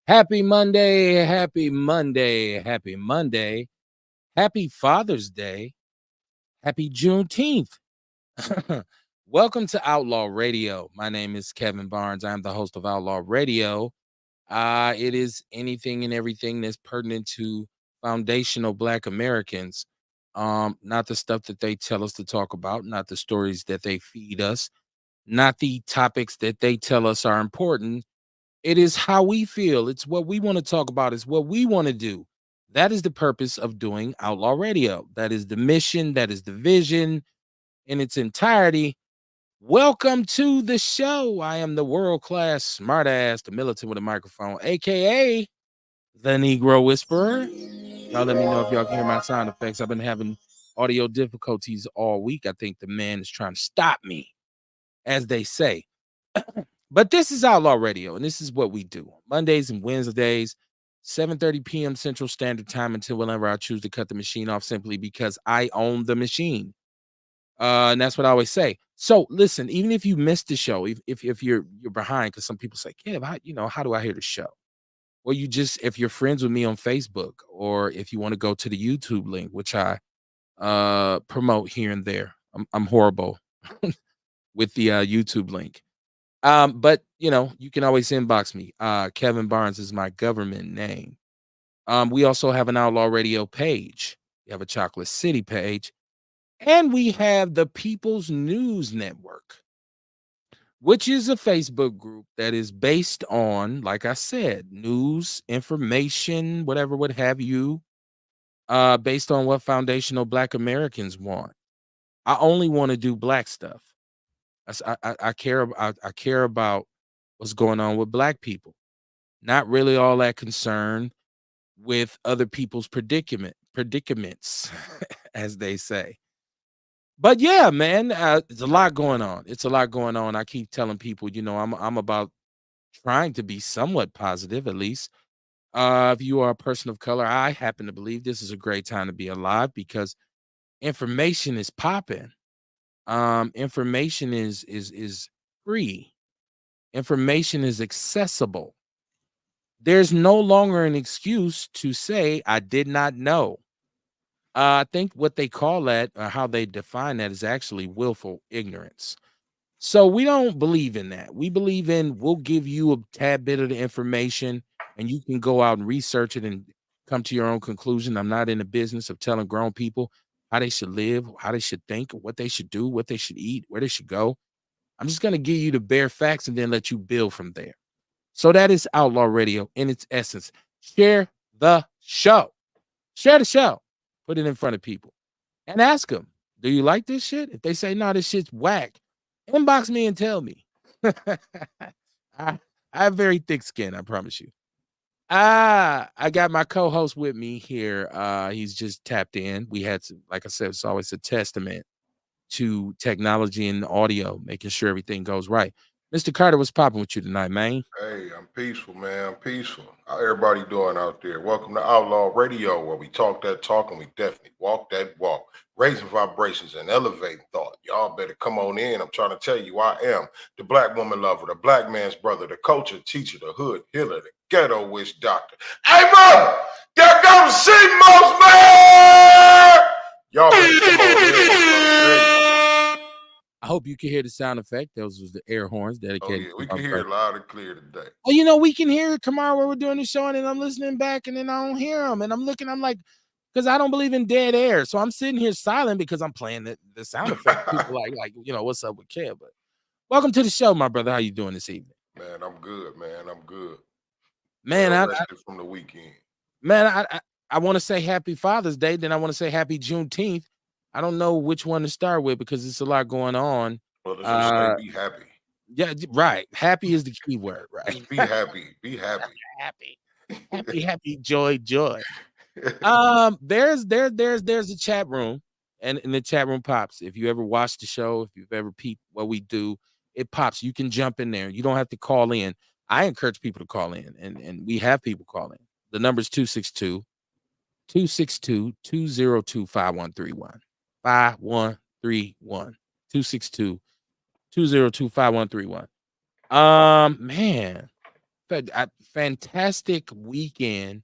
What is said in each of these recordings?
Happy Monday, happy Monday, happy Monday, happy Father's Day, happy Juneteenth. Welcome to Outlaw Radio. My name is Kevin Barnes. I'm the host of Outlaw Radio. It is anything and everything that's pertinent to foundational Black Americans. Not the stuff that they tell us to talk about, not the stories that they feed us, not the topics that they tell us are important. It is how we feel. It's what we want to talk about. It's what we want to do. That is the purpose of doing Outlaw Radio. That is the mission. That is the vision in its entirety. Welcome to the show. I am the world class smartass, the militant with a microphone, aka the Negro Whisperer. Y'all let me know if y'all can hear my sound effects. I've been having audio difficulties all week. I think the man is trying to stop me, as they say. But this is Outlaw Radio, and this is what we do. Mondays and Wednesdays, 7:30 p.m. Central Standard Time until whenever I choose to cut the machine off simply because I own the machine. And that's what I always say. So listen, even if you missed the show, if you're behind, because some people say, Kev, how do I hear the show? Well, if you're friends with me on Facebook, or if you want to go to the YouTube link, which I promote here and there. I'm horrible with the YouTube link. But you can always inbox me. Kevin Barnes is my government name. We also have an Outlaw Radio page. We have a Chocolate City page, and we have the People's News Network, which is a Facebook group that is based on, like I said, news, information, whatever would have you, based on what foundational Black Americans want. I only want to do Black stuff. I care about what's going on with Black people. Not really all that concerned with other people's predicaments, as they say. But yeah, man, there's a lot going on. It's a lot going on. I keep telling people, I'm about trying to be somewhat positive, at least. If you are a person of color, I happen to believe this is a great time to be alive because information is popping. Information is free. Information is accessible. There's no longer an excuse to say I did not know. I think what they call that, or how they define that, is actually willful ignorance. So we don't believe in that. We believe in we'll give you a tad bit of the information and you can go out and research it and come to your own conclusion. I'm not in the business of telling grown people how they should live, how they should think, what they should do, what they should eat, where they should go. I'm just going to give you the bare facts and then let you build from there. So that is Outlaw Radio in its essence. Share the show. Share the show. Put it in front of people and ask them, do you like this shit? If they say, no, this shit's whack, inbox me and tell me. I have very thick skin, I promise you. I got my co-host with me here. He's just tapped in. We had to, like I said, it's always a testament to technology and audio, making sure everything goes right. Mr. Carter, what's popping with you tonight, man? Hey, I'm peaceful, man. I'm peaceful. How everybody doing out there? Welcome to Outlaw Radio, where we talk that talk and we definitely walk that walk, raising vibrations and elevating thought. Y'all better come on in. I'm trying to tell you, I am the Black woman lover, the Black man's brother, the culture teacher, the hood healer, the ghetto witch doctor. Hey, bro, there comes Most man. Y'all better come on in. I hope you can hear the sound effect. Those was the air horns Oh dedicated yeah, to we my can hear brother. it loud and clear today. Well, we can hear it tomorrow where we're doing the show, and then I'm listening back, and then I don't hear them, and I'm looking, I'm like, because I don't believe in dead air, so I'm sitting here silent because I'm playing the sound effect. People what's up with Kev? But welcome to the show, my brother. How you doing this evening? Man, I'm good, man. I'm good. Man, Well I, rested from the weekend. man, I want to say Happy Father's Day, then I want to say Happy Juneteenth. I don't know which one to start with because it's a lot going on. Well, let's just say be happy. Yeah, right. Happy is the key word, right? Just be happy. Be happy. Happy, happy, joy. There's a chat room, and in the chat room pops. If you ever watch the show, if you've ever peeped what we do, it pops. You can jump in there. You don't have to call in. I encourage people to call in, and we have people call in. The number is 262-202-5131. 5131. 262-202-5131. Man. Fantastic weekend.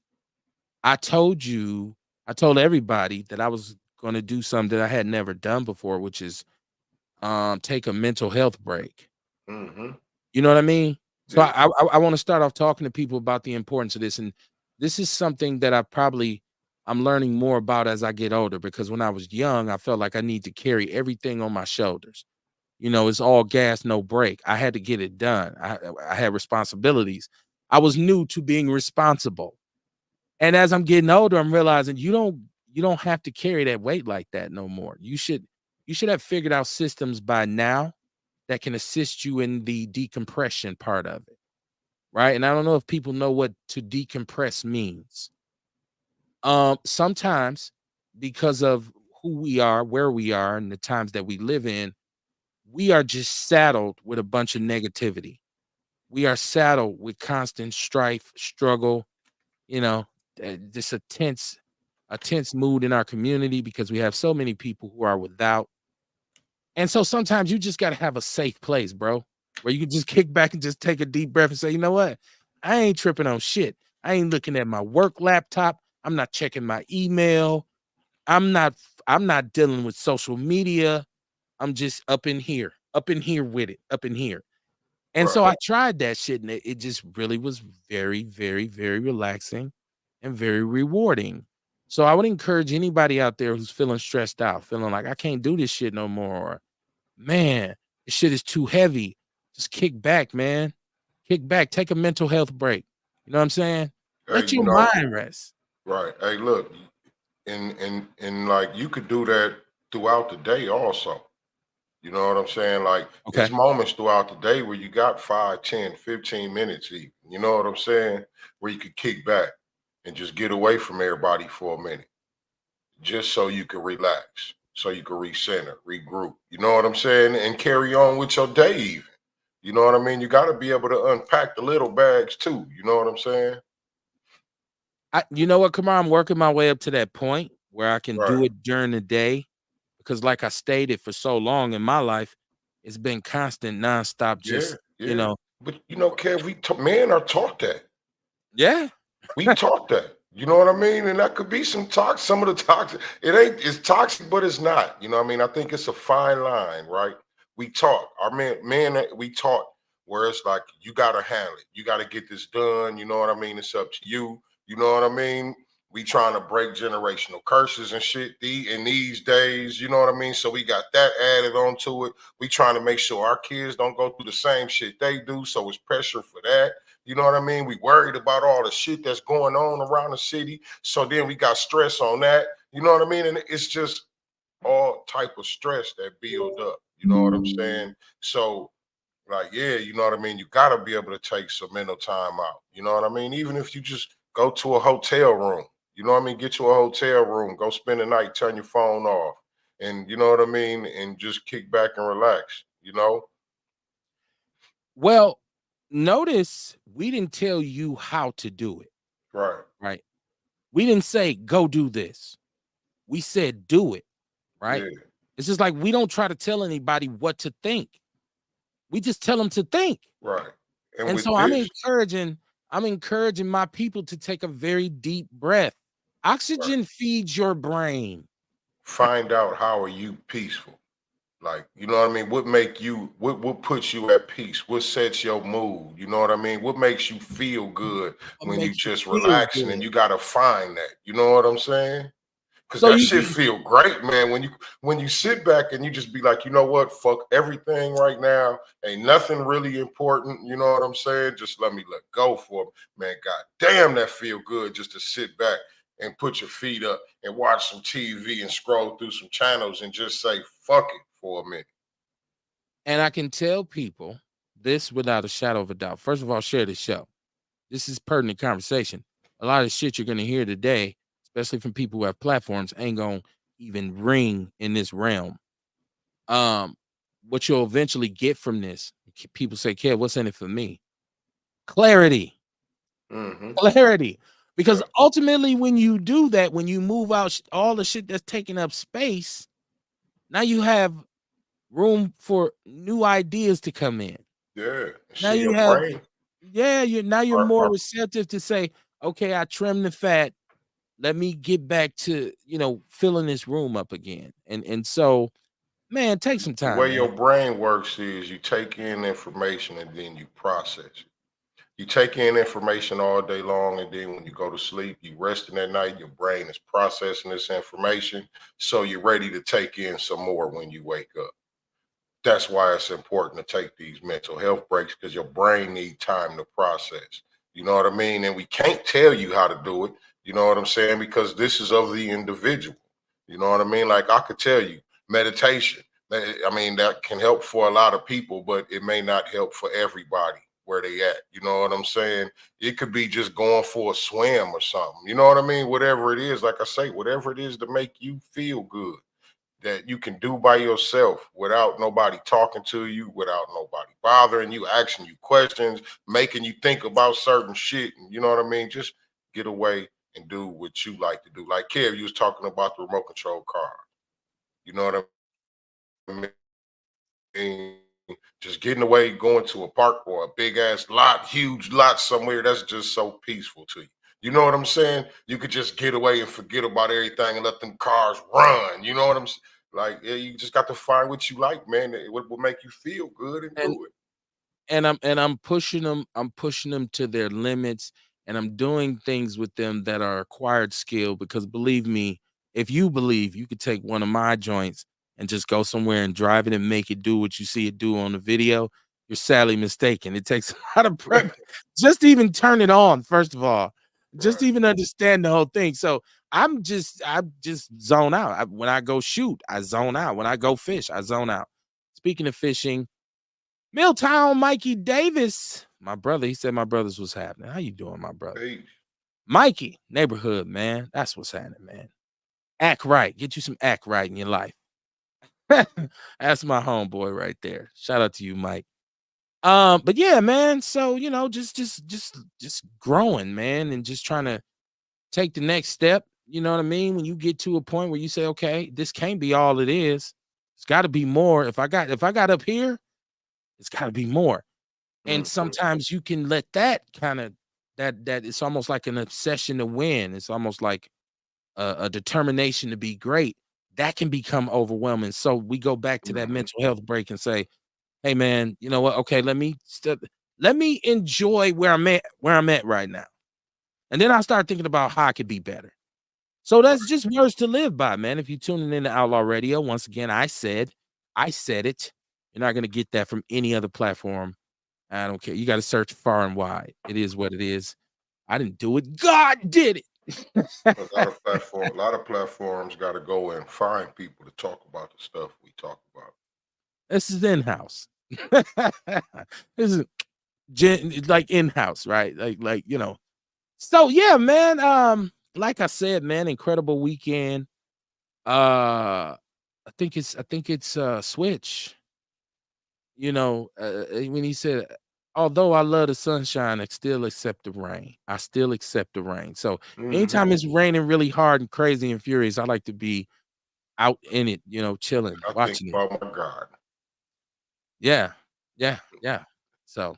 I told you, I told everybody that I was going to do something that I had never done before, which is take a mental health break. Mm-hmm. You know what I mean? So Yeah. I want to start off talking to people about the importance of this, and this is something that I'm learning more about as I get older, because when I was young, I felt like I need to carry everything on my shoulders. It's all gas, no brake. I had to get it done. I had responsibilities. I was new to being responsible. And as I'm getting older, I'm realizing you don't have to carry that weight like that no more. You should have figured out systems by now that can assist you in the decompression part of it, right? And I don't know if people know what to decompress means. Sometimes, because of who we are, where we are, and the times that we live in, we are just saddled with a bunch of negativity. We are saddled with constant strife, struggle, you know, just a tense mood in our community because we have so many people who are without. And so sometimes you just got to have a safe place, bro, where you can just kick back and just take a deep breath and say, you know what? I ain't tripping on shit. I ain't looking at my work laptop. I'm not checking my email. I'm not I'm not dealing with social media. I'm just up in here with it, up in here. And Right. so I tried that shit, and it just really was very, very, very relaxing and very rewarding. So I would encourage anybody out there who's feeling stressed out, feeling like I can't do this shit no more, or man, this shit is too heavy. Just kick back, man. Kick back. Take a mental health break. You know what I'm saying? Hey, Let your mind rest. right. Hey, look, and like you could do that throughout the day also. You know what I'm saying? Like it's Okay. moments throughout the day where you got 5, 10, 15 minutes even. You know what I'm saying? Where you could kick back and just get away from everybody for a minute, just so you can relax, so you can recenter, regroup. You know what I'm saying? And carry on with your day even. You know what I mean? You got to be able to unpack the little bags too. You know what I'm saying? You know what, Kamar? I'm working my way up to that point where I can Right. do it during the day because, like I stated, for so long in my life, it's been constant, nonstop, Yeah. just, you Yeah. know, But Kev, men are taught that. yeah. We taught that. You know what I mean? And that could be some of the toxic. It's toxic, but it's not. You know what I mean? I think it's a fine line, right? We taught our we taught where it's like you gotta handle it. You gotta get this done. You know what I mean? It's up to you. You know what I mean? We trying to break generational curses and shit in these days. You know what I mean? So we got that added onto it. We trying to make sure our kids don't go through the same shit they do. So it's pressure for that. You know what I mean? We worried about all the shit that's going on around the city. So then we got stress on that. You know what I mean? And it's just all type of stress that build up. You know what I'm saying? So like, yeah, you know what I mean? You gotta be able to take some mental time out. You know what I mean? Even if you just go to a hotel room, you know what I mean? Get you a hotel room, go spend the night, turn your phone off. And you know what I mean? And just kick back and relax, you know? Well, notice we didn't tell you how to do it, Right. right? We didn't say go do this. We said do it, right? Yeah, It's just like we don't try to tell anybody what to think. We just tell them to think. right. And And with so this, I'm encouraging my people to take a very deep breath. right. Oxygen feeds your brain. Find out how are you peaceful. Like, you know what I mean? What puts you at peace? What sets your mood? You know what I mean? What makes you feel good What when you makes you just feel relaxing, and good. you gotta find that. You know what I'm saying? Cause So that you shit can feel great, man. When you sit back and you just be like, you know what, fuck everything right now. Ain't nothing really important. You know what I'm saying? Just let go for it. Man, god damn, that feel good just to sit back and put your feet up and watch some TV and scroll through some channels and just say fuck it for a minute. and I can tell people this without a shadow of a doubt. First of all, share the show. This is pertinent conversation. A lot of shit you're gonna hear today, especially from people who have platforms, ain't gonna even ring in this realm. Um, what you'll eventually get from this, people say, "Kev, what's in it for me?" Clarity, Mm-hmm. clarity. Yeah, Because ultimately, when you do that, when you move out all the shit that's taking up space, now you have room for new ideas to come in. yeah. Now Shit, you your have brain. Yeah, you're Or, more or receptive to say, okay, I trimmed the fat. Let me get back to, filling this room up again. And so, man, take some the time, way your man. brain works is you take in information and then you process it. You take in information all day long, and then when you go to sleep, you resting at night, your brain is processing this information. So you're ready to take in some more when you wake up. That's why it's important to take these mental health breaks because your brain needs time to process. You know what I mean? And we can't tell you how to do it. You know what I'm saying? Because this is of the individual. You know what I mean? Like I could tell you meditation. I mean, that can help for a lot of people, but it may not help for everybody where they at. You know what I'm saying? It could be just going for a swim or something. You know what I mean? Whatever it is, like I say, whatever it is to make you feel good that you can do by yourself without nobody talking to you, without nobody bothering you, asking you questions, making you think about certain shit. And you know what I mean? Just get away and do what you like to do. Like Kev, you was talking about the remote control car. You know what I mean? Just getting away, going to a park or a big ass lot, huge lot somewhere, that's just so peaceful to you. You know what I'm saying? You could just get away and forget about everything and let them cars run. You know what I'm saying? Like, yeah, you just got to find what you like, man. What will make you feel good and And do it. I'm pushing them to their limits, and I'm doing things with them that are acquired skill because believe me, if you believe you could take one of my joints and just go somewhere and drive it and make it do what you see it do on the video, you're sadly mistaken. It takes a lot of prep just to even turn it on, first of all, just Right. to even understand the whole thing. So I just zone out. When I go shoot, I zone out. When I go fish, I zone out. Speaking of fishing, Milltown Mikey Davis, my brother. He said my brother's what's happening. How you doing, my brother? Peace. Mikey, neighborhood man. That's what's happening, man. Act right. Get you some act right in your life. That's my homeboy right there. Shout out to you, Mike. But yeah, man. So just growing, man, and just trying to take the next step. You know what I mean? When you get to a point where you say, okay, this can't be all it is. It's got to be more. If I got up here, it's got to be more. And Mhm. sometimes you can let that kinda that it's almost like an obsession to win. It's almost like a determination to be great. That can become overwhelming. So we go back to that Mhm. mental health break and say, "Hey, man, you know what? Okay, let me enjoy where I'm at right now." And then I start thinking about how I could be better. So that's Right. just words to live by, man. If you're tuning in to Outlaw Radio, once again, I said it. You're not gonna get that from any other platform. I don't care. You gotta search far and wide. It is what it is. I didn't do it. God did it. A lot of platforms got to go and find people to talk about the stuff we talk about. This is in-house. This is like in-house, right? Like. So yeah, man. Like I said, man, incredible weekend. I think it's Switch. When he said, although I love the sunshine, I still accept the rain. I still accept the rain. So Mhm. anytime it's raining really hard and crazy and furious, I like to be out in it, chilling, I think watching it. about my God. Yeah. Yeah. Yeah. So,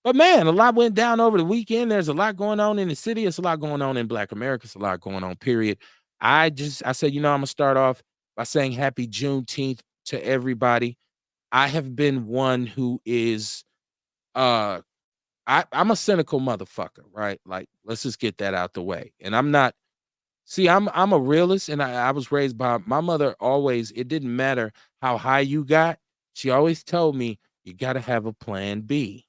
but man, a lot went down over the weekend. There's a lot going on in the city. It's a lot going on in Black America. It's a lot going on, period. I said, I'm gonna start off by saying happy Juneteenth to everybody. I have been one who is uh I'm a cynical motherfucker, right? Like, let's just get that out the way. And I'm not see, I'm a realist, and I was raised by my mother always, it didn't matter how high you got. She always told me, you gotta have a plan B.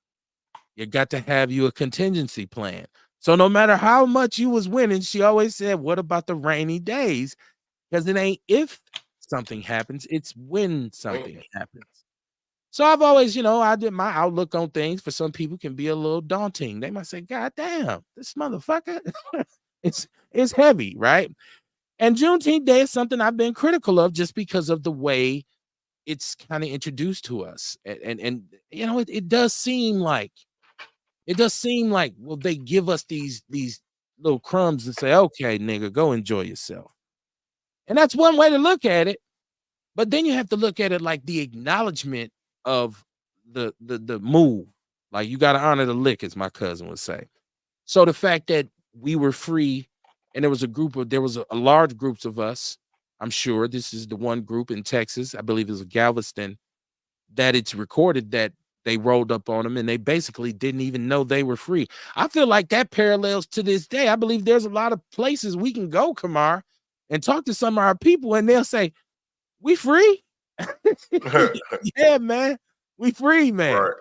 You got to have you a contingency plan. So no matter how much you was winning, she always said, what about the rainy days? Because it ain't if something happens, it's when When something happens. So I've always, I did my outlook on things for some people can be a little daunting. They might say, God damn, this motherfucker, it's heavy, right? And Juneteenth Day is something I've been critical of just because of the way it's kind of introduced to us. And it does seem like, well, they give us these little crumbs and say, okay, nigga, go enjoy yourself. And that's one way to look at it. But then you have to look at it like the acknowledgement of the move. Like you got to honor the lick, as my cousin would say. So the fact that we were free, and there was a large groups of us. I'm sure this is the one group in Texas. I believe it was Galveston that it's recorded that they rolled up on them and they basically didn't even know they were free. I feel like that parallels to this day. I believe there's a lot of places we can go, Kamar, and talk to some of our people, and they'll say, "We free." Yeah, man. We free, man. Right.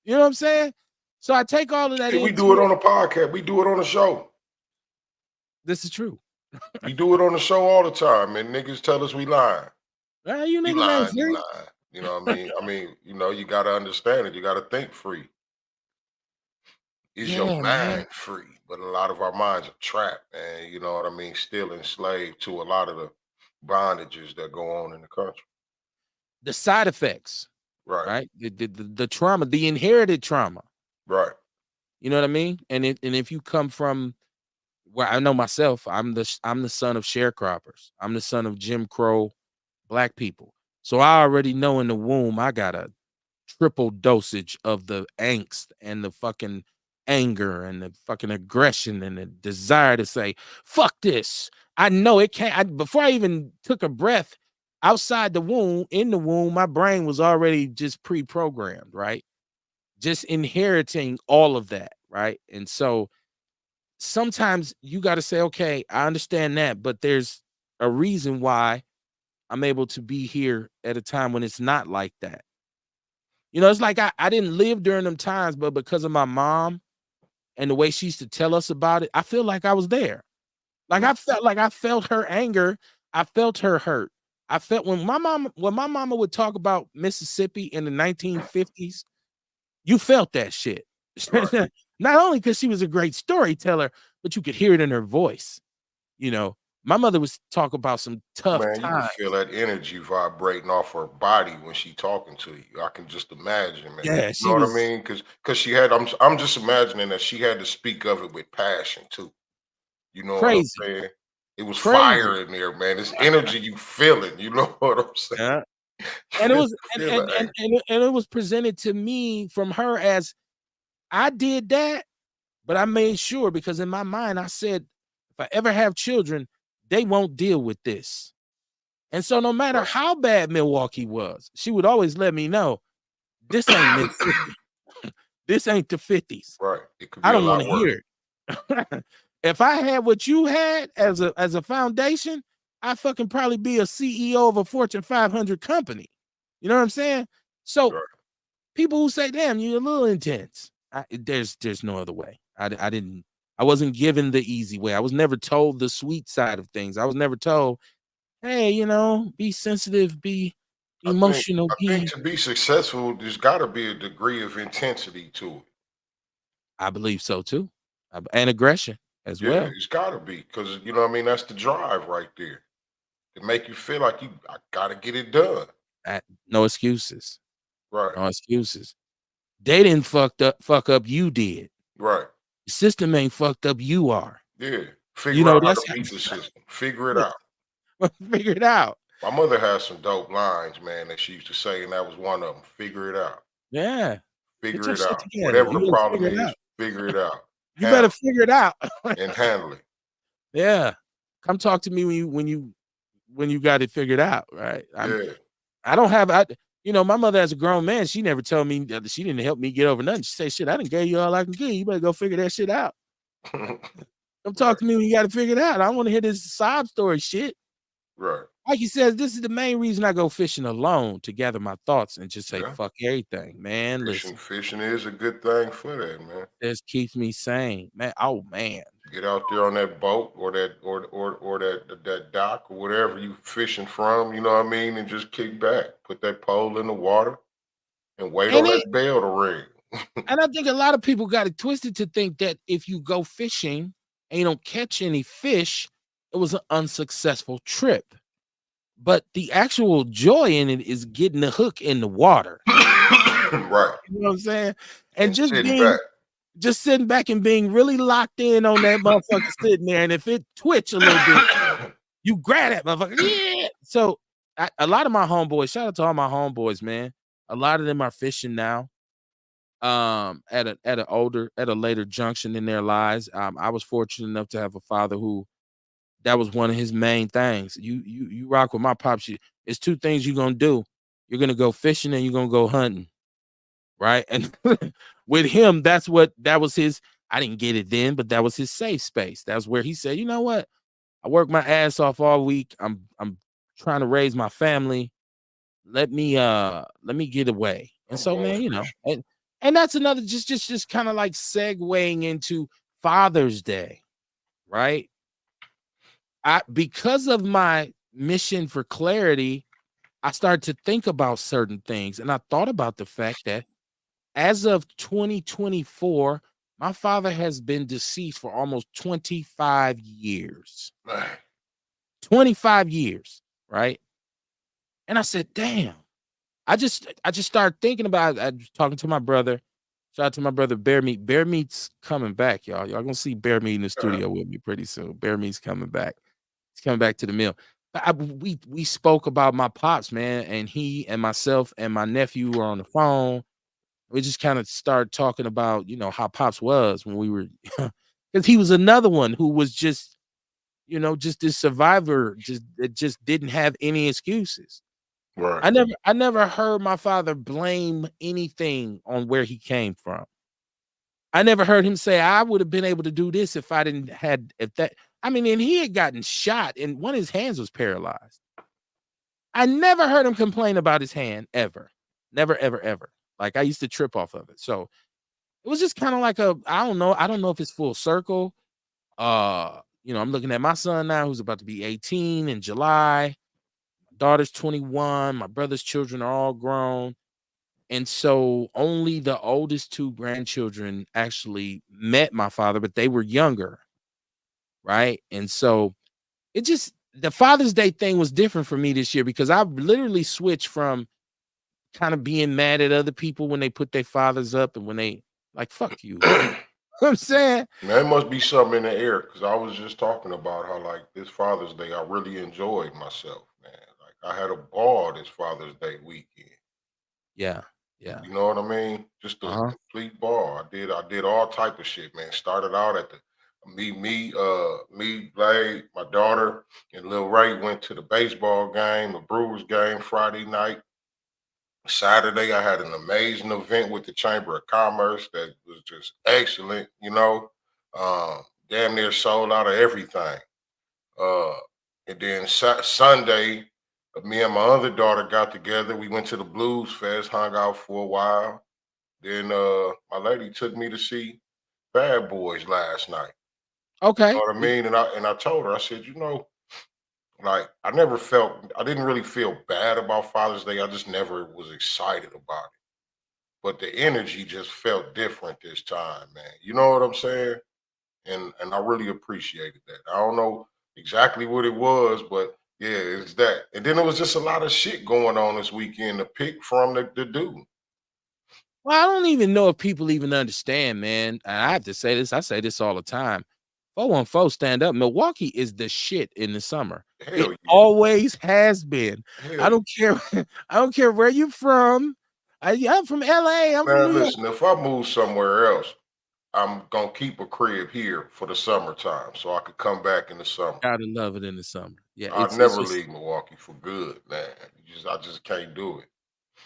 You know what I'm saying? So I take all of that We do it into it. on a podcast. We do it on the show. This is true. We do it on the show all the time, and niggas tell us we lying. You You niggas ain't lying, you free. lying. You know what I mean? You gotta understand it. You gotta think free. Is your Yeah, man. mind free? But a lot of our minds are trapped, and you know what I mean, still enslaved to a lot of the bondages that go on in the country. The side effects, Right, right? The trauma, the inherited trauma. right, You know what I mean? And if you come from where I know myself, I'm the son of sharecroppers. I'm the son of Jim Crow black people. So I already know in the womb I got a triple dosage of the angst and the fucking anger and the fucking aggression and the desire to say, fuck this. I know it can't. Before I even took a breath outside the womb, in the womb, my brain was already just pre programmed, right? Just inheriting all of that, right? And so sometimes you got to say, okay, I understand that, but there's a reason why I'm able to be here at a time when it's not like that. It's like I didn't live during them times, but because of my mom and the way she used to tell us about it, I feel like I was there. Like mm, I felt her anger. I felt her hurt. I felt when my mama would talk about Mississippi in the 1950s, you felt that shit. right. Not only because she was a great storyteller, but you could hear it in her voice. You know, my mother was talk about some tough Man, you can times. feel that energy vibrating off her body when she talking to you. I can just imagine, man. Yeah, You know she what I was mean? Because she had. I'm just imagining that she had to speak of it with passion too. You know what I'm crazy, saying? It was crazy. fire in there, man. This energy you feeling. You know what I'm saying? Yeah. And it You was feel the anger. and it was presented to me from her as I did that, but I made sure because in my mind I said, if I ever have children, they won't deal with this. And so no matter Right. how bad Milwaukee was, she would always let me know this ain't Mississippi. This ain't the 50s. Right. It could I be a don't want lot to worse. hear it. If I had what you had as a foundation, I'd fucking probably be a CEO of a Fortune 500 company. You know what I'm saying? So Right. people who say, "Damn, you're a little intense." There's no other way. I wasn't given the easy way. I was never told the sweet side of things. I was never told, "Hey, be sensitive, be I think emotional, I think be." to be successful, there's got to be a degree of intensity to it. I believe so too, and aggression as Yeah, well. it's got to be because you know what I mean. That's the drive right there to make you feel like I got to get it done. No excuses. Right. No excuses. They didn't fuck up. You did. Right. The system ain't fucked up. You are. Yeah. Figure out how to That's beat the system. Figure it how, out. figure it out. My mother has some dope lines, man, that she used to say, and that was one of them. Figure it out. Yeah. Get Figure your it shit out. together. Whatever You the better problem figure it is, out. figure it out. You better Handle figure it out. it and handle it. Yeah. Come talk to me when you got it figured out, right? Yeah. I don't have my mother as a grown man, she never told me that she didn't help me get over nothing. She said, shit, I didn't gave you all I can give. You better go figure that shit out. Come talk Right. to me when you got it figured out. I want to hear this sob story shit. Right. Like he says, this is the main reason I go fishing alone to gather my thoughts and just say, Yeah. fuck everything, man. Fishing, Listen, fishing is a good thing for that, man. this keeps me sane, man. Oh, man. Get out there on that boat or that or that dock or whatever you fishing from, you know what I mean, and just kick back. Put that pole in the water and wait And on it, that bell to ring. and I think a lot of people got it twisted to think that if you go fishing and you don't catch any fish, it was an unsuccessful trip. But the actual joy in it is getting the hook in the water. Right. You know what I'm saying? And And sitting back. just sitting back and being really locked in on that motherfucker sitting there. And if it twitch a little bit, you grab that motherfucker. Yeah. So a lot of my homeboys, shout out to all my homeboys, man. A lot of them are fishing now. at a later junction in their lives. I was fortunate enough to have a father who that was one of his main things. You rock with my pops. It's two things you're gonna do. You're gonna go fishing and you're gonna go hunting, right? And with him, that was his. I didn't get it then, but that was his safe space. That's where he said, you know what? I work my ass off all week. I'm trying to raise my family. Let me get away. And I'm so, going man, fishing. and that's another just kind of like segueing into Father's Day, right? I because of my mission for clarity, I started to think about certain things. And I thought about the fact that as of 2024, my father has been deceased for almost 25 years. Man, 25 years, right? And I said, damn. I just started thinking about it. I was talking to my brother. Shout out to my brother Bear Meat. Bear Meat's coming back, y'all. Y'all gonna see Bear Meat in the studio with me pretty soon. Bear Meat's coming back. He's coming back to the mill. We spoke about my pops, man, and he and myself and my nephew were on the phone. We just kind of started talking about, how pops was when we were, because he was another one who was just, just this survivor, that just didn't have any excuses. right. I never heard my father blame anything on where he came from. I never heard him say, I would have been able to do this if I didn't had if that. I mean, and he had gotten shot and one of his hands was paralyzed. I never heard him complain about his hand ever. Never, ever, ever. Like I used to trip off of it. So it was just kind of like I don't know. I don't know if it's full circle. I'm looking at my son now who's about to be 18 in July. My daughter's 21. My brother's children are all grown. And so only the oldest two grandchildren actually met my father, but they were younger, right? And so the Father's Day thing was different for me this year because I literally switched from kind of being mad at other people when they put their fathers up and when they like, fuck you. You know Man, what I'm saying? it must be something in the air because I was just talking about how like this Father's Day, I really enjoyed myself, man. Like I had a ball this Father's Day weekend. Yeah. Yeah. You know what I mean? Just a Uh-huh. complete ball. I did all type of shit, man. Started out at the me, Blade, my daughter, and Lil Ray went to the baseball game, the Brewers game Friday night. Saturday, I had an amazing event with the Chamber of Commerce that was just excellent, damn near sold out of everything. Uh, and then Sunday, me and my other daughter got together. We went to the Blues Fest, hung out for a while. Then my lady took me to see Bad Boys last night. You Okay. know what I mean? And I told her, I said, like I didn't really feel bad about Father's Day. I just never was excited about it. But the energy just felt different this time, man. You know what I'm saying? And I really appreciated that. I don't know exactly what it was, but yeah, it's that. And then there was just a lot of shit going on this weekend to pick from the dude. Well, I don't even know if people even understand, man. And I have to say this. I say this all the time. 414 stand up. Milwaukee is the shit in the summer. It Hell yeah. always has been. I Hell yeah. don't care. I don't care where you're from. I'm from LA. I'm from New Man, York. listen, if I move somewhere else, I'm gonna keep a crib here for the summertime so I could come back in the summer. Gotta love it in the summer. Yeah, I'd it's never just leave Milwaukee for good, man. I just can't do it.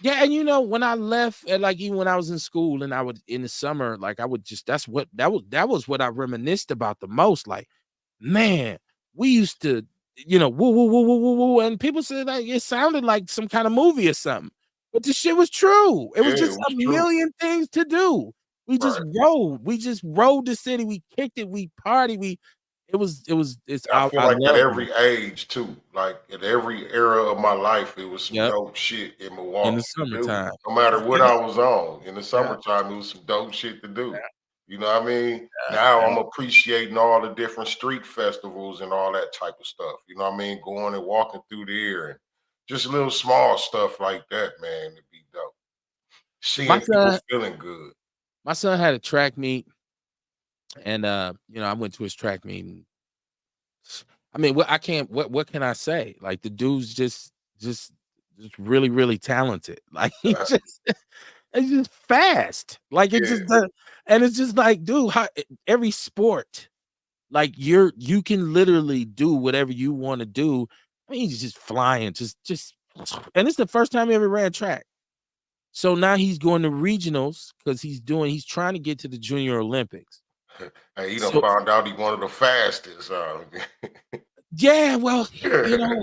yeah, and when I left, and like even when I was in school and I would in the summer, like I would just that was what I reminisced about the most. Like, man, we used to, woo woo woo woo woo woo, and people said like it sounded like some kind of movie or something. But the shit was true. It Yeah, was it just a was true. million things to do. We just Right. rode. We just rode the city. We kicked it. We partied. It's I feel I like at love it. every age too, like at every era of my life, it was some Yep. dope shit in In the Milwaukee to do. summertime. No matter what Yep. I was on. In the Yep. summertime, it was some dope shit to do. Yep. You know what I mean? Yep. Now I'm Yep. appreciating all the different street festivals and all that type of stuff. You know what I mean? Going and walking through there and just little small stuff like that, man, it'd be dope. My Seeing people son, feeling good. my son had a track meet, and I went to his track meet. And, I mean, what I can't. What can I say? Like the dude's just really really talented. Like he just It's just fast. Like it Yeah. just does, and it's just like, dude, how every sport, like you can literally do whatever you want to do. I mean, he's just flying, just and it's the first time he ever ran track. So now he's going to regionals because he's trying to get to the Junior Olympics. Hey, he done So found out he one of the fastest. yeah, well, you know,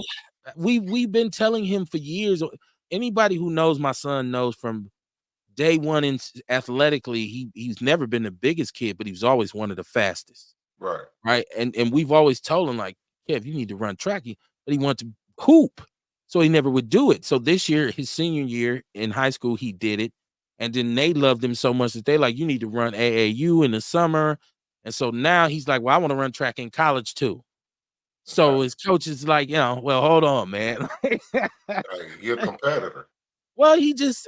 we've been telling him for years. Anybody who knows my son knows from day one in athletically, he's never been the biggest kid, but he was always one of the fastest. Right. Right. And we've always told him, like, Kev, you need to run track. But he wanted to hoop. So he never would do it. So this year, his senior year in high school, he did it. And then they loved him so much that they like, you need to run AAU in the summer. And so now he's like, well, I want to run track in college too. Okay. So his coach is like, well, hold on, man. Hey, he a competitor. Well, he's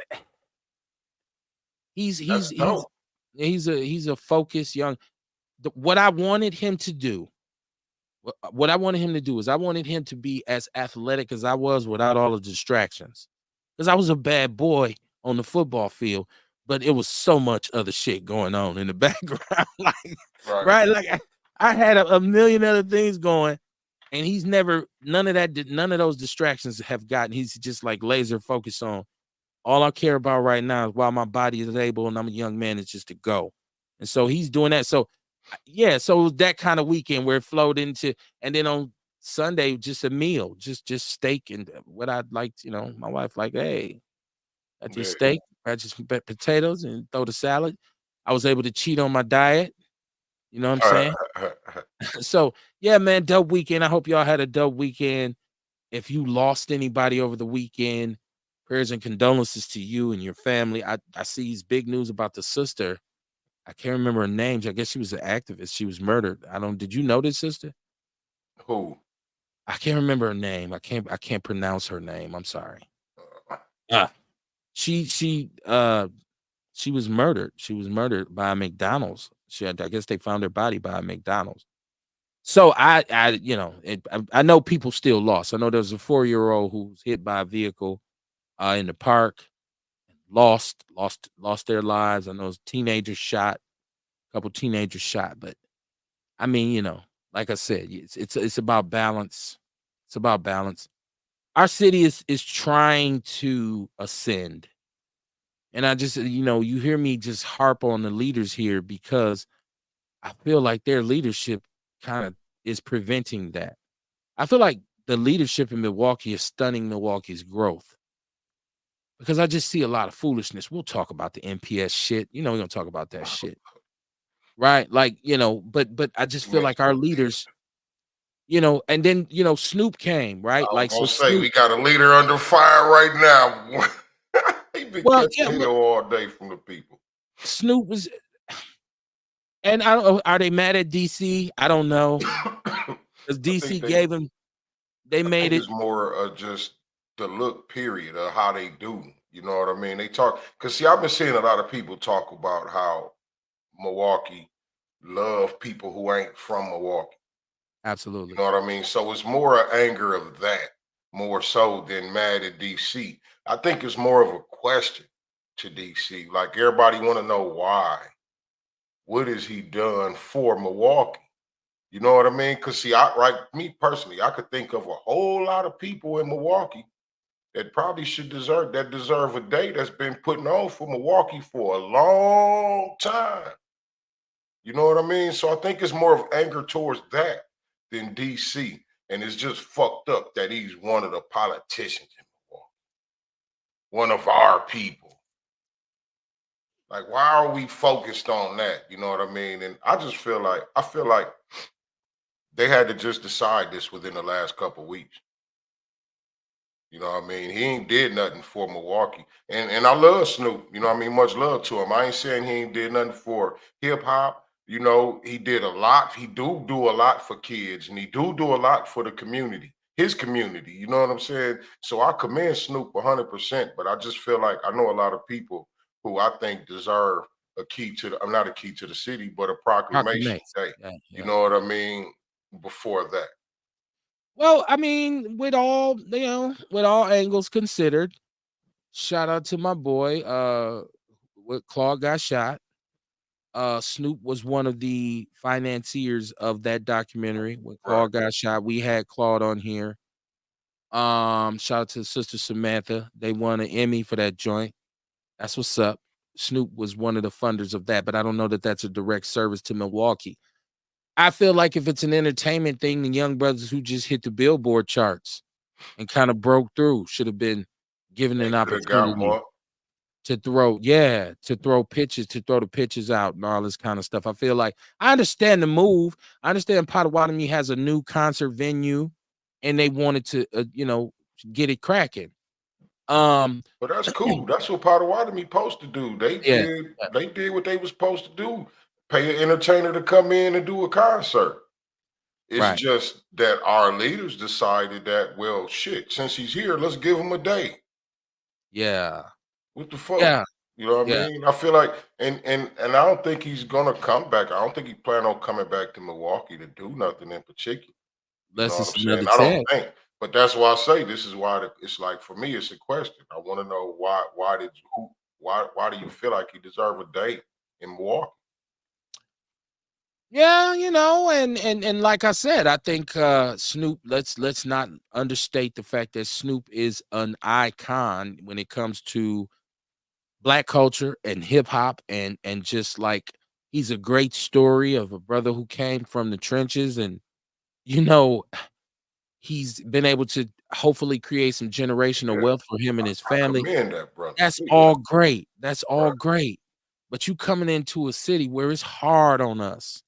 he's That's he's dope. he's a focused young. What I wanted him to do what I wanted him to do is I wanted him to be as athletic as I was without all the distractions. Because I was a bad boy on the football field, but it was so much other shit going on in the background. Like, Right. right? Like I had a million other things going, and he's never none of those distractions have gotten. He's just like laser focused on all I care about right now is while my body is able and I'm a young man, is just to go. And so he's doing that. So yeah, so it was that kind of weekend where it flowed into, and then on Sunday, just a meal, just steak and what I'd like, my wife like, hey, got your Yeah. steak, got your some potatoes and throw the salad. I was able to cheat on my diet, you know what I'm saying? So yeah, man, dope weekend. I hope y'all had a dope weekend. If you lost anybody over the weekend, prayers and condolences to you and your family. I see these big news about the sister. I can't remember her name. I guess she was an activist. She was murdered. Did you know this sister? Who? I can't remember her name. I can't pronounce her name. I'm sorry. Uh, Ah. She she uh she was murdered. She was murdered by a McDonald's. I guess they found her body by a McDonald's. So I know people still lost. I know there was a 4-year-old who was hit by a vehicle in the park, lost their lives. I know teenagers shot, a couple teenagers shot, but I mean, like I said, it's about balance. It's about balance. Our city is trying to ascend. And I just, you hear me just harp on the leaders here because I feel like their leadership kind of is preventing that. I feel like the leadership in Milwaukee is stunning Milwaukee's growth because I just see a lot of foolishness. We'll talk about the NPS shit. We're gonna talk about that shit. Right. Like, but I just you feel like our mentioned leaders, and then Snoop came, right? I was Like so gonna say Snoop, we got a leader under fire right now. He been well, catching yeah, hell all day from the people. Snoop was, and I don't know, are they mad at DC? I don't know. I Because think DC they gave him, they I made think it it's more just the look period of how they do. You know what I mean? They talk because see, I've been seeing a lot of people talk about how Milwaukee love people who ain't from Milwaukee. You absolutely. know what I mean? So it's more an anger of that, more so than mad at DC. I think it's more of a question to DC. Like everybody want to know why. What has he done for Milwaukee? You know what I mean? Because see, me personally, I could think of a whole lot of people in Milwaukee that probably deserve a day that's been putting on for Milwaukee for a long time. You know what I mean? So I think it's more of anger towards that than DC. And it's just fucked up that he's one of the politicians in Milwaukee, one of our people. Like, why are we focused on that? You know what I mean? And I feel like they had to just decide this within the last couple weeks. You know what I mean? He ain't did nothing for Milwaukee. And I love Snoop. You know what I mean? Much love to him. I ain't saying he ain't did nothing for hip hop. You know, he did a lot. He do a lot for kids and he do a lot for the community, his community. You know what I'm saying? So I commend Snoop 100%, but I just feel like I know a lot of people who I think deserve a key to the, I'm not a key to the city, but a proclamation Proclamation. day. Yeah, You yeah. know what I mean? Before that. Well, I mean, with all angles considered, shout out to my boy, Claude got shot. Snoop was one of the financiers of that documentary. When Right. Claude got shot, we had Claude on here. Shout out to Sister Samantha. They won an Emmy for that joint. That's what's up. Snoop was one of the funders of that, but I don't know that that's a direct service to Milwaukee. I feel like if it's an entertainment thing, the young brothers who just hit the Billboard charts and kind of broke through should have been given They an could have got opportunity more. to throw, yeah, to throw pitches, to throw the pitches out and all this kind of stuff. I feel like I understand the move. I understand Potawatomi has a new concert venue and they wanted to, get it cracking. Um, But that's cool. That's what Potawatomi supposed to do. They yeah, did yeah, they did what they was supposed to do. Pay an entertainer to come in and do a concert. It's right. just that our leaders decided that, well, shit, since he's here, let's give him a day. Yeah, What the fuck? yeah, You know what I yeah. mean? I feel like and I don't think he's gonna come back. I don't think he plan on coming back to Milwaukee to do nothing in particular. You know Unless what it's I'm saying? another I don't check. think. But that's why I say this is why it's like for me, it's a question. I want to know why do you feel like he deserve a day in Milwaukee? Yeah, and like I said, I think Snoop, let's not understate the fact that Snoop is an icon when it comes to Black culture and hip hop and just like he's a great story of a brother who came from the trenches and you know he's been able to hopefully create some generational Yeah, wealth for him and his I family. commend that brother. That's Too. all great. That's all Right, great. But you coming into a city where it's hard on us.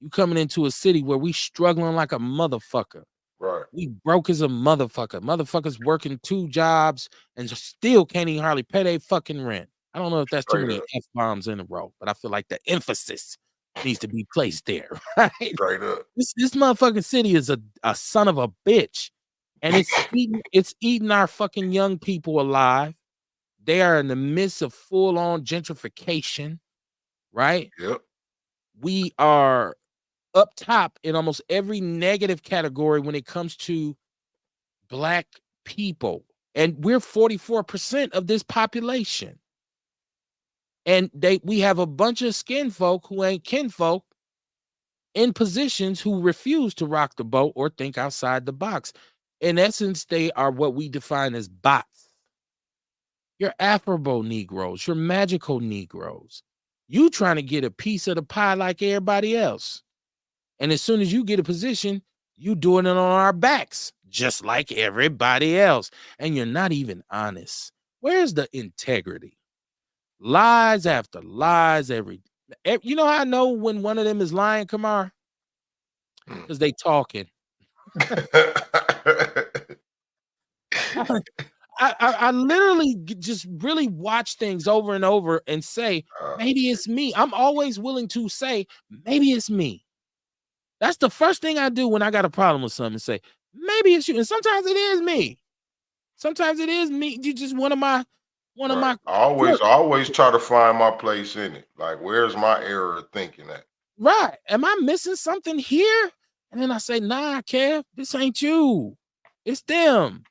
You coming into a city where we struggling like a motherfucker. right. We broke as a motherfucker. Motherfuckers working 2 jobs and still can't even hardly pay their fucking rent. I don't know if that's too Straight many up, F-bombs in a row, but I feel like the emphasis needs to be placed there, right? straight up. This motherfucking city is a son of a bitch, and it's eating our fucking young people alive. They are in the midst of full-on gentrification, right? Yep. We are up top in almost every negative category when it comes to Black people, and we're 44% of this population. And we have a bunch of skin folk who ain't kinfolk in positions who refuse to rock the boat or think outside the box. In essence, they are what we define as bots. You're affable Negroes, you're magical Negroes. You trying to get a piece of the pie like everybody else. And as soon as you get a position, you doing it on our backs, just like everybody else. And you're not even honest. Where's the integrity? Lies after lies you know how I know when one of them is lying, Kamar? Mm. Because they talking. I literally just really watch things over and over and say, maybe Shit. it's me. I'm always willing to say, maybe it's me. That's the first thing I do when I got a problem with something, say, maybe it's you. And sometimes it is me. Sometimes it is me. You just one of Right. my I quirks. always try to find my place in it. Like, where's my error of thinking at? Right. Am I missing something here? And then I say, nah, Kev, this ain't you. It's them.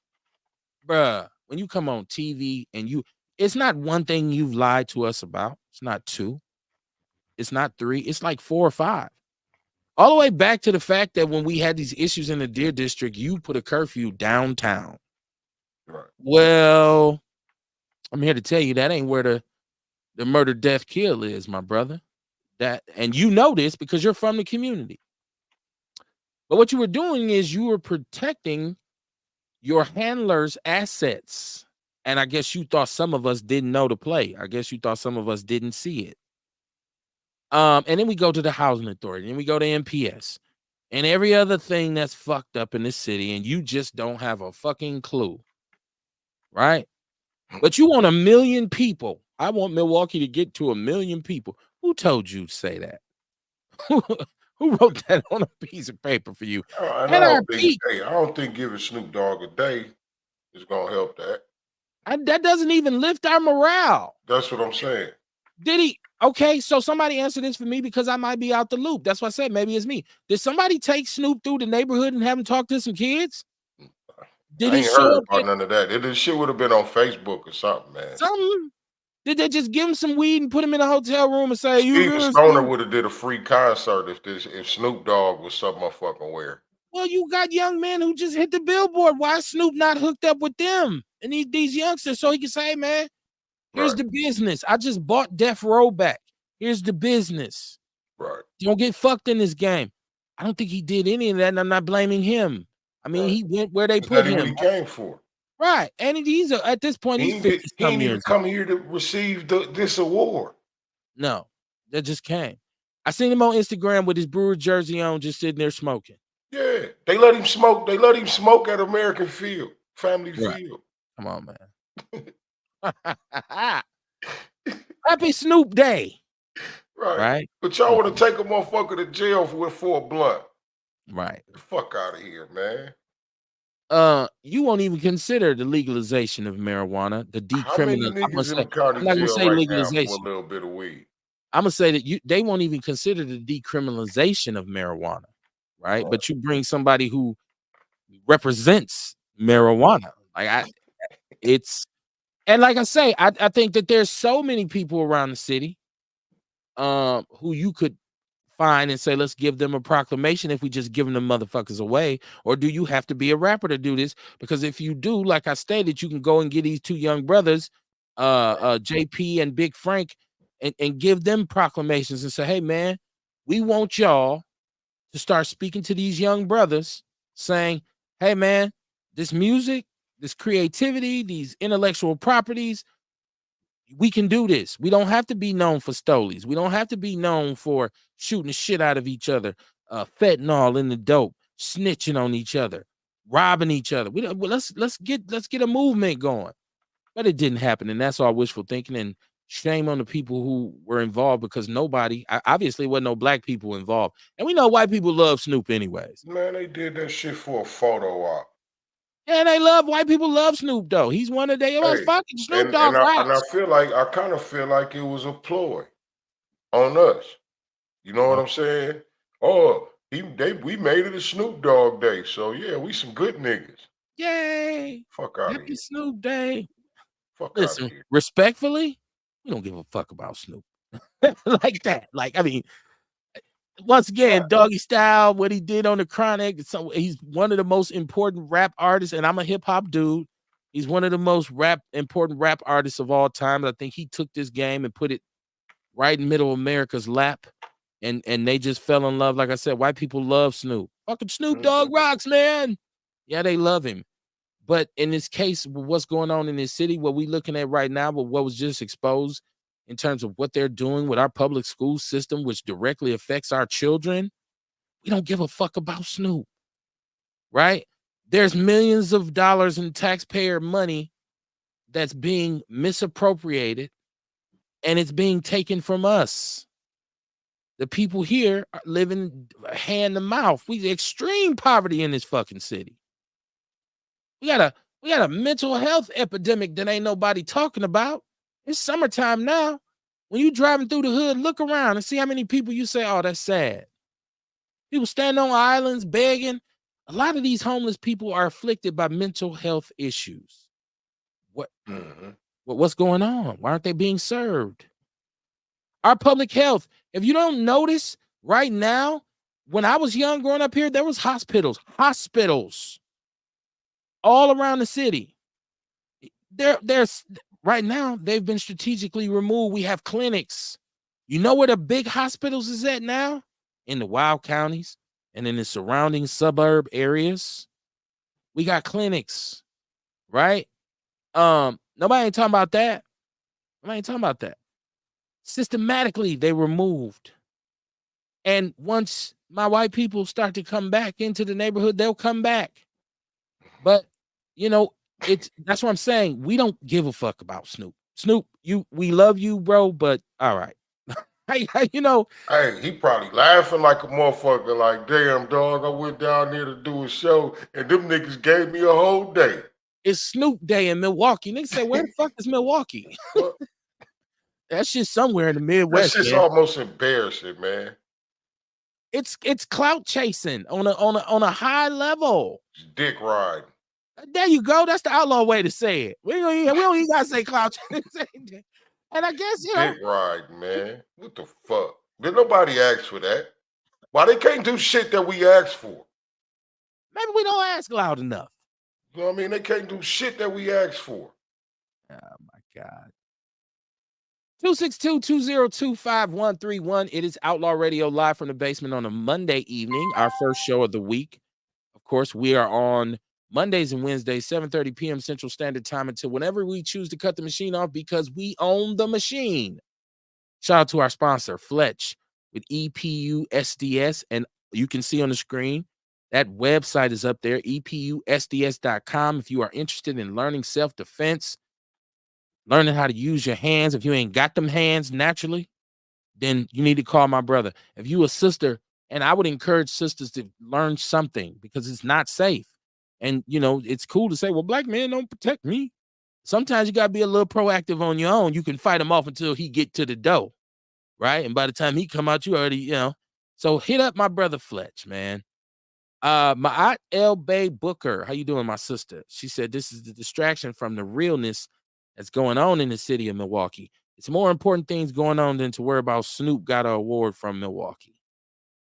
Bruh. When you come on TV and it's not one thing you've lied to us about. It's not two. It's not three. It's like 4 or 5. All the way back to the fact that when we had these issues in the Deer District, you put a curfew downtown. Right. Well, I'm here to tell you that ain't where the murder, death, kill is, my brother. And you know this because you're from the community. But what you were doing is you were protecting your handler's assets. And I guess you thought some of us didn't know the play. I guess you thought some of us didn't see it. And then we go to the housing authority, and we go to MPS and every other thing that's fucked up in this city, and you just don't have a fucking clue, right? But you want 1,000,000 people. I want Milwaukee to get to 1,000,000 people. Who told you to say that? Who wrote that on a piece of paper for you? And At our peak, I don't think giving Snoop Dogg a day is gonna help that. that doesn't even lift our morale. That's what I'm saying. Did he? Okay, so somebody answer this for me because I might be out the loop. That's why I said maybe it's me. Did somebody take Snoop through the neighborhood and have him talk to some kids? Did I he ain't show heard up about at none of that. This shit would have been on Facebook or something, man. something? Did they just give him some weed and put him in a hotel room and say, "You Even good, Stoner Snoop?" would have did a free concert if Snoop Dogg was some motherfucking where. Well, you got young men who just hit the billboard. Why is Snoop not hooked up with them and these youngsters so he can say, "Hey, man, here's Right, the business. I just bought Death Row back. Here's the business. right, Don't get fucked in this game." I don't think he did any of that, and I'm not blaming him. I mean, right. he went where they Is put that what he him. came for? Right. And he's at this point, he's 50 He some ain't even years old. come here to receive this award. No, that just came. I seen him on Instagram with his Brewer jersey on, just sitting there smoking. Yeah, they let him smoke. They let him smoke at American Field, Family Right. Field. Come on, man. Happy Snoop Day. Right. Right? But y'all Come want on. to take a motherfucker to jail for a blunt. Right. The fuck out of here, man. You won't even consider the legalization of marijuana, the How many decriminal. niggas in the county I'm not gonna jail say right now for a legalization. little bit of weed? I'm gonna say that they won't even consider the decriminalization of marijuana, right? Right. But you bring somebody who represents marijuana. It's and like I say, I think that there's so many people around the city who you could find and say, let's give them a proclamation if we just giving them motherfuckers away. Or do you have to be a rapper to do this? Because if you do, like I stated, you can go and get these two young brothers, JP and Big Frank, and give them proclamations and say, hey man, we want y'all to start speaking to these young brothers, saying, hey man, this music, this creativity, these intellectual properties, we can do this. We don't have to be known for stolies. We don't have to be known for shooting the shit out of each other, fentanyl in the dope, snitching on each other, robbing each other. We don't, well, let's get a movement going. But it didn't happen, and that's all wishful thinking. And shame on the people who were involved, because obviously wasn't no black people involved, and we know white people love Snoop anyways. Man, they did that shit for a photo op. Yeah, white people love Snoop though. He's one of their Hey, fucking Snoop and Dogg I raps. feel like I kind of feel like it was a ploy on us. You know what Well, I'm saying? Oh, we made it a Snoop Dogg day, so yeah, we some good niggas. yay! Fuck out of Happy here. Snoop Day. Fuck out of Listen, here. respectfully, we don't give a fuck about Snoop like that. Like, I mean, once again, Right. Doggy Style, what he did on the Chronic. So he's one of the most important rap artists, and I'm a hip hop dude. He's one of the most important rap artists of all time. I think he took this game and put it right in middle of America's lap, and they just fell in love. Like I said, white people love Snoop. Fucking Snoop Dogg Mhm. rocks, man. Yeah, they love him. But in this case, what's going on in this city, what we looking at right now, but what was just exposed in terms of what they're doing with our public school system, which directly affects our children, we don't give a fuck about Snoop, right? There's millions of dollars in taxpayer money that's being misappropriated, and it's being taken from us. The people here are living hand to mouth. We extreme poverty in this fucking city. We got a we got a mental health epidemic that ain't nobody talking about. It's summertime now. When you driving through the hood, look around and see how many people you say, "Oh, that's sad." People standing on islands begging. A lot of these homeless people are afflicted by mental health issues. What Mhm. what's going on? Why aren't they being served? Our public health. If you don't notice right now, when I was young growing up here, there was hospitals all around the city. There's right now they've been strategically removed. We have clinics. You know where the big hospitals is at now? In the wild counties and in the surrounding suburb areas. We got clinics, right? Nobody ain't talking about that. Nobody ain't talking about that. Systematically, they removed. And once my white people start to come back into the neighborhood, they'll come back. But you know, that's what I'm saying. We don't give a fuck about Snoop. Snoop, we love you, bro, but all right. You know, Hey, he probably laughing like a motherfucker, like, damn dog, I went down there to do a show and them niggas gave me a whole day. it's Snoop Day in Milwaukee. Niggas say, where the fuck is Milwaukee? Well, That shit's somewhere in the that's Midwest, just man. almost embarrassing, man. It's clout chasing on a high level. It's dick riding. There you go. That's the outlaw way to say it. We don't even gotta say clout chasing. And I guess, Dick ride, man. What the fuck? Did nobody ask for that? Why they can't do shit that we asked for? maybe we don't ask loud enough. You know what I mean? They can't do shit that we asked for. Oh my God. 262-202-5131. It is Outlaw Radio live from the basement on a Monday evening, our first show of the week. Of course, we are on Mondays and Wednesdays, 7:30 p.m. Central Standard Time until whenever we choose to cut the machine off because we own the machine. Shout out to our sponsor, Fletch, with EPU SDS. And you can see on the screen that website is up there, EPUSDS.com. If you are interested in learning self-defense, learning how to use your hands, if you ain't got them hands naturally, then you need to call my brother. If you a sister, and I would encourage sisters to learn something because it's not safe. And it's cool to say, well, black men don't protect me. Sometimes you gotta be a little proactive on your own. You can fight him off until he get to the door, right? And by the time he come out, you already, So hit up my brother Fletch, man. My aunt L. Bay Booker, how you doing, my sister? She said this is the distraction from the realness that's going on in the city of Milwaukee. It's more important things going on than to worry about Snoop got an award from Milwaukee.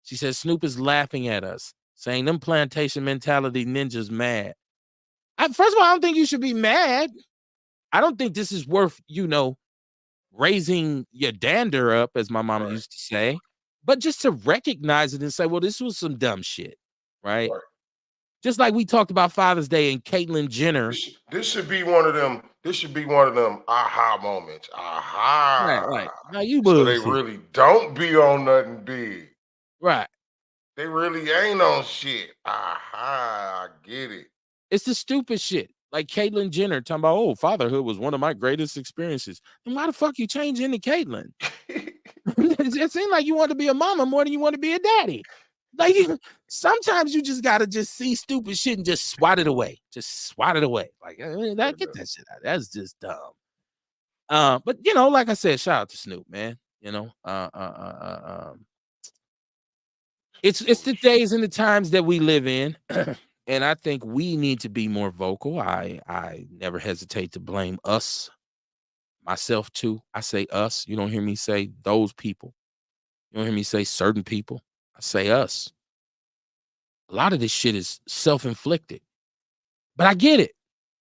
She says Snoop is laughing at us, saying them plantation mentality ninjas mad. First of all, I don't think you should be mad. I don't think this is worth, raising your dander up, as my mama Right. used to say, but just to recognize it and say, well, this was some dumb shit, right? Right. Just like we talked about Father's Day and Caitlyn Jenner. This should be one of them. This should be one of them aha moments. Right. Aha. Now you So they bullshit. really don't be on nothing big. Right. They really ain't on shit. Aha. I get it. It's the stupid shit. Like Caitlyn Jenner talking about, oh, fatherhood was one of my greatest experiences. And why the fuck you change into Caitlyn? It seemed like you want to be a mama more than you want to be a daddy. Like sometimes you just gotta just see stupid shit and just swat it away. Just swat it away. Like get that shit out. That's just dumb. But like I said, shout out to Snoop, man. It's the days and the times that we live in. And I think we need to be more vocal. I never hesitate to blame us, myself too. I say us. You don't hear me say those people. You don't hear me say certain people. I say us. A lot of this shit is self-inflicted. But I get it.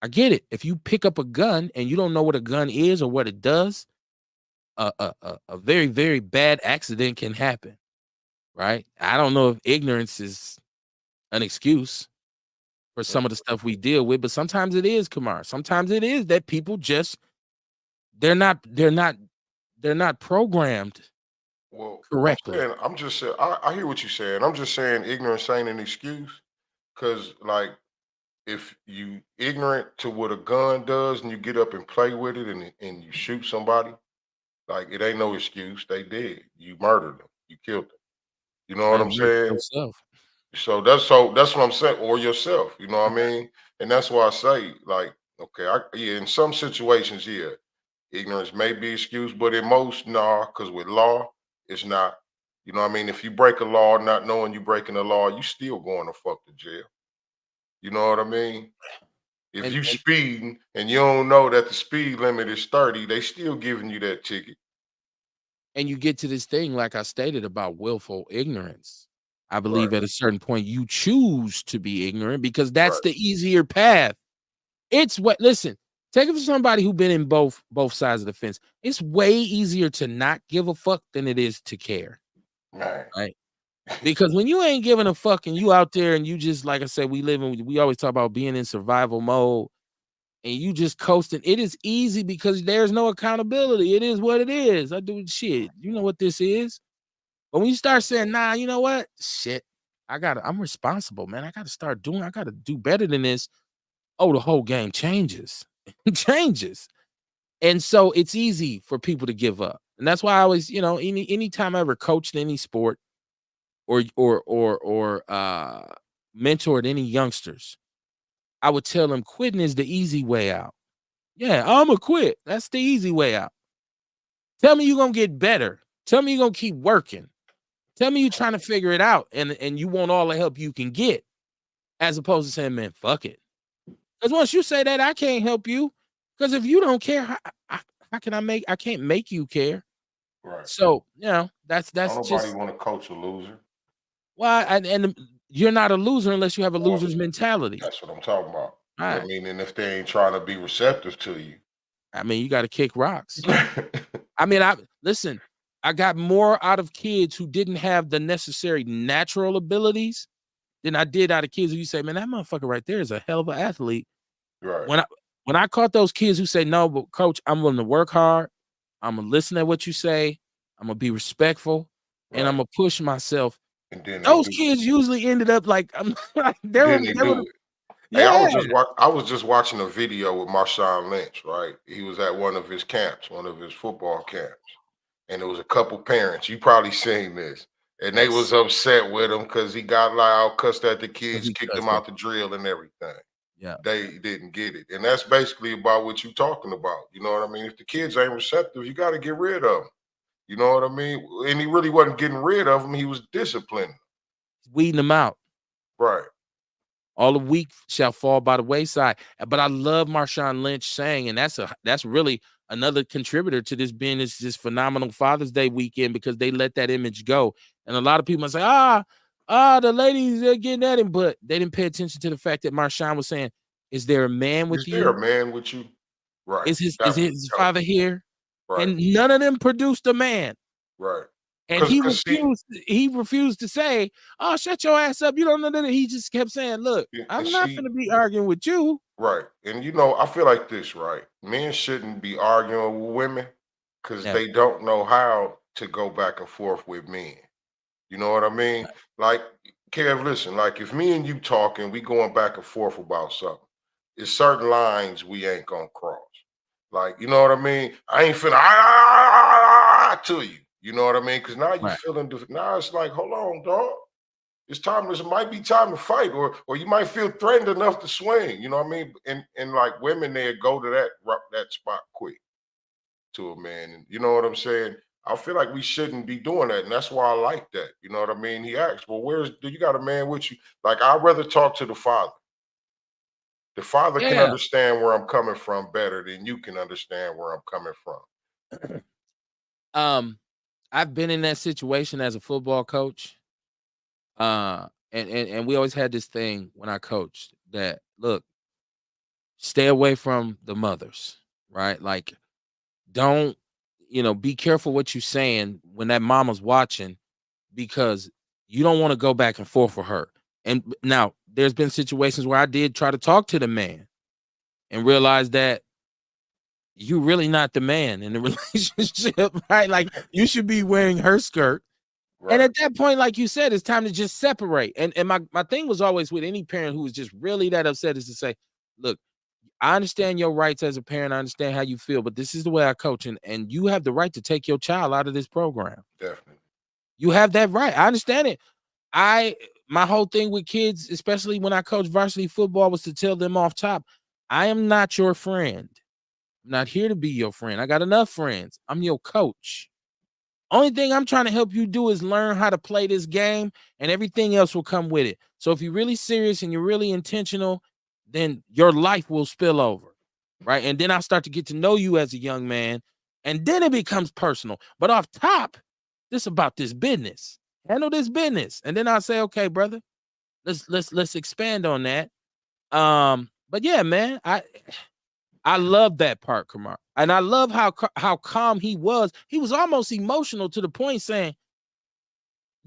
I get it. If you pick up a gun and you don't know what a gun is or what it does, a very, very bad accident can happen. Right? I don't know if ignorance is an excuse for some of the stuff we deal with, but sometimes it is, Kamar. Sometimes it is that people just they're not programmed Well, correctly. I'm just saying, I hear what you're saying. I'm just saying ignorance ain't an excuse. Cause like if you ignorant to what a gun does and you get up and play with it and you shoot somebody, like it ain't no excuse. They did. You murdered them. You killed them. You know what And I'm murder saying? yourself. So that's what I'm saying, or yourself, you know what I mean? And that's why I say, like, okay, yeah, in some situations, yeah, ignorance may be excused, but in most, nah, because with law, it's not. You know what I mean? If you break a law not knowing you breaking the law, you still going to fuck to jail. You know what I mean? If And you and speeding and you don't know that the speed limit is 30, they still giving you that ticket. and you get to this thing, like I stated, about willful ignorance. I Right, believe at a certain point you choose to be ignorant because that's right. the easier path. It's what listen, take it from somebody who's been in both sides of the fence. It's way easier to not give a fuck than it is to care. Man. Right. Because when you ain't giving a fuck and you out there and you just like I said, we always talk about being in survival mode and you just coasting. It is easy because there's no accountability. It is what it is. I do shit. You know what this is. But when you start saying, nah, you know what? Shit. I'm responsible, man. I gotta do better than this. Oh, the whole game changes. It changes. And so it's easy for people to give up. And that's why I always, anytime I ever coached any sport or mentored any youngsters, I would tell them quitting is the easy way out. Yeah, I'ma quit. That's the easy way out. Tell me you're gonna get better. Tell me you're gonna keep working. Tell me you're trying to figure it out and you want all the help you can get, as opposed to saying, man, fuck it. Because once you say that, I can't help you. Because if you don't care, How can I can't make you care. Right. So, Don't that's nobody just want to coach a loser. why. And you're not a loser unless you have a Well, loser's mentality. that's what I'm talking about. I Right. mean, and if they ain't trying to be receptive to you, I mean, you got to kick rocks. I mean, listen, I got more out of kids who didn't have the necessary natural abilities than I did out of kids who you say, man, that motherfucker right there is a hell of an athlete. right, When I caught those kids who say, no, but coach, I'm willing to work hard. I'm gonna listen to what you say. I'm gonna be respectful, and I'm right, gonna push myself. and then they Those do it. kids usually ended up like I'm like Then they they were do it. Hey, yeah. I was just watching a video with Marshawn Lynch, right? He was at one of his camps, one of his football camps, and there was a couple parents. You probably seen this, and they was Yes, upset with him because he got loud, cussed at the because kids, he kicked them cussed them. out the drill, and everything. Yeah, They didn't get it, and that's basically about what you talking about. You know what I mean? If the kids ain't receptive, you got to get rid of them. You know what I mean? And he really wasn't getting rid of them; he was disciplining. weeding them out. Right, All the weak shall fall by the wayside. But I love Marshawn Lynch saying, and that's really another contributor to this being this phenomenal Father's Day weekend because they let that image go. And a lot of people might say, the ladies are getting at him, but they didn't pay attention to the fact that Marshawn was saying, is there a man is with there you? a man with you? Right, Is that was his dope. father here? Right, And none of them produced a man. right. And Cause, he cause see, refused to say, oh, shut your ass up. You don't know that. He just kept saying, look, and I'm not see, gonna be arguing with you. right. And I feel like this, right? Men shouldn't be arguing with women because Never. they don't know how to go back and forth with men. You know what I mean? Like, Kev, listen, like if me and you talking, we going back and forth about something. It's certain lines we ain't gonna cross. Like, you know what I mean? I ain't finna to you. You know what I mean? Because now you Right. feeling now it's like, hold on, dog. It's time. It might be time to fight, or you might feel threatened enough to swing. You know what I mean? And like women, they go to that spot quick to a man, and you know what I'm saying. I feel like we shouldn't be doing that, and that's why I like that. You know what I mean? He asked, "Well, do you got a man with you?" Like I'd rather talk to the father. The father can Yeah. understand where I'm coming from better than you can understand where I'm coming from. I've been in that situation as a football coach. And we always had this thing when I coached that look, stay away from the mothers, right? Like, don't, be careful what you're saying when that mama's watching because you don't want to go back and forth with her. And now there's been situations where I did try to talk to the man and realize that you really not the man in the relationship, right? Like you should be wearing her skirt. And Right. at that point, like you said, it's time to just separate. And my thing was always with any parent who was just really that upset is to say, look, I understand your rights as a parent. I understand how you feel, but this is the way I coach, and you have the right to take your child out of this program. Definitely. You have that right. I understand it. My whole thing with kids, especially when I coach varsity football, was to tell them off top, I am not your friend. I'm not here to be your friend. I got enough friends. I'm your coach. Only thing I'm trying to help you do is learn how to play this game, and everything else will come with it. So if you're really serious and you're really intentional, then your life will spill over, right? And then I'll start to get to know you as a young man, and then it becomes personal. But off top, this about this business. Handle this business, and then I'll say, okay, brother, let's expand on that. But yeah, man, I love that part, Kamar. And I love how calm he was. He was almost emotional to the point saying,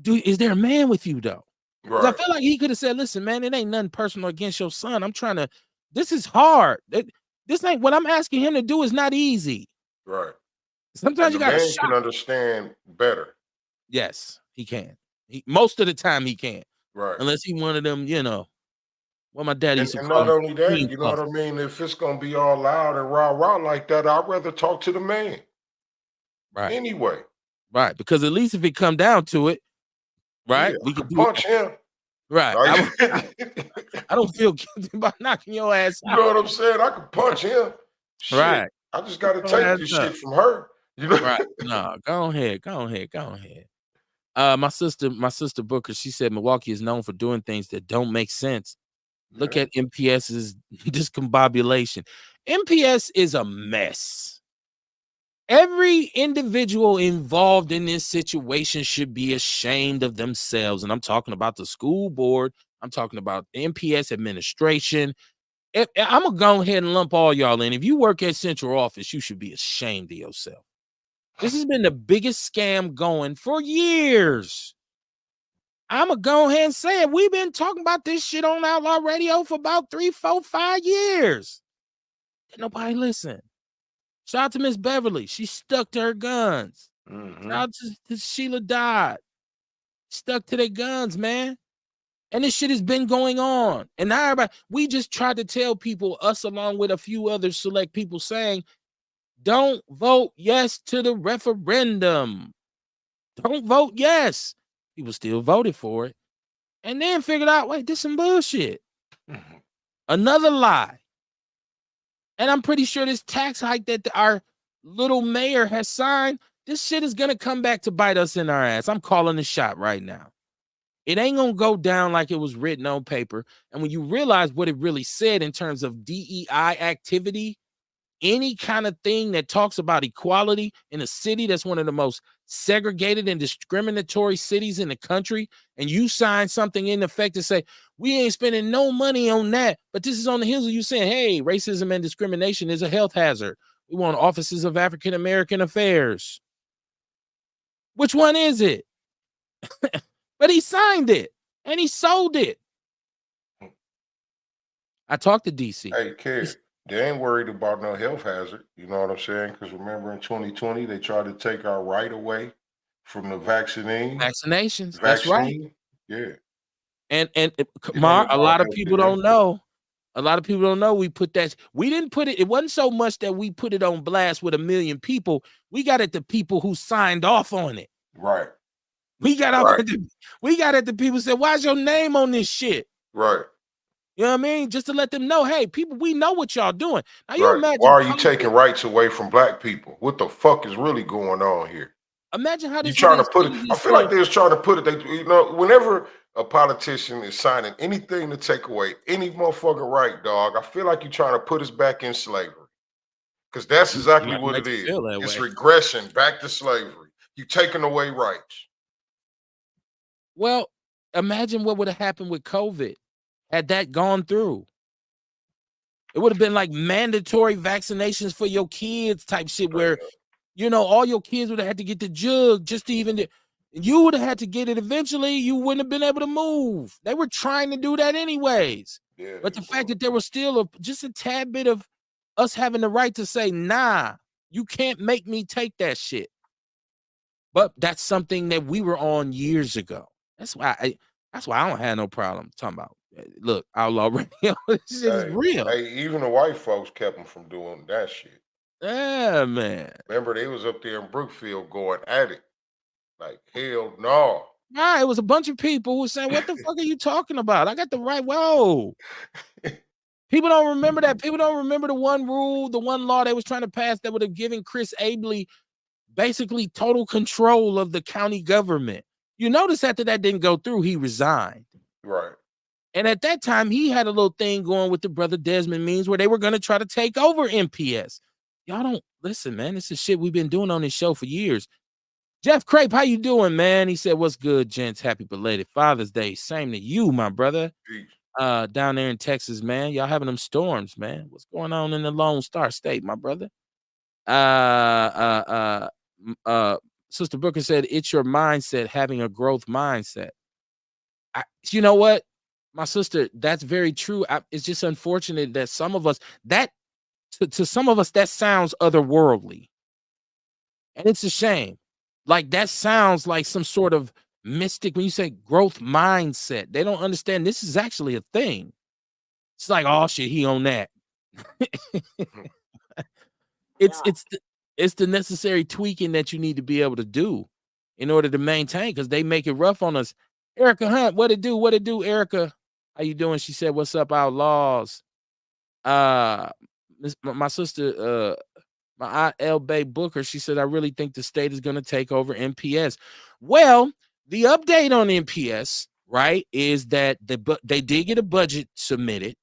dude, is there a man with you though? Because I Right. feel like he could have said, listen, man, it ain't nothing personal against your son. I'm trying to, this is hard. This ain't what I'm asking him to do is not easy. Right. Sometimes And you the gotta man can shock. understand better. Yes, he can. Most of the time he can. Right. Unless he one of them, what my dad used to And call not him, only that, cream you know puff. what I mean? If it's gonna be all loud and rah rah like that, I'd rather talk to the man Right. anyway. Right. Because at least if it come down to it, Yeah, right, we I could could do punch him. right. Like, I don't feel guilty about knocking your ass you out. know what I'm saying? I could punch him. Shit. Right. I just Get gotta your take ass this up. shit from her. You know? Right. No, go ahead. Go ahead. Go ahead. My sister Booker, she said Milwaukee is known for doing things that don't make sense. Look Yeah. at MPS's discombobulation. MPS is a mess. Every individual involved in this situation should be ashamed of themselves. And I'm talking about the school board. I'm talking about MPS administration. I'm going to go ahead and lump all y'all in. If you work at central office, you should be ashamed of yourself. This has been the biggest scam going for years. I'm going to go ahead and say it. We've been talking about this shit on Outlaw Radio for about 3, 4, 5 years. Did nobody listen? Shout out to Miss Beverly. She stuck to her guns. Shout out to Sheila Dodd. Stuck to their guns, man. And this shit has been going on. And now everybody, we just tried to tell people, us along with a few other select people, saying, don't vote yes to the referendum. Don't vote yes. People still voted for it. And then figured out, wait, this some bullshit. Another lie. And I'm pretty sure this tax hike that our little mayor has signed, this shit is going to come back to bite us in our ass. I'm calling the shot right now. It ain't going to go down like it was written on paper. And when you realize what it really said in terms of DEI activity, any kind of thing that talks about equality in a city that's one of the most segregated and discriminatory cities in the country, and you sign something in effect to say, we ain't spending no money on that, but this is on the heels of you saying, hey, racism and discrimination is a health hazard. We want offices of African American affairs. Which one is it? But he signed it and he sold it. I talked to DC. Hey, kid, they ain't worried about no health hazard. You know what I'm saying? Because remember in 2020, they tried to take our right away from the vaccinations. That's right. Yeah. And Mar, a lot of people don't know. A lot of people don't know we put that. We didn't put it. It wasn't so much that we put it on blast with 1 million people. We got at the people who signed off on it. Right. We got up at the people who said, why's your name on this shit? Right. You know what I mean? Just to let them know, hey, people, we know what y'all doing. Now you imagine, why are you taking rights away from black people? What the fuck is really going on here? Imagine how this you trying to put it. I feel like they're trying to put it. They, you know, whenever a politician is signing anything to take away any motherfucking right, dog, I feel like you're trying to put us back in slavery. Because that's exactly what it is. It's regression back to slavery. You taking away rights. Well, imagine what would have happened with COVID had that gone through. It would have been like mandatory vaccinations for your kids type shit where, you know, all your kids would have had to get the jug just to even, you would have had to get it eventually. You wouldn't have been able to move. They were trying to do that anyways. Yeah, but the fact that there was still just a tad bit of us having the right to say, nah, you can't make me take that shit. But that's something that we were on years ago. That's why I don't have no problem talking about. Look, Outlaw Radio, this shit is real. Hey, even the white folks kept them from doing that shit. Yeah, man. Remember, they was up there in Brookfield going at it. Like, hell no. Nah, it was a bunch of people who were saying, what the fuck are you talking about? I got the right. Whoa. People don't remember that. People don't remember the one rule, the one law they was trying to pass that would have given Chris Abley basically total control of the county government. You notice after that didn't go through, he resigned. Right. And at that time, he had a little thing going with the brother Desmond Means where they were going to try to take over MPS. Y'all don't listen, man. This is shit we've been doing on this show for years. Jeff Crape, how you doing, man? He said, what's good, gents? Happy belated Father's Day. Same to you, my brother. Down there in Texas, man. Y'all having them storms, man. What's going on in the Lone Star State, my brother? Sister Booker said, it's your mindset, having a growth mindset. You know what? My sister, that's very true. It's just unfortunate that some of us, to some of us, that sounds otherworldly. And it's a shame. Like, that sounds like some sort of mystic. When you say growth mindset, they don't understand this is actually a thing. It's like, oh shit, he on that. It's the necessary tweaking that you need to be able to do in order to maintain, because they make it rough on us. Erica Hunt, what it do, Erica? How you doing? She said, what's up, Outlaws? My sister, my aunt L. Bay Booker, she said, I really think the state is going to take over MPS. Well, the update on MPS, right, is that they did get a budget submitted,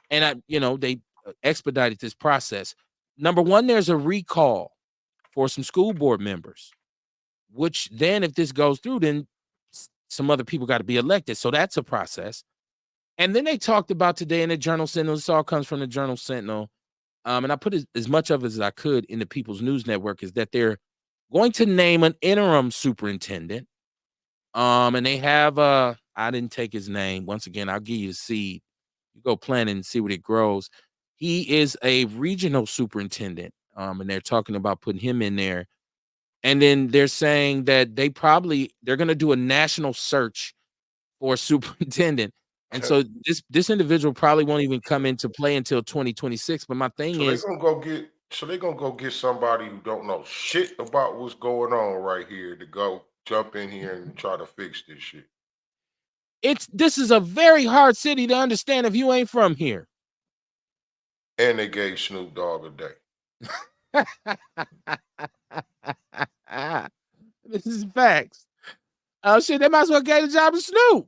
and they expedited this process. Number one, there's a recall for some school board members, which then if this goes through, then some other people got to be elected. So that's a process. And then they talked about today in the Journal Sentinel. This all comes from the Journal Sentinel. And I put as much of it as I could in the People's News Network, is that they're going to name an interim superintendent. And they have I didn't take his name. Once again, I'll give you the seed. You go plant it and see what it grows. He is a regional superintendent. And they're talking about putting him in there. And then they're saying that they're going to do a national search for a superintendent. And so this individual probably won't even come into play until 2026. But my thing So is, they're gonna go get somebody who don't know shit about what's going on right here to go jump in here and try to fix this shit. this is a very hard city to understand if you ain't from here. And they gave Snoop Dogg a day. This is facts. Oh shit, they might as well get the job to Snoop.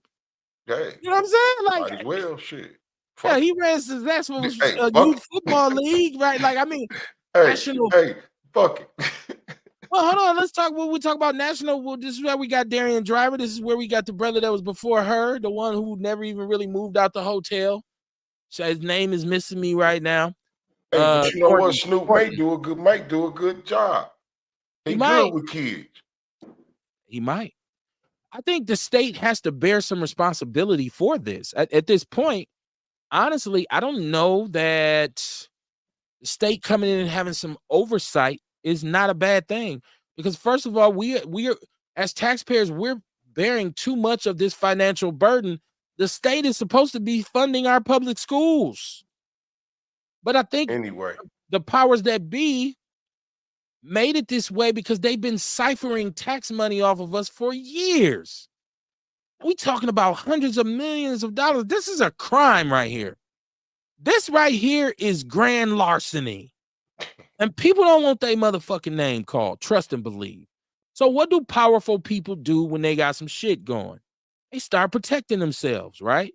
Hey, You know what I'm saying? Like, might as well, shit. Yeah, he ran that's what was Hey, a youth football league, right? Like, I mean, national. Hey, fuck it. Well, hold on. Let's talk. When we talk about national, well, this is where we got Darian Driver. This is where we got the brother that was before her, the one who never even really moved out the hotel. So his name is missing me right now. Hey, but you know Courtney, what? Snoop Courtney. might do a good job. He good with kids. He might. I think the state has to bear some responsibility for this. At this point, honestly, I don't know that the state coming in and having some oversight is not a bad thing, because first of all, we are as taxpayers, we're bearing too much of this financial burden. The state is supposed to be funding our public schools, but I think anyway, the powers that be made it this way because they've been ciphering tax money off of us for years. We talking about hundreds of millions of dollars. This is a crime right here. This right here is grand larceny. And people don't want their motherfucking name called. Trust and believe. So what do powerful people do when they got some shit going? They start protecting themselves, right?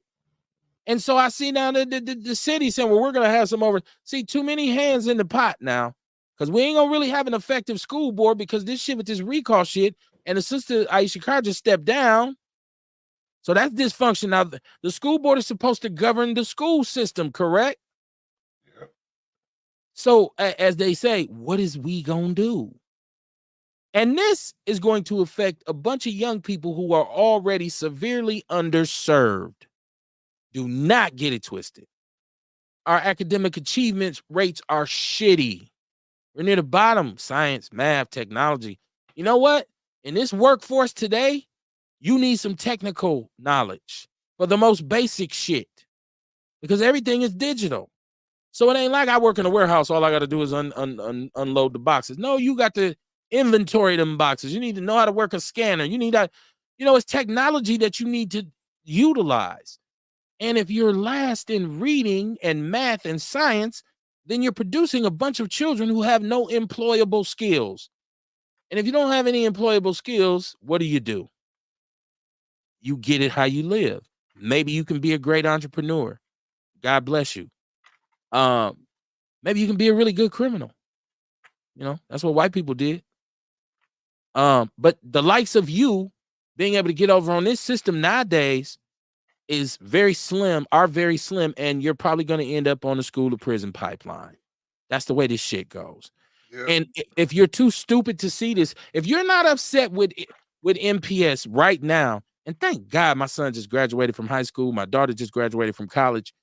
And so I see now the city saying, well, we're going to have some over. See, too many hands in the pot now, because we ain't going to really have an effective school board because this shit with this recall shit, and the sister Aisha Carr just stepped down. So that's dysfunction. Now, the school board is supposed to govern the school system, correct? Yeah. So, as they say, what is we gonna do? And this is going to affect a bunch of young people who are already severely underserved. Do not get it twisted. Our academic achievements rates are shitty. We're near the bottom. Science, math, technology. You know what? In this workforce today, you need some technical knowledge for the most basic shit, because everything is digital. So it ain't like I work in a warehouse. All I got to do is unload the boxes. No, you got to inventory them boxes. You need to know how to work a scanner. You need that. It's technology that you need to utilize. And if you're last in reading and math and science, then you're producing a bunch of children who have no employable skills. And if you don't have any employable skills, what do? You get it how you live. Maybe you can be a great entrepreneur. God bless you. Maybe you can be a really good criminal. That's what white people did. But the likes of you being able to get over on this system nowadays is very slim, and you're probably going to end up on the school to prison pipeline. That's the way this shit goes. Yeah. And if you're too stupid to see this, if you're not upset with MPS right now, and thank God my son just graduated from high school, my daughter just graduated from college.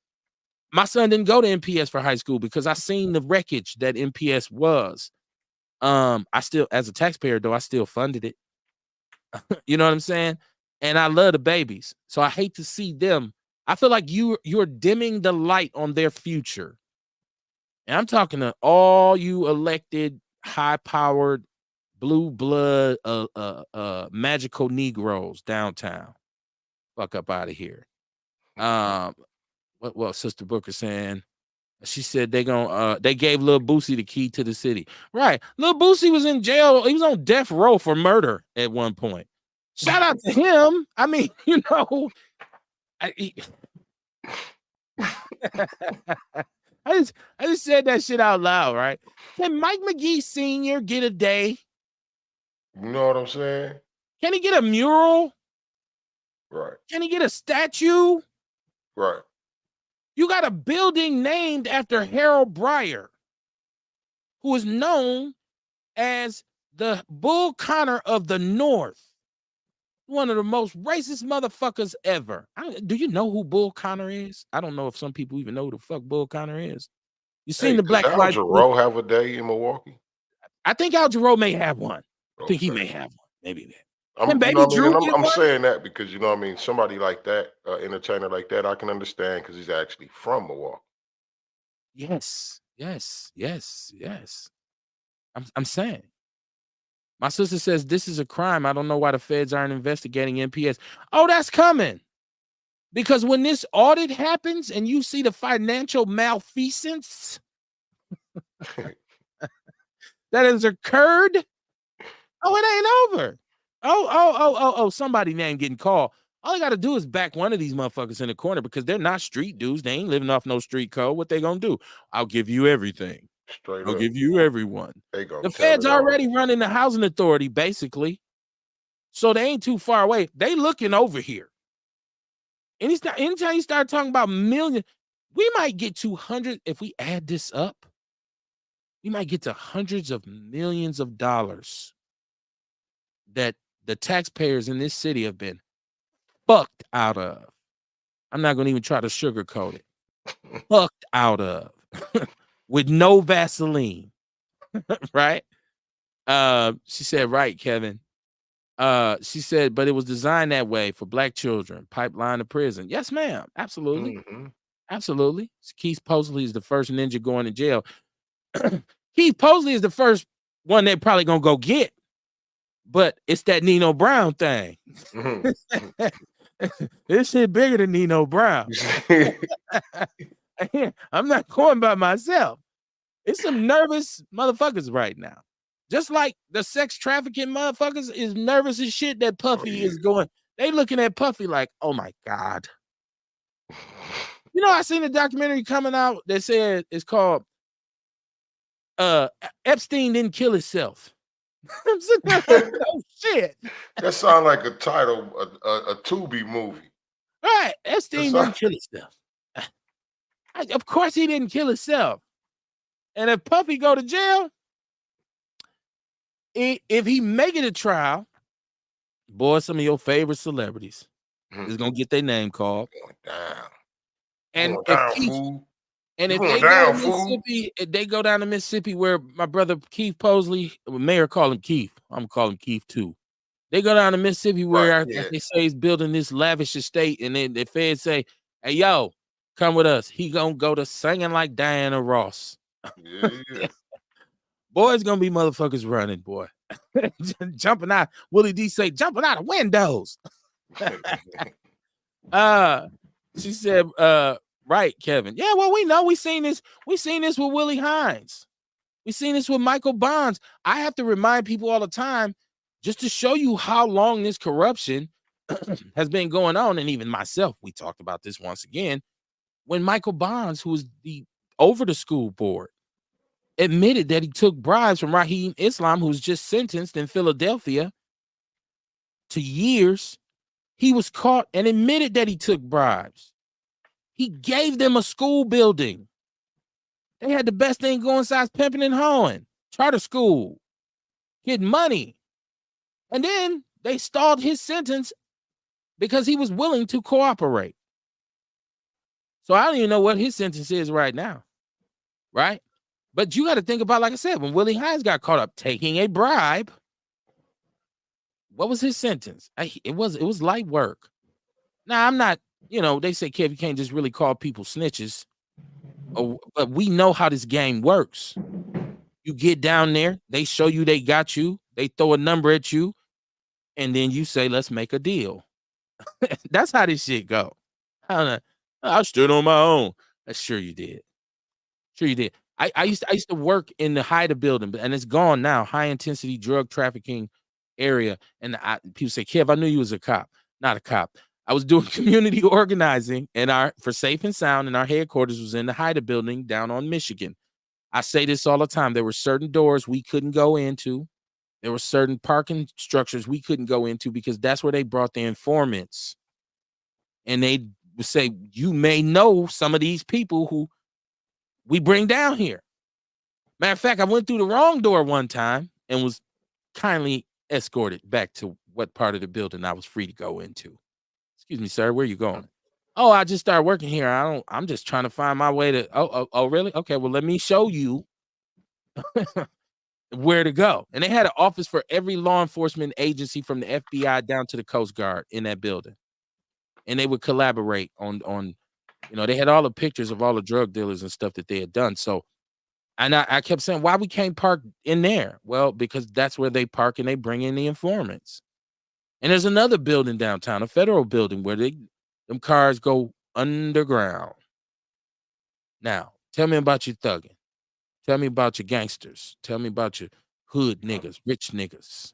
My son didn't go to MPS for high school because I seen the wreckage that MPS was. I still, as a taxpayer though, I still funded it. You know what I'm saying? And I love the babies, so I hate to see them. I feel like you're dimming the light on their future. And I'm talking to all you elected, high-powered, blue blood, magical Negroes downtown. Fuck up out of here. What Sister Booker saying? She said they gave Lil Boosie the key to the city. Right. Lil Boosie was in jail. He was on death row for murder at one point. Shout out to him. I mean, I I just said that shit out loud, right? Can Mike McGee Sr. get a day? You know what I'm saying? Can he get a mural? Right. Can he get a statue? Right. You got a building named after Harold Breyer, who is known as the Bull Connor of the North. One of the most racist motherfuckers ever. Do you know who Bull Connor is? I don't know if some people even know who the fuck Bull Connor is. You seen Hey, the does Black Al Lives Matter? Jarreau have a day in Milwaukee? I think Al Jarreau may have one. I think he Okay. may have one. Maybe that. Can You know Baby what I mean? Drew And get I'm one? saying that because, you know what I mean, somebody like that, entertainer like that, I can understand because he's actually from Milwaukee. Yes. I'm saying. My sister says this is a crime. I don't know why the feds aren't investigating NPS. Oh, that's coming. Because when this audit happens and you see the financial malfeasance that has occurred, oh, it ain't over. Oh, somebody name getting called. All they got to do is back one of these motherfuckers in the corner because they're not street dudes. They ain't living off no street code. What they gonna do? I'll give you everything. Straight I'll up. give you everyone. They gonna The tell feds it all. already running the housing authority, basically. So they ain't too far away. They looking over here. Anytime you start talking about millions, we might get 200. If we add this up, we might get to hundreds of millions of dollars that the taxpayers in this city have been fucked out of. I'm not going to even try to sugarcoat it. Fucked out of with no Vaseline, right? She said, right, Kevin. She said, but it was designed that way for black children, pipeline to prison. Yes, ma'am. Absolutely. Mhm. Absolutely. Keith Posley is the first ninja going to jail. Keith Posley is the first one they're probably gonna go get, but it's that Nino Brown thing. Mhm. This shit bigger than Nino Brown. I'm not going by myself. It's some nervous motherfuckers right now. Just like the sex trafficking motherfuckers is nervous as shit that Puffy is going. They looking at Puffy like, oh my God. You know, I seen a documentary coming out that said it's called Epstein didn't kill himself. I'm sitting there like, oh shit. That sound like a title, a Tubi movie. Right. That's Epstein not, didn't kill himself. Of course he didn't kill himself. And if Puffy go to jail, if he make it a trial, boy, some of your favorite celebrities is gonna get their name called. going down. And Going if down, Keith, fool. and You if going they go to down, fool. Mississippi, if they go down to Mississippi where my brother Keith Posley, Mayor call him Keith. I'm gonna call him Keith too. They go down to Mississippi Right, where yeah. they say he's building this lavish estate, and then the feds say, "Hey, yo, come with us." He gonna go to singing like Diana Ross. Yeah. Boy, it's gonna be motherfuckers running, boy, jumping out. Willie D say jumping out of windows. She said, right, Kevin. Yeah, well, we know we seen this. We seen this with Willie Hines. We seen this with Michael Bonds. I have to remind people all the time, just to show you how long this corruption has been going on, and even myself, we talked about this once again. When Michael Bonds, who was over the school board, admitted that he took bribes from Raheem Islam, who was just sentenced in Philadelphia to years. He was caught and admitted that he took bribes. He gave them a school building. They had the best thing going besides pimping and hoeing. Charter school. Getting money. And then they stalled his sentence because he was willing to cooperate. So I don't even know what his sentence is right now. Right? But you got to think about, like I said, when Willie Hines got caught up taking a bribe, what was his sentence? It was light work. Now, I'm not, they say, Kev, you can't just really call people snitches. But we know how this game works. You get down there, they show you they got you, they throw a number at you, and then you say, let's make a deal. That's how this shit go. I stood on my own. Sure you did. Sure you did. I used to work in the Hyder building, and it's gone now, high intensity drug trafficking area. And people say, Kev, I knew you was a cop. Not a cop. I was doing community organizing for Safe and Sound, and our headquarters was in the Hyder building down on Michigan. I say this all the time. There were certain doors we couldn't go into. There were certain parking structures we couldn't go into because that's where they brought the informants. And they would say, you may know some of these people who we bring down here. Matter of fact, I went through the wrong door one time and was kindly escorted back to what part of the building I was free to go into. Excuse me, sir, where are you going? Oh, I just started working here. I'm just trying to find my way to. Oh, really? Okay, well, let me show you where to go. And they had an office for every law enforcement agency from the FBI down to the Coast Guard in that building. And they would collaborate on, they had all the pictures of all the drug dealers and stuff that they had done. So, and I kept saying, why we can't park in there? Well, because that's where they park and they bring in the informants. And there's another building downtown, a federal building, where them cars go underground. Now, tell me about your thugging. Tell me about your gangsters. Tell me about your hood niggas, rich niggas,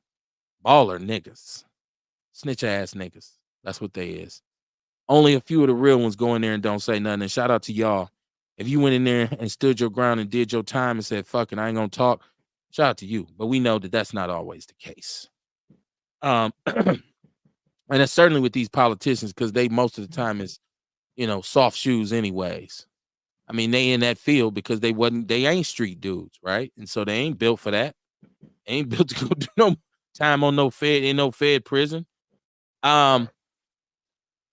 baller niggas, snitch ass niggas. That's what they is. Only a few of the real ones go in there and don't say nothing. And shout out to y'all. If you went in there and stood your ground and did your time and said, fucking, I ain't gonna talk, shout out to you. But we know that that's not always the case. And that's certainly with these politicians, because they most of the time is, soft shoes anyways. I mean, they in that field because they ain't street dudes, right? And so they ain't built for that. They ain't built to go do no time on no Fed prison.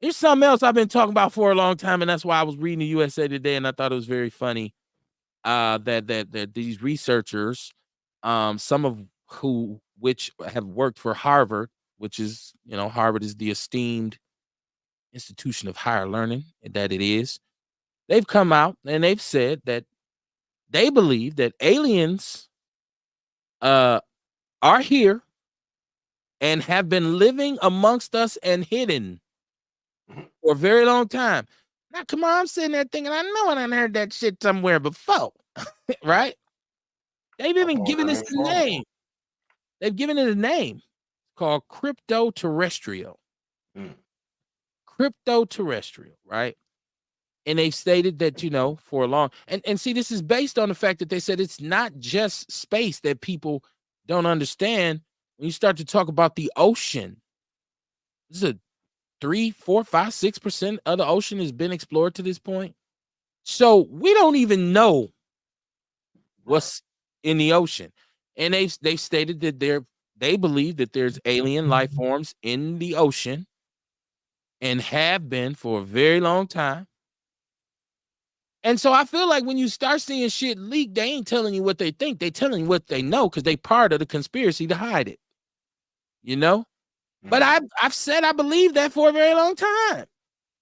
There's something else I've been talking about for a long time, and that's why I was reading the USA Today, and I thought it was very funny that these researchers, some of which have worked for Harvard, which is, Harvard is the esteemed institution of higher learning that it is. They've come out and they've said that they believe that aliens are here and have been living amongst us and hidden for a very long time. Now, come on, I'm sitting there thinking, I know I heard that shit somewhere before, right? They've even given this a name. They've given it a name called crypto-terrestrial. Crypto-terrestrial, right? And they've stated that, for a long, and see, this is based on the fact that they said it's not just space that people don't understand. When you start to talk about the ocean, this is a 3, 4, 5, 6% of the ocean has been explored to this point. So we don't even know what's in the ocean. And they've stated that they believe that there's alien life forms in the ocean and have been for a very long time. And so I feel like when you start seeing shit leak, they ain't telling you what they think. They telling you what they know because they part of the conspiracy to hide it. But I've said I believe that for a very long time.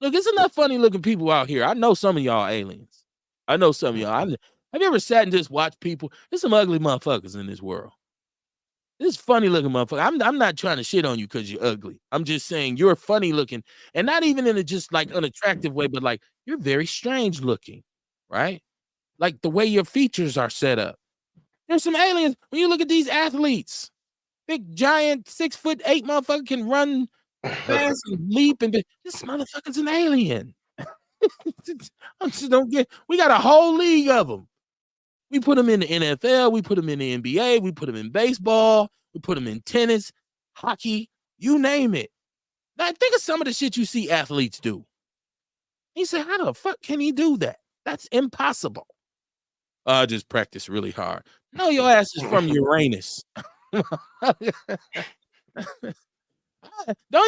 Look, it's enough funny looking people out here. I know some of y'all aliens. I know some of y'all. Have you ever sat and just watched people? There's some ugly motherfuckers in this world. This funny looking motherfucker. I'm not trying to shit on you because you're ugly. I'm just saying you're funny looking, and not even in a just like unattractive way, but like you're very strange looking, right? Like the way your features are set up. There's some aliens. When you look at these athletes, big giant 6'8" motherfucker can run fast and leap, and this motherfucker's an alien. I just don't get. We got a whole league of them. We put them in the NFL, we put them in the NBA, we put them in baseball, we put them in tennis, hockey, you name it. Now think of some of the shit you see athletes do. He said, how the fuck can he do that? That's impossible. I just practice really hard. No, your ass is from Uranus. Don't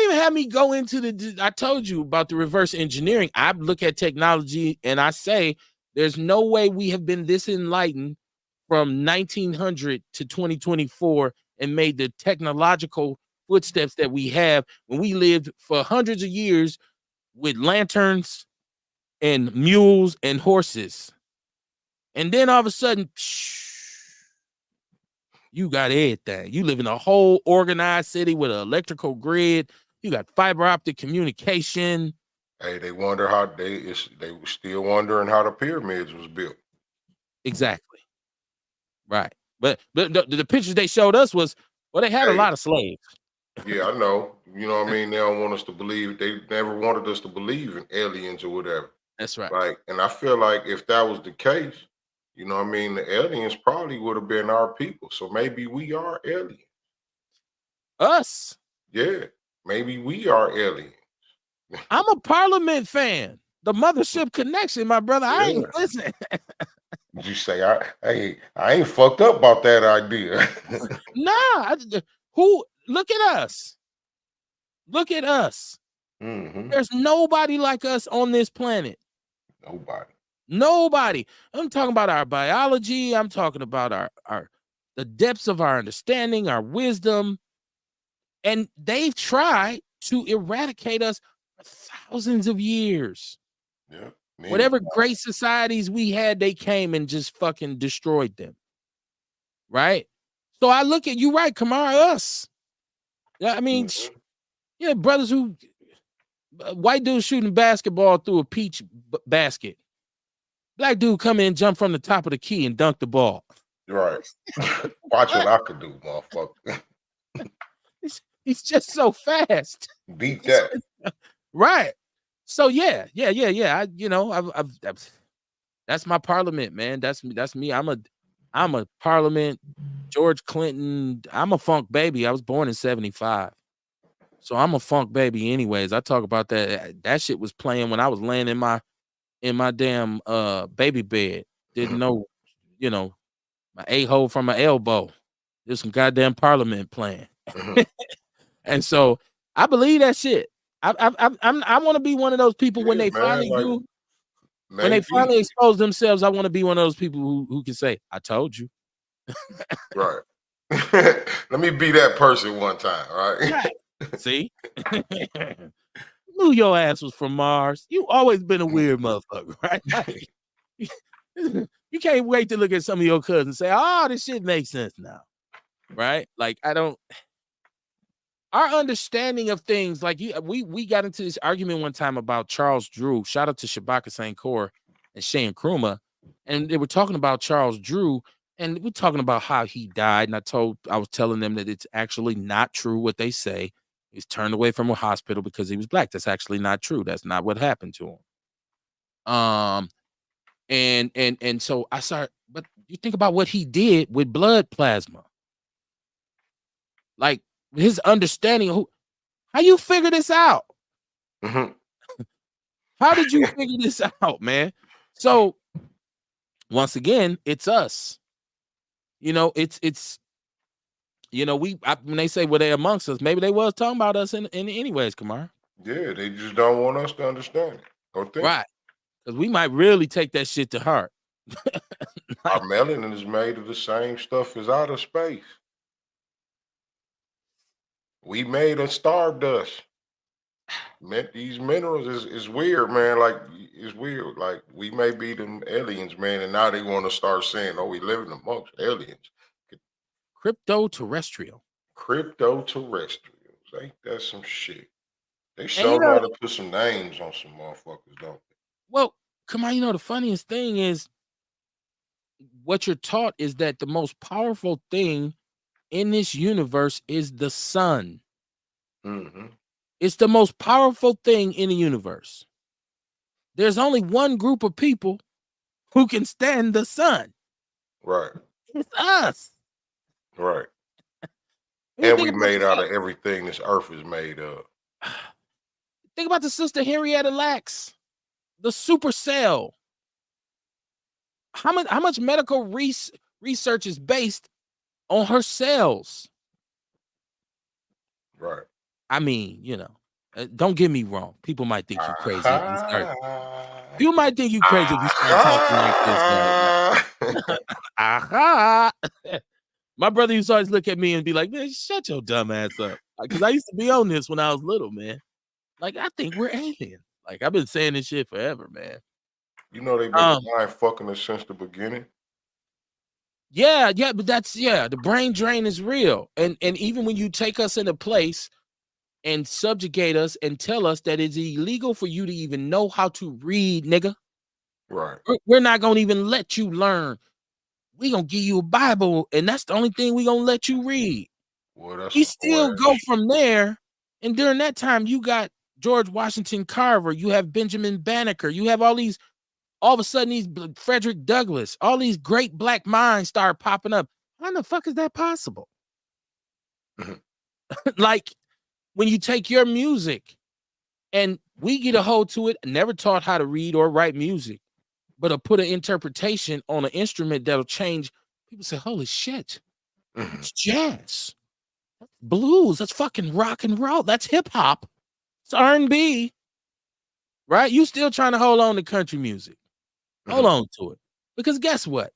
even have me go into I told you about the reverse engineering. I look at technology and I say, there's no way we have been this enlightened from 1900 to 2024 and made the technological footsteps that we have when we lived for hundreds of years with lanterns and mules and horses. And then all of a sudden, you got everything. You live in a whole organized city with an electrical grid. You got fiber optic communication. Hey, they wonder how they were still wondering how the pyramids was built. Exactly. Right. But the pictures they showed us was, well, they had a lot of slaves. Yeah, I know. You know what I mean? They don't want us to believe. They never wanted us to believe in aliens or whatever. That's right. Like, and I feel like if that was the case, you know what I mean, the aliens probably would have been our people. So maybe we are aliens. Us. Yeah, maybe we are aliens. I'm a Parliament fan. The mothership connection, my brother. I ain't Yeah. listen. Did you say I ain't fucked up about that idea? Nah, who look at us. Look at us. Hmm. There's nobody like us on this planet. Nobody. Nobody. I'm talking about our biology. I'm talking about our the depths of our understanding, our wisdom. And they've tried to eradicate us for thousands of years. Yeah. Many. Whatever great societies we had, they came and just fucking destroyed them. Right? So I look at you, right, Kamar, us. Yeah, I mean, Mhm. yeah, brothers who white dude shooting basketball through a peach basket. Black dude come in, jump from the top of the key and dunk the ball. Right. Watch what I could do, motherfucker. He's just so fast. Beat that. Right. So yeah. I've that's my Parliament, man. That's me. That's me. I'm a Parliament. George Clinton. I'm a funk baby. I was born in 75. So I'm a funk baby anyways. I talk about that. That shit was playing when I was laying in my damn baby bed. Didn't know, you know, my a-hole from my elbow. There's some goddamn Parliament playing. Mhm. And so I believe that shit. I want to be one of those people when Yeah, they man. finally Like do, when they maybe. finally expose themselves. I want to be one of those people who can say, I told you. Right. Let me be that person one time, right? Right. See? Knew your ass was from Mars. You always been a weird motherfucker, right? Like, you can't wait to look at some of your cousins and say, oh, this shit makes sense now. Right? Like, I don't. Our understanding of things, like we got into this argument one time about Charles Drew. Shout out to Shabaka St. Core and Shane Kruma. And they were talking about Charles Drew, and we're talking about how he died. And I was telling them that it's actually not true what they say. He's turned away from a hospital because he was black. That's actually not true. That's not what happened to him. And so I started, but you think about what he did with blood plasma, like his understanding of how you figure this out. Mhm. How did you figure this out, man? So once again, it's us. It's when they say were they amongst us, maybe they was talking about us in anyways, Kamar. Yeah, they just don't want us to understand it or think. Right. Because we might really take that shit to heart. Our Like, melanin is made of the same stuff as outer space. We made of star dust. These minerals is weird, man. Like it's weird. Like we may be them aliens, man, and now they want to start saying, "Oh, we living amongst aliens." crypto terrestrial. Crypto terrestrials, ain't that some shit? They And sure know how to put some names on some motherfuckers, don't well, Kamar, the funniest thing is what you're taught is that the most powerful thing in this universe is the sun. they? Mm-hmm. It's the most powerful thing in the universe. There's only one group of people who can stand the sun. Right, It's us. right. When you And think we about the made out fact, of everything this earth is made of. think about the sister Henrietta Lacks, the super cell. How much medical research is based on her cells? Right. I mean, don't get me wrong. People might think you crazy if you start. Aha. You might think you crazy if you start talking like this, right? Aha. Aha. My brother used to always look at me and be like, man, shut your dumb ass up. Because I used to be on this when I was little, man. Like, I think we're aliens. Like, I've been saying this shit forever, man. You know they've been Um, mind fucking us since the beginning. yeah, but the brain drain is real. And even when you take us in a place and subjugate us and tell us that it's illegal for you to even know how to read, nigga, Right. we're not gonna even let you learn. We gonna give you a Bible, and that's the only thing we gonna let you read. Well, that's We a whole still ass go from there, and during that time, you got George Washington Carver, you have Benjamin Banneker, you have all of a sudden Frederick Douglass, all these great black minds start popping up. How the fuck is that possible? shit. Like when you take your music and we get a hold to it, never taught how to read or write music, but put an interpretation on an instrument that'll change. People say, holy shit, Mhm. that's jazz, that's blues, that's fucking rock and roll, that's hip hop, it's R&B, right? You still trying to hold on to country music. Hold Mhm. on to it. Because guess what?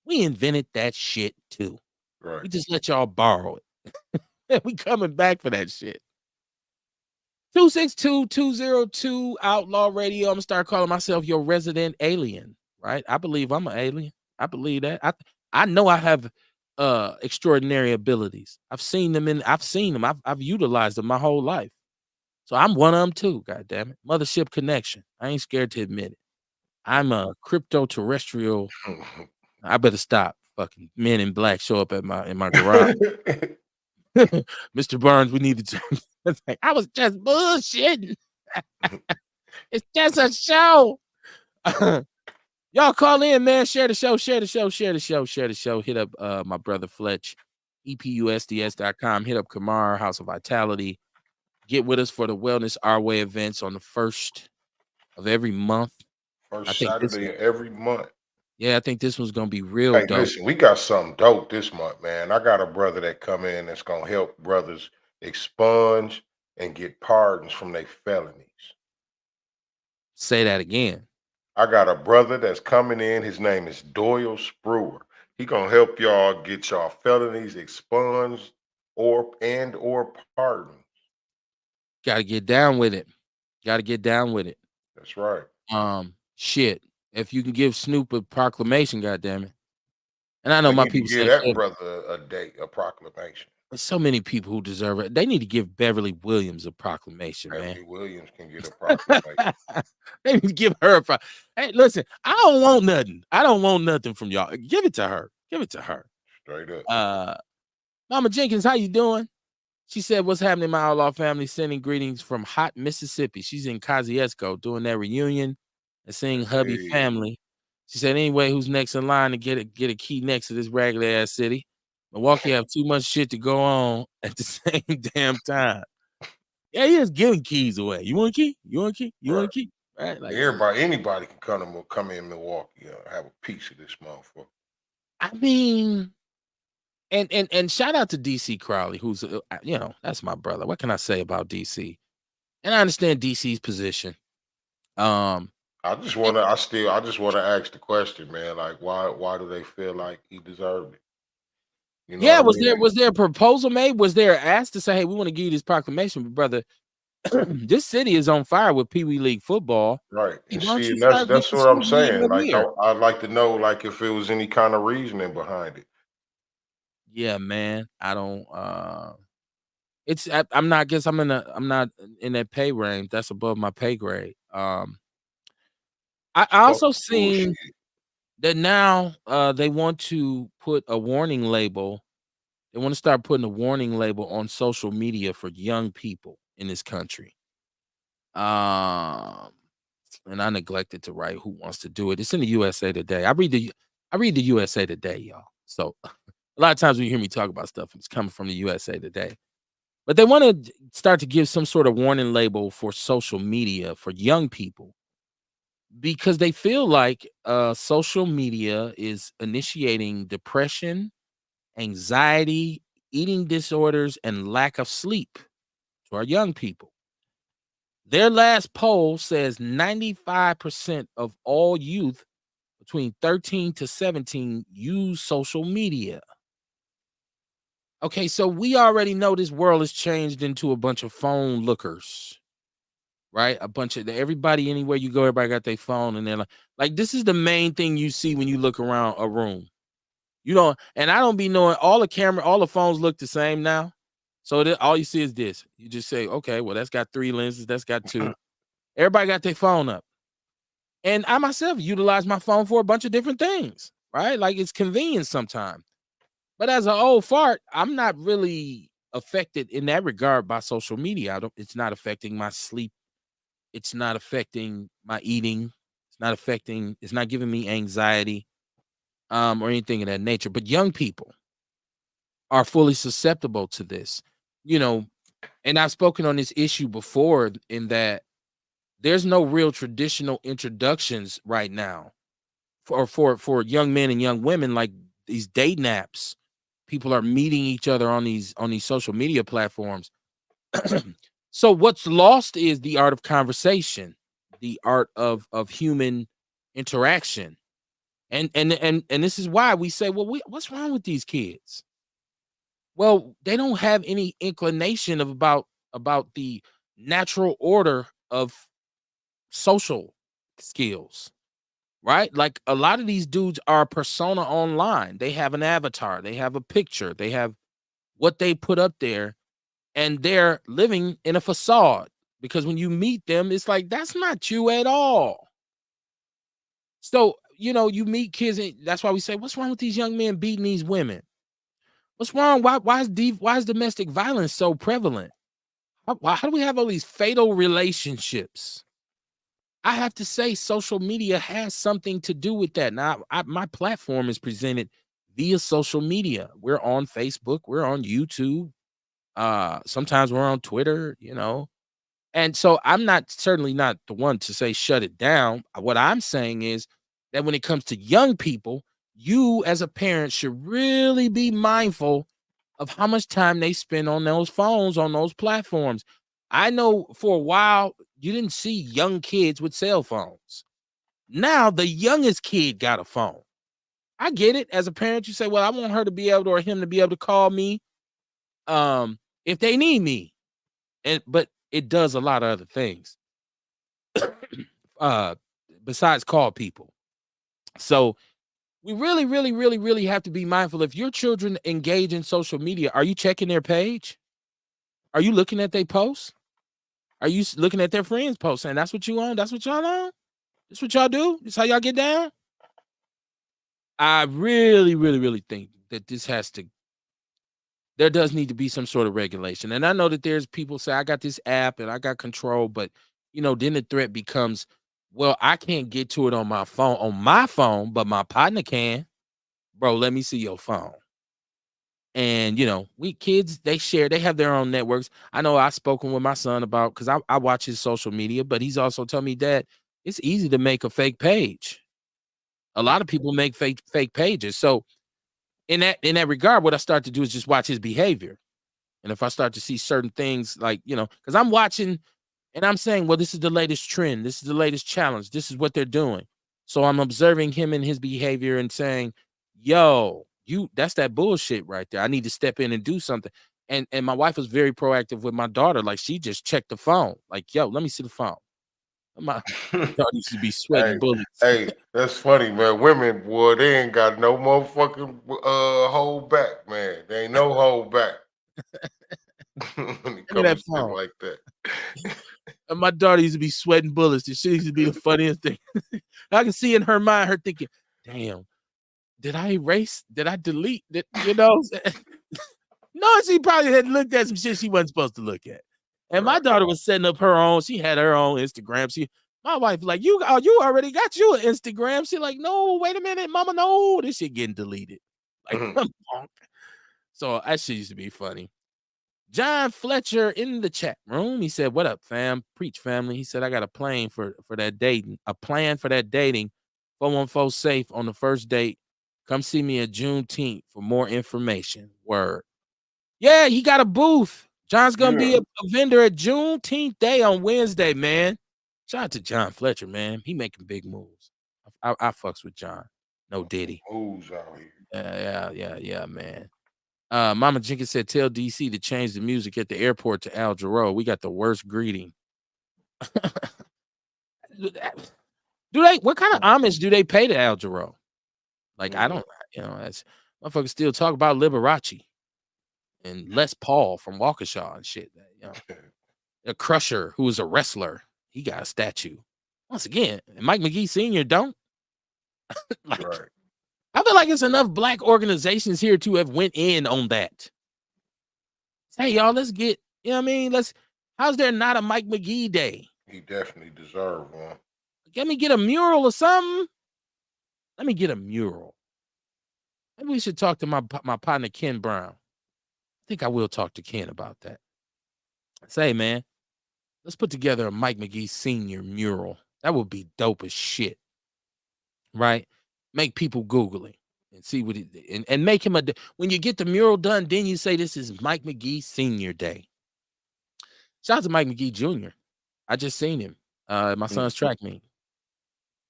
We invented that shit too. Right. We just let y'all borrow it. We coming back for that shit. 262-202 Outlaw Radio. I'm gonna start calling myself your resident alien, right? I believe I'm an alien. I believe that. I know I have extraordinary abilities. I've seen them. I've utilized them my whole life. So I'm one of them too, god damn it. Mothership connection. I ain't scared to admit it. I'm a crypto terrestrial. I better stop. Fucking men in black show up at my garage. Mr. Burns, we need to it's like, I was just bullshitting. It's just a show. Y'all call in, man. Share the show, share the show, share the show, share the show. Hit up my brother Fletch, epusds.com. Hit up Kamar, House of Vitality. Get with us for the Wellness Our Way events on the 1st of every month. I First think this Saturday one, of every month. I think this one's gonna be real Hey, dope. listen, we got something dope this month, man. I got a brother that come in that's gonna help brothers expunge and get pardons from their felonies. Say that again. I got a brother that's coming in. His name is Doyle Spruer. He gonna help y'all get y'all felonies expunged or pardoned. Gotta get down with it. Gotta get down with it. That's right. Shit. If you can give Snoop a proclamation, goddamn it. And I know We my need to people give say, that "Hey, brother a date, a proclamation. there's so many people who deserve it." They need to give Beverly Williams a proclamation, man. Beverly Williams can get a proclamation. They need to give her a Hey, listen, I don't want nothing. I don't want nothing from y'all. Give it to her. Give it to her. Straight up. Uh, Mama Jenkins, how you doing? She said, "What's happening, my outlaw family? Sending greetings from hot Mississippi." She's in Kosciuszko doing that reunion and seeing hubby Hey. family. She said, "Anyway, who's next in line to get a key next to this ragged ass city? Milwaukee have too much shit to go on at the same damn time." Yeah, he is giving keys away. You want a key? You want a key? You want Right. a key? Right? Like, Anybody can come in Milwaukee, have a piece of this motherfucker. I mean, and shout out to DC Crowley, who's that's my brother. What can I say about DC? And I understand DC's position. Um, I just wanna ask the question, man. Like, why do they feel like he deserved it? You know what Yeah, I mean? was there a proposal made? Was there asked to say, "Hey, we want to give you this proclamation," but brother, this city is on fire with Pee Wee League football. Right. Hey, And why don't see, you and start that's getting what I'm Snoop League saying. up Like, here? I'd like to know, like, if it was any kind of reasoning behind it. Yeah, man. I don't. I'm not. Guess I'm not in that pay range. That's above my pay grade. I Fuck also bullshit. seen that now they want to put a warning label. They want to start putting a warning label on social media for young people in this country. Um, and I neglected to write who wants to do it. It's in the USA Today. I read the USA Today, y'all. So a lot of times when you hear me talk about stuff, it's coming from the USA Today. But they want to start to give some sort of warning label for social media for young people because they feel like social media is initiating depression, anxiety, eating disorders, and lack of sleep to our young people. Their last poll says 95% of all youth between 13 to 17 use social media. Okay, so we already know this world has changed into a bunch of phone lookers, right? A bunch of everybody, anywhere you go, everybody got their phone, and they're like this is the main thing you see when you look around a room. You know, and I don't be knowing all the phones look the same now. So all you see is this. You just say, okay, well, that's got 3 lenses, that's got 2. Everybody got their phone up. And I myself utilize my phone for a bunch of different things, right? Like it's convenient sometimes. But as an old fart, I'm not really affected in that regard by social media. It's not affecting my sleep. It's not affecting my eating. It's not giving me anxiety, or anything of that nature. But young people are fully susceptible to this, you know, and I've spoken on this issue before in that there's no real traditional introductions right now for young men and young women, like these dating apps. People are meeting each other on these social media platforms. So what's lost is the art of conversation, the art of human interaction. And this is why we say, well, what's wrong with these kids? Well, they don't have any inclination of about the natural order of social skills, right? Like a lot of these dudes are a persona online. They have an avatar, they have a picture, they have what they put up there, and they're living in a facade because when you meet them, it's like that's not you at all. So, you meet kids, and that's why we say, what's wrong with these young men beating these women? What's wrong? Why is domestic violence so prevalent? How do we have all these fatal relationships? I have to say, social media has something to do with that. Now, my platform is presented via social media. We're on Facebook, we're on YouTube, sometimes we're on Twitter. And so I'm certainly not the one to say shut it down. What I'm saying is that when it comes to young people, you as a parent should really be mindful of how much time they spend on those phones, on those platforms. I know for a while you didn't see young kids with cell phones. Now the youngest kid got a phone. I get it. As a parent, you say, well, I want her to be able to, or him to be able to call me if they need me. But it does a lot of other things uh besides call people. So we really, really, really, really have to be mindful. If your children engage in social media, are you checking their page? Are you looking at their posts? Are you looking at their friends' posts saying that's what you on? That's what y'all on? That's what y'all do? This how y'all get down? I really, really, really think that there does need to be some sort of regulation. And I know that there's people say, I got this app and I got control, but then the threat becomes, well, I can't get to it on my phone, but my partner can. Bro, let me see your phone. And we kids, they have their own networks. I know I've spoken with my son about, because I watch his social media, but he's also told me, Dad, it's easy to make a fake page. A lot of people make fake pages. So in that regard, what I start to do is just watch his behavior. And if I start to see certain things, like, because I'm watching and I'm saying, well, this is the latest trend, this is the latest challenge, this is what they're doing. So I'm observing him and his behavior and saying, yo, that's that bullshit right there. I need to step in and do something. And my wife was very proactive with my daughter. Like, she just checked the phone. Like, yo, let me see the phone. My daughter used to be sweating bullets. Hey, that's funny, man. Women, boy, they ain't got no motherfucking hold back, man. They ain't no hold back when it Look at comes that to shit phone. like that. And my daughter used to be sweating bullets. This shit used to be the funniest thing. I can see in her mind, her thinking, damn, did I erase? Did I delete? No, she probably had looked at some shit she wasn't supposed to look at. And my daughter was setting up her own. She had her own Instagram. My wife like, you already got you an Instagram. She like, no, wait a minute, mama, no, this shit getting deleted. Like, so that shit used to be funny. John Fletcher in the chat room. He said, what up, fam? Preach, family. He said, I got a plan for that dating. A plan for that dating. 414 safe on the first date. Come see me at Juneteenth for more information. Word. Yeah, he got a booth. John's going to be a vendor at Juneteenth Day on Wednesday, man. Shout out to John Fletcher, man. He making big moves. I fucks with John. No Diddy. Moves out here. Yeah, man. Mama Jenkins said, tell DC to change the music at the airport to Al Jarreau. We got the worst greeting. What kind of homage do they pay to Al Jarreau? Like, I don't, as motherfuckers still talk about Liberace and Les Paul from Waukesha and shit. A Crusher, who is a wrestler, he got a statue. Once again, and Mike McGee Sr. don't. Like, right. I feel like it's enough black organizations here to have went in on that. Hey, y'all, let's get, you know what I mean? How's there not a Mike McGee day? He definitely deserved one. Let me get a mural or something. Let me get a mural. Maybe we should talk to my partner, Ken Brown. I think I will talk to Ken about that. Say, man, let's put together a Mike McGee Sr. mural. That would be dope as shit, right? Make people Google it and see what it, and make him when you get the mural done, then you say this is Mike McGee Sr. Day. Shout out to Mike McGee Jr. I just seen him. My son's track meet.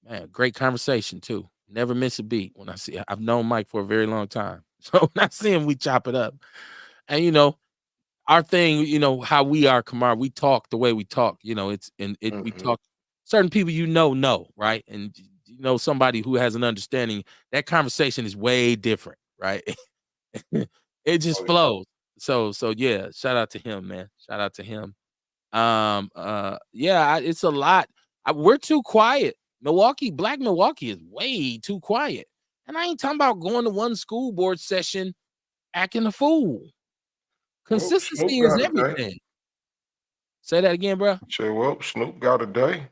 Man, great conversation too. Never miss a beat. When I see, I've known Mike for a very long time, so when I see him, we chop it up. And our thing, how we are, Kamar. We talk the way we talk. We talk. Certain people, know, right? And somebody who has an understanding. That conversation is way different, right? It just flows. So yeah. Shout out to him, man. Shout out to him. Yeah, it's a lot. We're too quiet. Black Milwaukee is way too quiet. And I ain't talking about going to one school board session acting a fool. Consistency is everything. Say that again, bro. Say, well, Snoop got a day.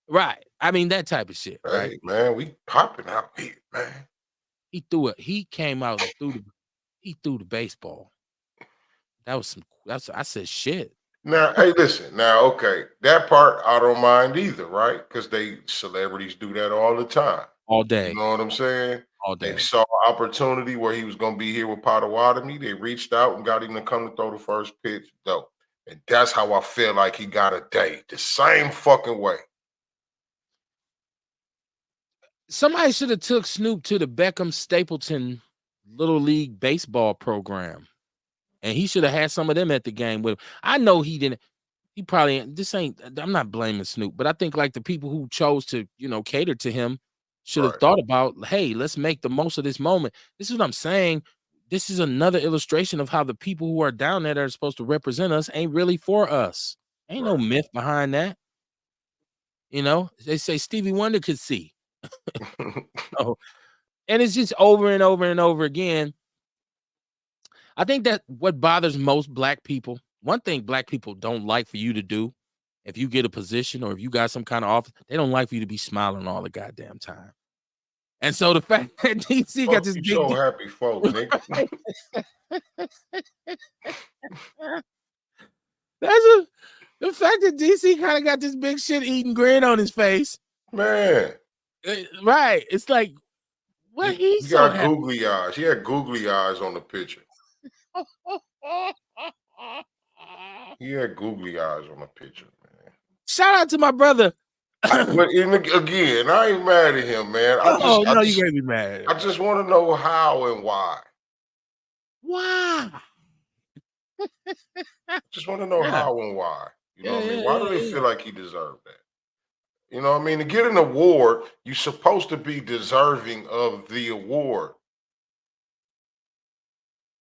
Right. I mean, that type of shit, right? Hey, man, we popping out here, man. He came out and threw the baseball. I said shit. Now, hey, listen. Now, okay, that part I don't mind either, right? Because celebrities do that all the time, all day. You know what I'm saying? All day. They saw an opportunity where he was going to be here with Potawatomi. They reached out and got him to come to throw the first pitch. Dope. And that's how I feel like he got a day. The same fucking way. Somebody should have took Snoop to the Beckham Stapleton Little League baseball program. And he should have had some of them at the game with him. I know he didn't. He probably I'm not blaming Snoop, but I think like the people who chose to, cater to him should have thought about, hey, let's make the most of this moment. This is what I'm saying. This is another illustration of how the people who are down there that are supposed to represent us ain't really for us. Ain't no myth behind that. They say Stevie Wonder could see. And it's just over and over and over again. I think that what bothers most black people, one thing black people don't like for you to do, if you get a position or if you got some kind of office, they don't like for you to be smiling all the goddamn time. And so the fact that DC got this big so happy folks, nigga. The fact that DC kind of got this big shit eating grin on his face. Man. Right. It's like, what he got googly eyes. He had googly eyes on the picture. He had googly eyes on the picture, man. Shout out to my brother. But again, I ain't mad at him, man. You can't be mad. I just want to know how and why. Why? Just want to know how and why. You know what I mean? Why do they feel like he deserved that? You know what I mean? To get an award, you're supposed to be deserving of the award.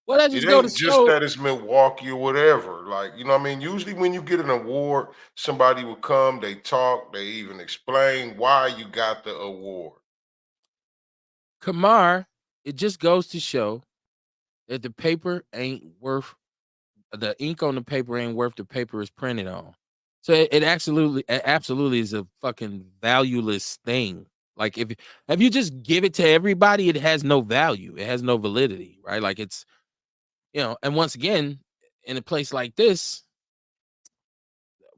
Well, that just go to just that it's Milwaukee or whatever. Like, you know what I mean? Usually when you get an award, somebody will come, they talk, they even explain why you got the award. Kamar, it just goes to show that the paper ain't worth, the ink on the paper ain't worth the paper is printed on. So it absolutely is a fucking valueless thing. Like if you just give it to everybody, it has no value. It has no validity, right? Like it's, and once again, in a place like this,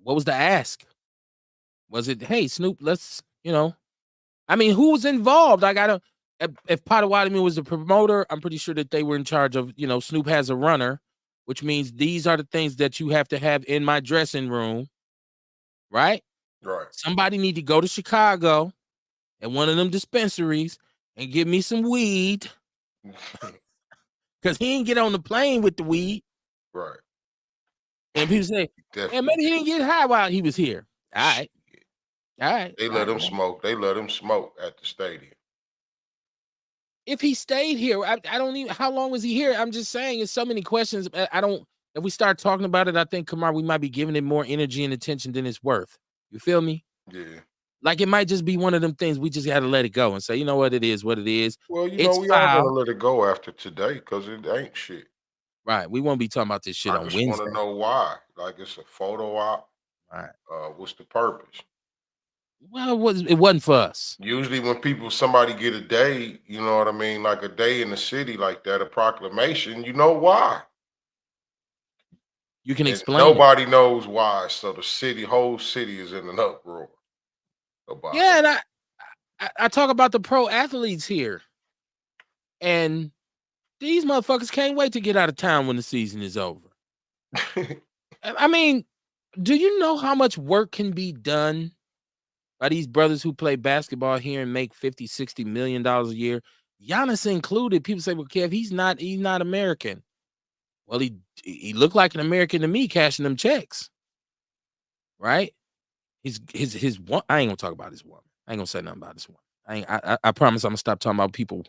what was the ask? Was it, hey, Snoop, let's, I mean, who was involved? If Potawatomi was the promoter, I'm pretty sure that they were in charge of, Snoop has a runner, which means these are the things that you have to have in my dressing room, right? Right. Somebody need to go to Chicago at one of them dispensaries and give me some weed. Because he didn't get on the plane with the weed. Right. And people say, hey, maybe he didn't get high while he was here. All right. They let him smoke. They let him smoke at the stadium. If he stayed here, I don't even, how long was he here? I'm just saying, it's so many questions. If we start talking about it, I think, Kamar, we might be giving it more energy and attention than it's worth. You feel me? Yeah. Like it might just be one of them things we just got to let it go and say, you know what, it is what it is. Well, we all gonna let it go after today because it ain't shit. Right. We won't be talking about this shit I on just want to Wednesday. know why. Like it's a photo op. Right. What's the purpose? Well, it wasn't for us. Usually when somebody get a day, you know what I mean, like a day in the city like that, a proclamation, you know why. You can And explain it. nobody knows why. So the whole city is in an uproar about Yeah, and I talk about the pro athletes here, and these motherfuckers can't wait to get out of town when the season is over. it. I mean, do you know how much work can be done by these brothers who play basketball here and make 50, 60 million dollars a year? Giannis included. People say, well, Kev, he's not American. Well, he looked like an American to me cashing them checks, right? His one. I ain't gonna talk about his woman. I ain't gonna say nothing about his woman. I promise I'm gonna stop talking about people,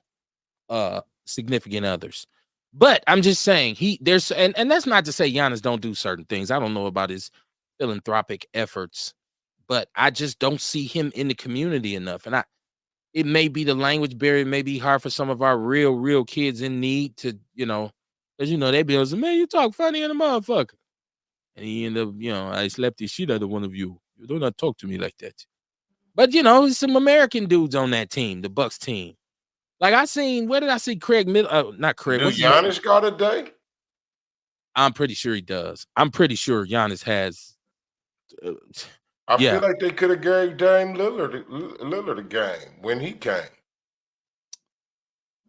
significant others. But I'm just saying there's and that's not to say Giannis don't do certain things. I don't know about his philanthropic efforts, but I just don't see him in the community enough. And it may be the language barrier, it may be hard for some of our real kids in need to, because they be like, man, you talk funny in a motherfucker. And he end up, I slapped the shit out of one of you. You do not talk to me like that. But some American dudes on that team, the Bucks team. Like where did I see Craig Miller? Not Craig. Do What's his name? Giannis got a day? I'm pretty sure he does. I'm pretty sure Giannis has. Uh, I yeah, feel like they could have gave Dame Lillard a game when he came.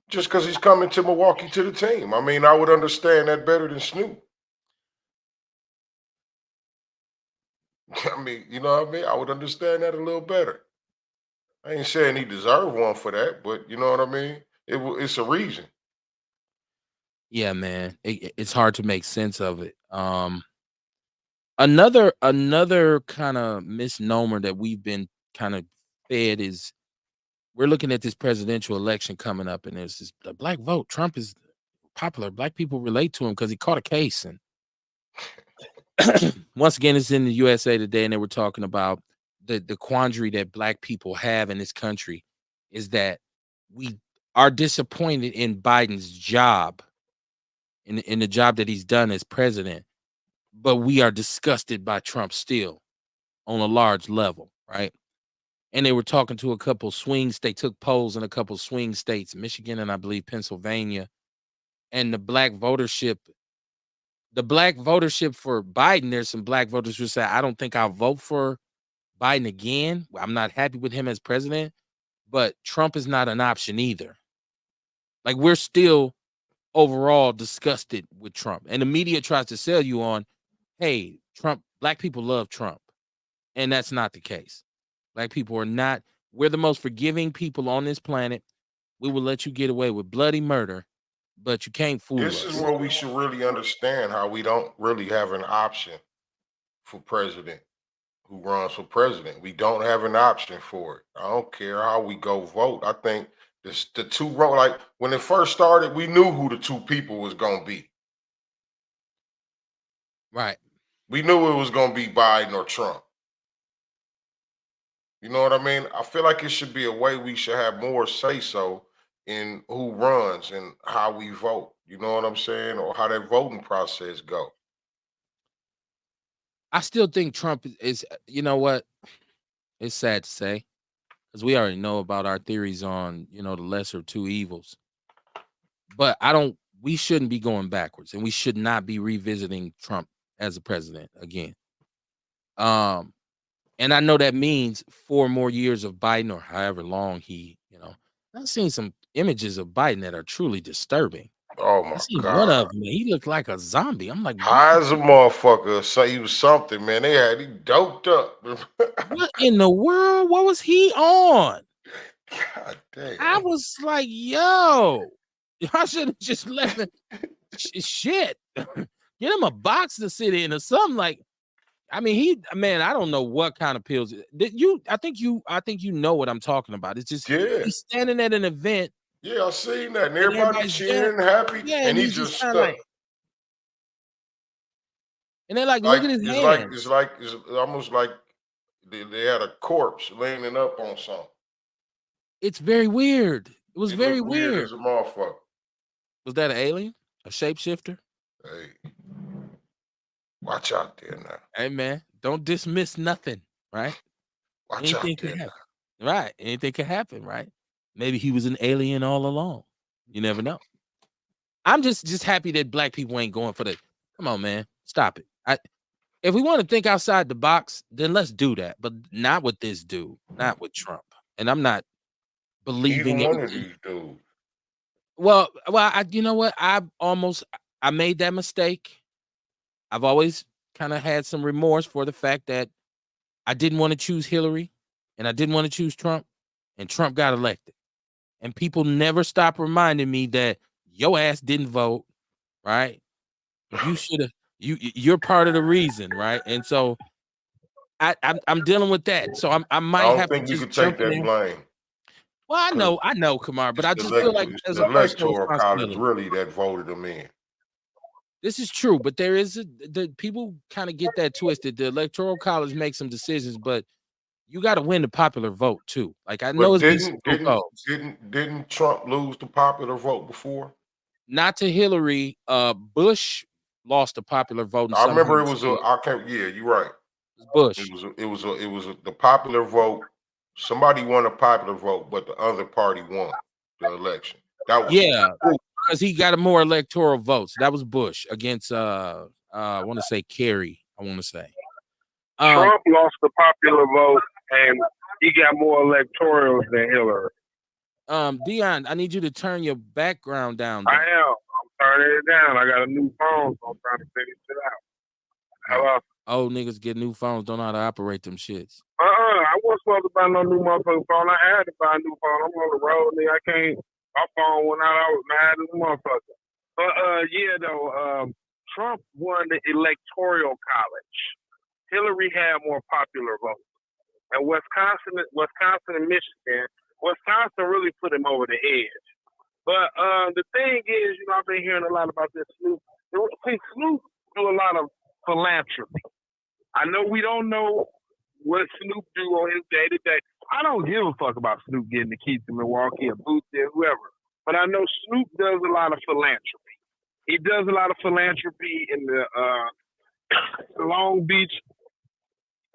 Just because he's coming to Milwaukee to the team. I mean, I would understand that better than Snoop. I mean, you know what I mean? I would understand that a little better. I ain't saying he deserved one for that, but you know what I mean? It's a reason. yeah, man. It's hard to make sense of it. Another kind of misnomer that we've been kind of fed is we're looking at this presidential election coming up, and there's the black vote. Trump is popular. Black people relate to him because he caught a case. And once again, it's in the USA Today, and they were talking about the quandary that black people have in this country is that we are disappointed in Biden's job, in the job that he's done as president, but we are disgusted by Trump still on a large level, right? And they were talking to a couple swings. They took polls in a couple swing states, Michigan and I believe Pennsylvania, and the black votership for Biden. There's some black voters who say, I don't think I'll vote for Biden again. I'm not happy with him as president, but Trump is not an option either. Like we're still overall disgusted with Trump. And the media tries to sell you on, hey, black people love Trump. And that's not the case. Black people are not, we're the most forgiving people on this planet. We will let you get away with bloody murder, but you can't fool This is us. where we should really understand how we don't really have an option for president who runs for president. We don't have an option for it. I don't care how we go vote. I think the two row, like when it first started, we knew who the two people was gonna be. Right. We knew it was gonna be Biden or Trump. You know what I mean? I feel like it should be a way we should have more say so in who runs and how we vote. You know what I'm saying? Or how that voting process go. I still think Trump is, you know what? It's sad to say because we already know about our theories on, the lesser of two evils. But we shouldn't be going backwards and we should not be revisiting Trump as a president again. Um, and I know that means 4 more years of Biden or however long I've seen some images of Biden that are truly disturbing. Oh I my seen one God. of them, he looked like a zombie. I'm like, High as a motherfucker. Say he was something, man. They had he doped up. what in the world? What was he on? God I damn. was like, yo, I should have just let him shit. Get him a box to sit in or something. Like, I mean, man, I don't know what kind of pills. I think you know what I'm talking about. It's just Yeah. he's standing at an event Yeah, I seen that. And and everybody everybody's there. cheering, happy, Yeah, and and he he's just just kind of stuck. like, and they're like, look Like at his it's like hands. it's almost like they had a corpse leaning up on something. It's very weird. It was It very looked weird weird. as a motherfucker. Was that an alien? A shapeshifter? Hey, watch out there now. Hey man, don't dismiss nothing, right? Watch out Anything can there happen. now. Right. Anything can happen, right? Maybe he was an alien all along. You never know. I'm just happy that black people ain't going for the come on, man. Stop it. If we want to think outside the box, then let's do that. But not with this dude, not with Trump. And I'm not Either believing one of everything. these dudes. Well, you know what? I made that mistake. I've always kind of had some remorse for the fact that I didn't want to choose Hillary and I didn't want to choose Trump, and Trump got elected. And people never stop reminding me that your ass didn't vote, right? You should have. You're part of the reason, right? And so I'm dealing with that. So I I might don't have to think you just could take jump in that there. blame Well, because I know, Kamar, but it's I the just feel like it's there's the a personal electoral college responsibility. really that voted them in. This is true, but there is the people kind of get that twisted. The electoral college makes some decisions, but you got to win the popular vote too. Like I know But it's be some loopholes. didn't Trump lose the popular vote before? Not to Hillary. Bush lost the popular vote in I some remember it hundred was a states. I can't yeah, you're right. It was Bush. It was the popular vote. Somebody won a popular vote, but the other party won the election. That was Yeah, who? because he got a more electoral votes. That was Bush against I want to say Kerry. I want to say. Um, Trump lost the popular vote and he got more electorals than Hillary. Dion, I need you to turn your background down I though. am. I'm turning it down. I got a new phone, so I'm trying to figure it out. Oh, Hello? old niggas get new phones, don't know how to operate them shits. I wasn't supposed to buy no new motherfucking phone. I had to buy a new phone. I'm on the road, nigga. I can't. My phone went out. I was mad as a motherfucker. But yeah, though, Trump won the electoral college. Hillary had more popular votes. And Wisconsin and Michigan, Wisconsin really put him over the edge. But the thing is, I've been hearing a lot about this Snoop. See, Snoop do a lot of philanthropy. I know we don't know what Snoop do on his day to day. I don't give a fuck about Snoop getting the keys to Milwaukee or Bootsy or whoever. But I know Snoop does a lot of philanthropy. He does a lot of philanthropy in the Long Beach.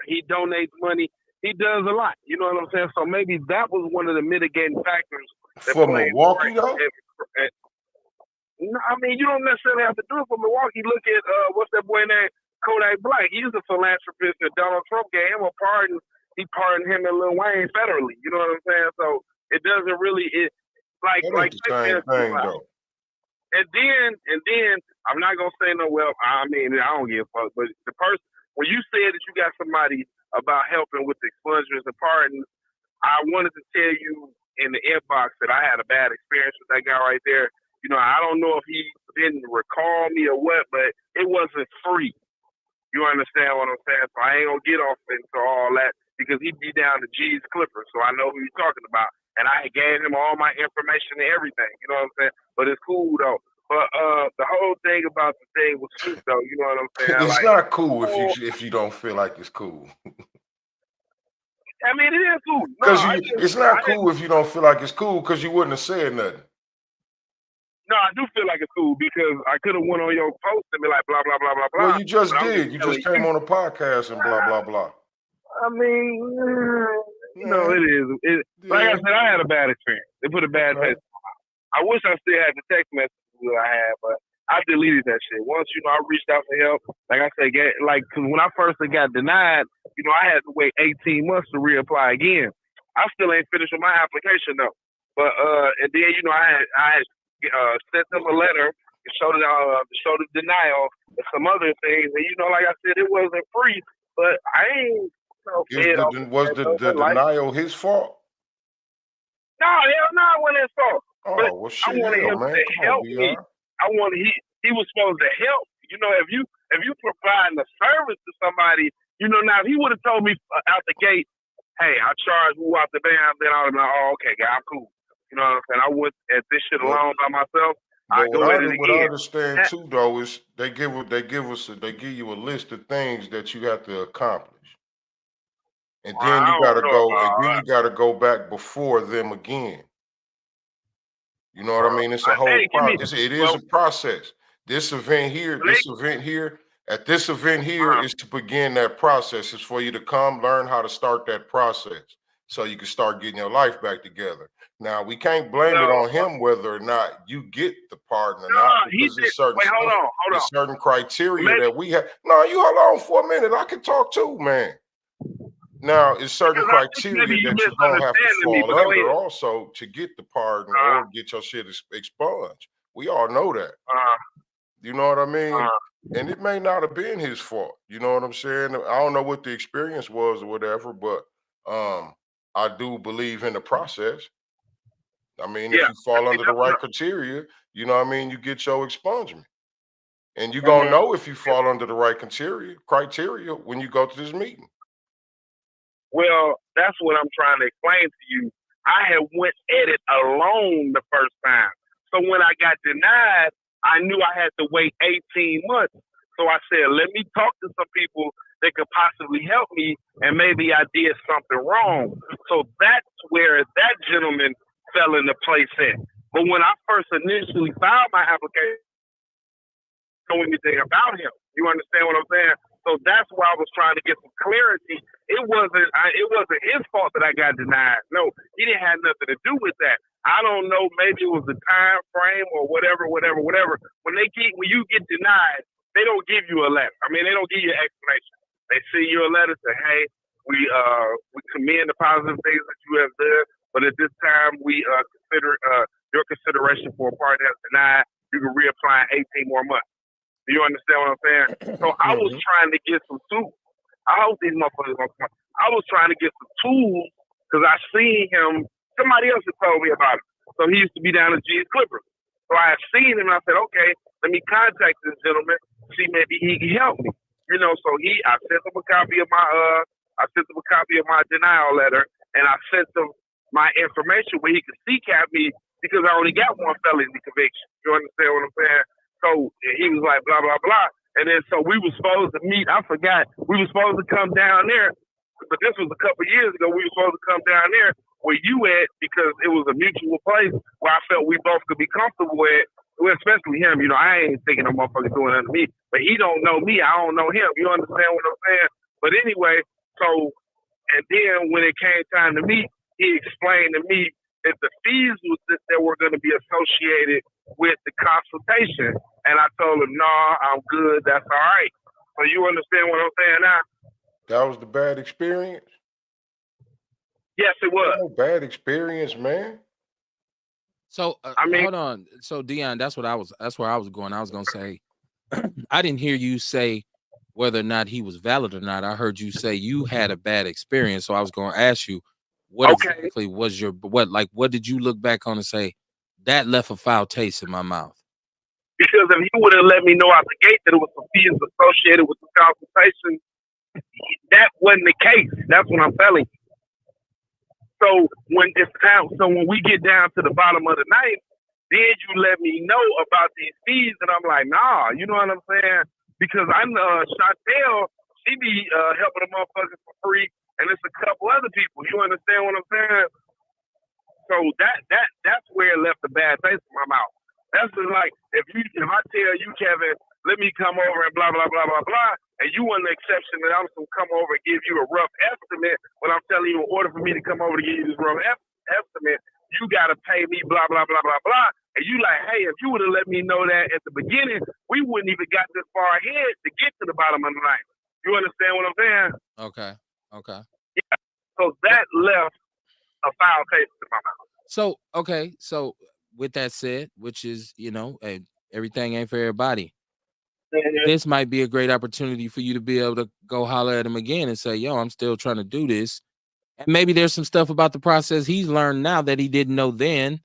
He donates money. He does a lot. You know what I'm saying? So maybe that was one of the mitigating factors that For played. Milwaukee though? No, I mean, you don't necessarily have to do it for Milwaukee. Look at what's that boy named Kodak Black. He's a philanthropist that Donald Trump gave him a pardon. He pardoned him and Lil Wayne federally. You know what I'm saying? So it doesn't really like That ain't the same thing though. And then I'm not gonna say no. Well, I mean, I don't give a fuck. But the person when you said that you got somebody about helping with the expungements and pardons, I wanted to tell you in the inbox that I had a bad experience with that guy right there. I don't know if he didn't recall me or what, but it wasn't free. You understand what I'm saying? So I ain't gonna get off into all that because he'd be down to G's Clippers, so I know who he's talking about. And I gave him all my information and everything. You know what I'm saying? But it's cool though. But the whole thing about the thing with Snoop though, you know what I'm saying? It's Like, not cool if you don't feel like it's cool. I mean, it is cool. No, Because it's not cool if you don't feel like it's cool because you wouldn't have said nothing. No, I do feel like it's cool because I could have went on your post and be like, blah, blah, blah, blah, blah. Well, you just did. You just came on a podcast and blah, blah, blah. I mean, it is. Like I said, I had a bad experience. They put a bad taste. I wish I still had the text messages I had, but I deleted that shit. Once, I reached out for help. Like I said, cause when I first got denied, I had to wait 18 months to reapply again. I still ain't finished with my application though. But and then I had sent them a letter to show the denial and some other things. And like I said, it wasn't free, but I ain't. Was the denial his fault? No, hell no, it wasn't his fault. Oh, but well, shit, I wanted him man. to help me. He was supposed to help. If you providing a service to somebody, now if he would have told me out the gate, hey, I charge who out the band, then I would have been like, oh, okay, guy, I'm cool. You know what I'm saying? I would at this shit alone by myself. I go at it again. What I understand too, though, is they give you a list of things that you have to accomplish. And then you gotta go back before them again. You know what I mean? It's a whole process. It is a process. This event here, at this event here is to begin that process. It's for you to come learn how to start that process so you can start getting your life back together. Now, we can't blame it on him whether or not you get the pardon or not, he because did. there's certain Wait, hold stuff, on, hold there's on. certain criteria Maybe that we have. No, you hold on for a minute. I can talk too, man. Now, it's certain because I think maybe criteria you that you're gonna have to misunderstanding me. fall But go under ahead. also to get the pardon or get your shit expunged. We all know that. You know what I mean? And it may not have been his fault. You know what I'm saying? I don't know what the experience was or whatever, but I do believe in the process. I mean, if Yeah. you fall See, under the that's right what. criteria, you know what I mean, you get your expungement. And you're gonna Mhm. know if you fall under the right criteria when you go to this meeting. Well, that's what I'm trying to explain to you. I had went at it alone the first time. So when I got denied, I knew I had to wait 18 months. So I said, let me talk to some people that could possibly help me, and maybe I did something wrong. So that's where that gentleman fell into place at. But when I first initially filed my application, know anything about him. You understand what I'm saying? So that's why I was trying to get some clarity. It wasn't his fault that I got denied. No, he didn't have nothing to do with that. I don't know. Maybe it was the time frame or whatever. When you get denied, they don't give you a letter. I mean, they don't give you an explanation. They send you a letter say, "Hey, we commend the positive things that you have done, but at this time we consider your consideration for a part that's denied. You can reapply in 18 more months." Do you understand what I'm saying? So I was trying to get some tools. I hope these motherfuckers don't come. I was trying to get some tools because I seen him. Somebody else had told me about it. So he used to be down at G's Clippers. So I had seen him and I said, okay, let me contact this gentleman, see maybe he can help me. You know, so I sent him a copy of my denial letter, and I sent him my information where he could CCAP me because I only got one felony conviction. You understand what I'm saying? So he was like, blah, blah, blah. And then so we were supposed to meet. I forgot. We were supposed to come down there. But this was a couple of years ago. We were supposed to come down there where you at because it was a mutual place where I felt we both could be comfortable at. Well, especially him. You know, I ain't thinking no motherfucker doing that to me. But he don't know me. I don't know him. You understand what I'm saying? But anyway, so, and then when it came time to meet, he explained to me that the fees that were going to be associated with the consultation. And I told him, no, I'm good. That's all right. So you understand what I'm saying now? That was the bad experience? Yes, it was. No bad experience, man. So I mean, hold on. So Dion, that's where I was going. I was gonna say, I didn't hear you say whether or not he was valid or not. I heard you say you had a bad experience. So I was gonna ask you, what okay. exactly was what did you look back on and say that left a foul taste in my mouth? Because if he would have let me know out the gate that it was some fees associated with the consultation, that wasn't the case. That's what I'm telling you. So when we get down to the bottom of the night, then you let me know about these fees, and I'm like, nah, you know what I'm saying? Because I know Chantel, she be helping the motherfuckers for free, and it's a couple other people. You understand what I'm saying? So that's where it left a bad taste in my mouth. That's just like if I tell you, Kevin, let me come over and blah blah blah blah blah, and you want the exception that I'm gonna come over and give you a rough estimate when I'm telling you in order for me to come over to give you this rough estimate, you gotta pay me blah blah blah blah blah. And you like, hey, if you would have let me know that at the beginning, we wouldn't even got this far ahead to get to the bottom of the night. You understand what I'm saying? Okay. Yeah. So that left a foul taste in my mouth. So with that said, which is, everything ain't for everybody. This might be a great opportunity for you to be able to go holler at him again and say, yo, I'm still trying to do this. And maybe there's some stuff about the process he's learned now that he didn't know then.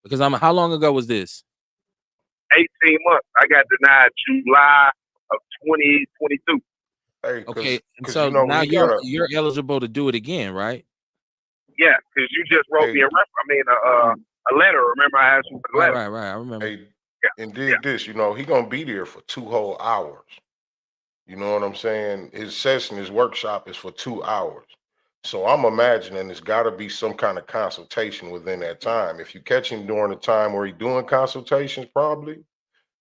Because how long ago was this? 18 months. I got denied July of 2022. Hey, Okay, and because so you know now we gotta. you're eligible to do it again, right? Yeah, because you just wrote me Hey, a letter. Remember, I asked you for the letter. Right. I remember. hey, Yeah, and yeah. did this. You know he gonna be there for 2 whole hours. You know what I'm saying? His session, his workshop is for 2 hours. So I'm imagining there's got to be some kind of consultation within that time. If you catch him during the time where he's doing consultations, probably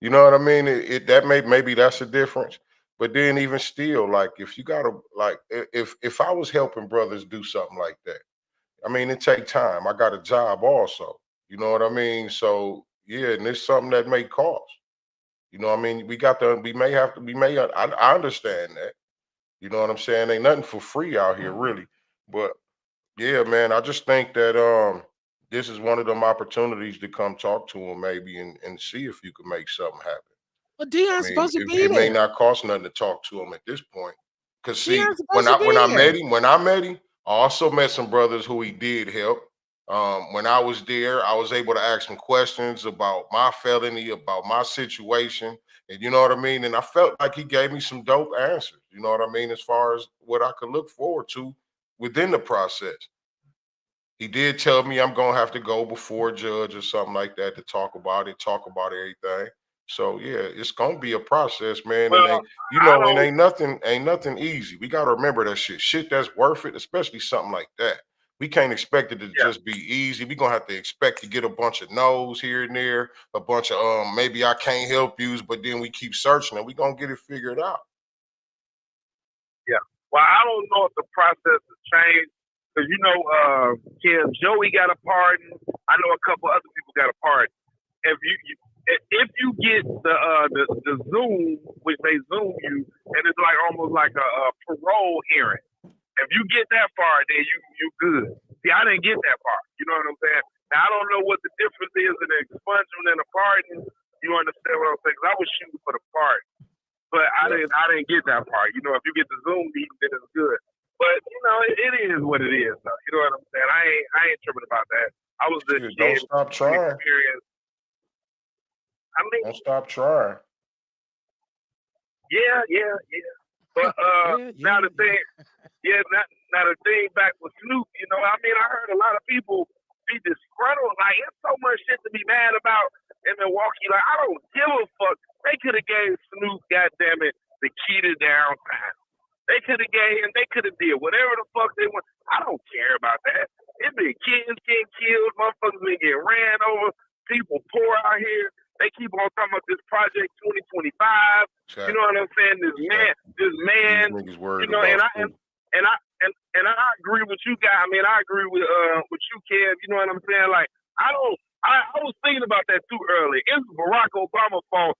You know what I mean? That maybe that's a difference. But then even still, like if you gotta like if I was helping brothers do something like that, I mean it take time. I got a job also. You know what I mean? So yeah, and it's something that may cost. You know what I mean? We may I understand that. You know what I'm saying? Ain't nothing for free out here, really. But yeah, man, I just think that this is one of them opportunities to come talk to him maybe and see if you can make something happen. Well, I Dion's mean, supposed to be it may there. not cost nothing to talk to him at this point. Cause see, Dion's supposed to when be I there. met him, I also met some brothers who he did help. When I was there, I was able to ask him questions about my felony, about my situation, and you know what I mean. And I felt like he gave me some dope answers. You know what I mean, as far as what I could look forward to within the process. He did tell me I'm gonna have to go before a judge or something like that to talk about everything. So yeah, it's gonna be a process, man. Well, And ain't you I know, and don't. ain't nothing easy. We gotta remember that shit. Shit that's worth it, especially something like that. We can't expect it to Yeah, just be easy. We're gonna have to expect to get a bunch of no's here and there, a bunch of maybe I can't help you, but then we keep searching and we gonna get it figured out. yeah. Well, I don't know if the process has changed because Kim Joey got a pardon. I know a couple other people got a pardon. If you get the Zoom, which they Zoom you, and it's like almost like a parole hearing. If you get that far, then you good. See, I didn't get that far. You know what I'm saying? Now I don't know what the difference is in an expungement and a pardon. You understand what I'm saying? 'Cause I was shooting for the pardon, but I Yeah, didn't get that part. You know, if you get the Zoom meeting, then it's good. But it is what it is, though. You know what I'm saying? I ain't tripping about that. I was just shit, don't sharing stop the trying. experience. I mean, Don't stop trying. yeah. But Yeah, now yeah, the yeah. thing, yeah, now the thing back with Snoop, I mean, I heard a lot of people be disgruntled. Like, it's so much shit to be mad about in Milwaukee. Like, I don't give a fuck. They could have gave Snoop, goddamn it, the key to downtown. They could have gave him, they could have did whatever the fuck they want. I don't care about that. It been kids getting killed, motherfuckers been getting ran over, people poor out here. They keep on talking about this project 2025. You know Exactly. what I'm saying? Exactly. This These man, niggas worried and about I Snoop. and I and I agree with you guys. I mean, I agree with you, Kev. You know what I'm saying? Like, I don't. I was thinking about that too early. It's Barack Obama fault,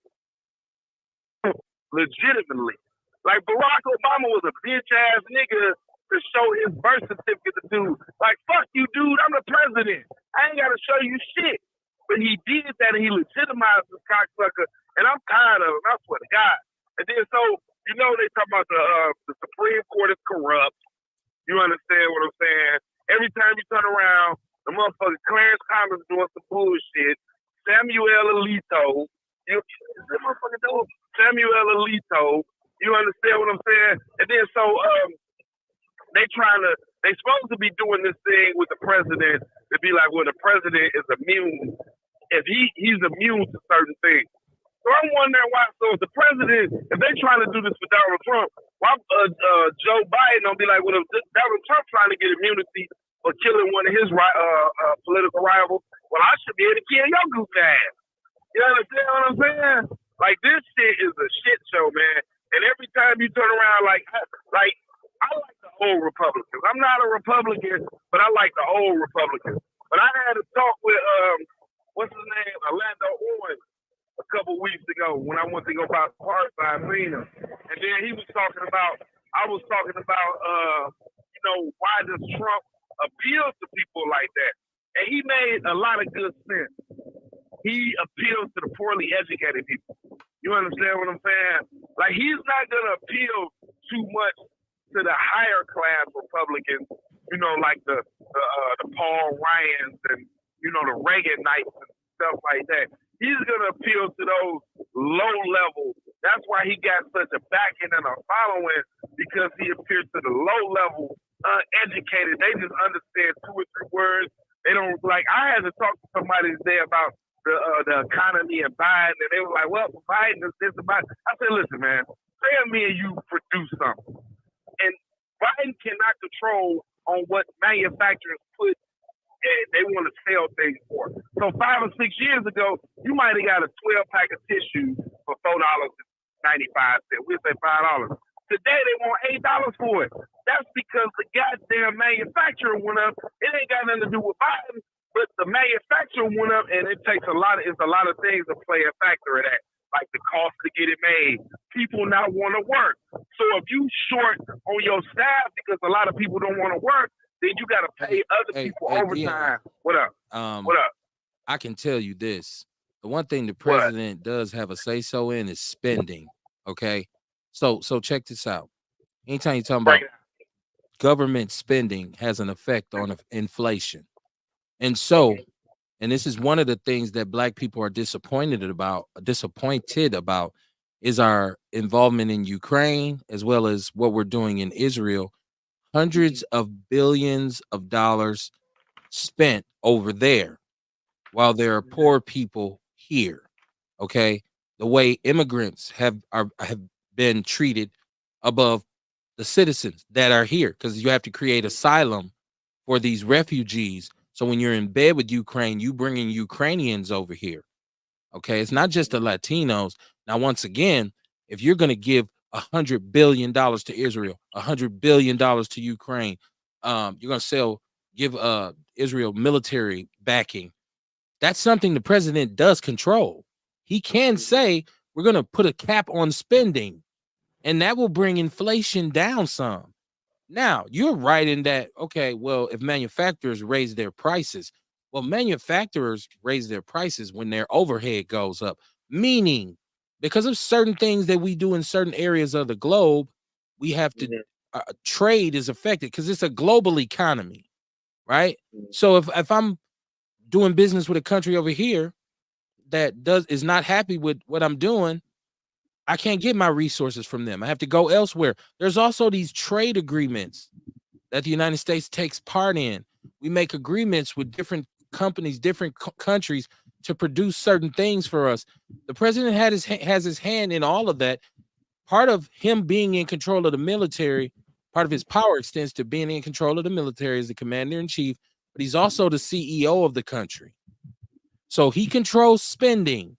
legitimately. Like, Barack Obama was a bitch ass nigga to show his birth certificate to dude. Like, fuck you, dude. I'm the president. I ain't gotta show you shit. But he did that and he legitimized this cocksucker. And I'm tired of him. I swear to God. And then so they talk about the Supreme Court is corrupt. You understand what I'm saying? Every time you turn around, the motherfucker Clarence Thomas doing some bullshit. Samuel Alito, the motherfucker dude, Samuel Alito. You understand what I'm saying? And then so they supposed to be doing this thing with the president to be like, well, the president is immune if he's immune to certain things. So I'm wondering why. So if the president, if they trying to do this for Donald Trump, why Joe Biden don't be like, well, if Donald Trump trying to get immunity for killing one of his political rivals, well, I should be able to kill your goof ass. You understand what I'm saying? Like, this shit is a shit show, man. And every time you turn around, like I like the old Republicans. I'm not a Republican, but I like the old Republicans. But I had a talk with what's his name, Orlando Owens, a couple weeks ago when I went to go buy parts. I seen him, and then he was talking about. I was talking about, why does Trump appeal to people like that? And he made a lot of good sense. He appeals to the poorly educated people. You understand what I'm saying? Like, he's not gonna appeal too much to the higher class Republicans. Like the Paul Ryans and the Reaganites and stuff like that. He's gonna appeal to those low level. That's why he got such a backing and a following, because he appeals to the low level, uneducated. They just understand 2 or 3 words. They don't like. I had to talk to somebody today about the economy and Biden, and they were like, "Well, Biden is this about." I said, "Listen, man. Say me and you produce something, and Biden cannot control on what manufacturers put they want to sell things for. So 5 or 6 years ago, you might have got a 12-pack of tissue for $4.95. We'll say $5. Today they want $8 for it. That's because the goddamn manufacturer went up. It ain't got nothing to do with Biden, but the manufacturer went up, and it's a lot of things to play a factor of that, like the cost to get it made. People not want to work. So if you short on your staff because a lot of people don't want to work, then you got to pay other people overtime. What up? What up? I can tell you this. The one thing the president does have a say-so in is spending, okay? So check this out. Anytime you're talking about government spending has an effect on inflation. And so, and this is one of the things that Black people are disappointed about is our involvement in Ukraine, as well as what we're doing in Israel. Hundreds of billions of dollars spent over there while there are poor people here. Okay. The way immigrants have been treated above the citizens that are here, because you have to create asylum for these refugees. So when you're in bed with Ukraine, you bringing Ukrainians over here. Okay. It's not just the Latinos. Now, once again, if you're going to give $100 billion to Israel, $100 billion to Ukraine, you're going to give Israel military backing. That's something the president does control. He can say, we're going to put a cap on spending, and that will bring inflation down some. Now, you're right in that, okay, well, if manufacturers raise their prices, well, manufacturers raise their prices when their overhead goes up, meaning because of certain things that we do in certain areas of the globe, we have to, trade is affected because it's a global economy, right? So if I'm doing business with a country over here that is not happy with what I'm doing, I can't get my resources from them. I have to go elsewhere. There's also these trade agreements that the United States takes part in. We make agreements with different companies, different countries to produce certain things for us. The president has his hand in all of that. Part of him being in control of the military, part of his power extends to being in control of the military as the commander in chief, but he's also the CEO of the country. So he controls spending.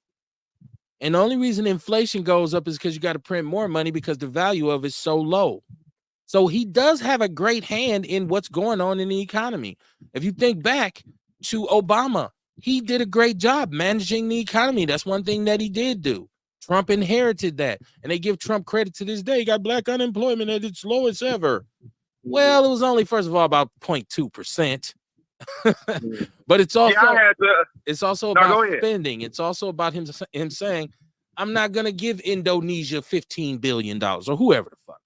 And the only reason inflation goes up is because you got to print more money because the value of it is so low. So he does have a great hand in what's going on in the economy. If you think back to Obama, he did a great job managing the economy. That's one thing that he did do. Trump inherited that. And they give Trump credit to this day. He got Black unemployment at its lowest ever. Well, it was only, first of all, about 0.2%. But it's also about spending. It's also about him saying, I'm not going to give Indonesia $15 billion or whoever the fuck,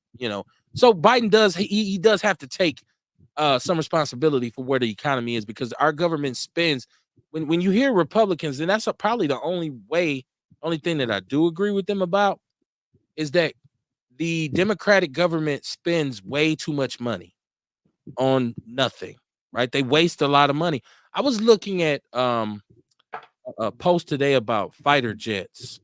So Biden does have to take some responsibility for where the economy is, because our government spends. When you hear Republicans, and that's probably the only thing that I do agree with them about, is that the Democratic government spends way too much money on nothing. Right? They waste a lot of money. I was looking at a post today about fighter jets,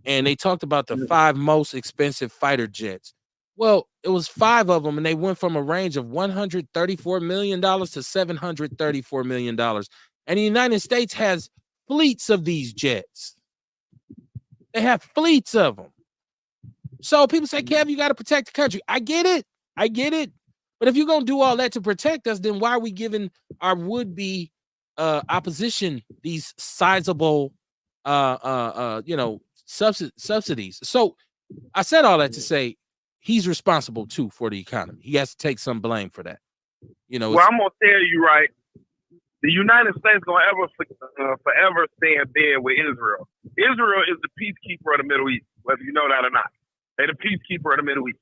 and they talked about the 5 most expensive fighter jets. Well, it was 5 of them, and they went from a range of $134 million to $734 million. And the United States has fleets of these jets. They have fleets of them. So people say, Kev, you got to protect the country. I get it. But if you're going to do all that to protect us, then why are we giving our would-be opposition these sizable, subsidies? So I said all that to say he's responsible, too, for the economy. He has to take some blame for that. Well, I'm going to tell you, right, the United States going to forever stay in bed with Israel. Israel is the peacekeeper of the Middle East, whether you know that or not. They're the peacekeeper of the Middle East.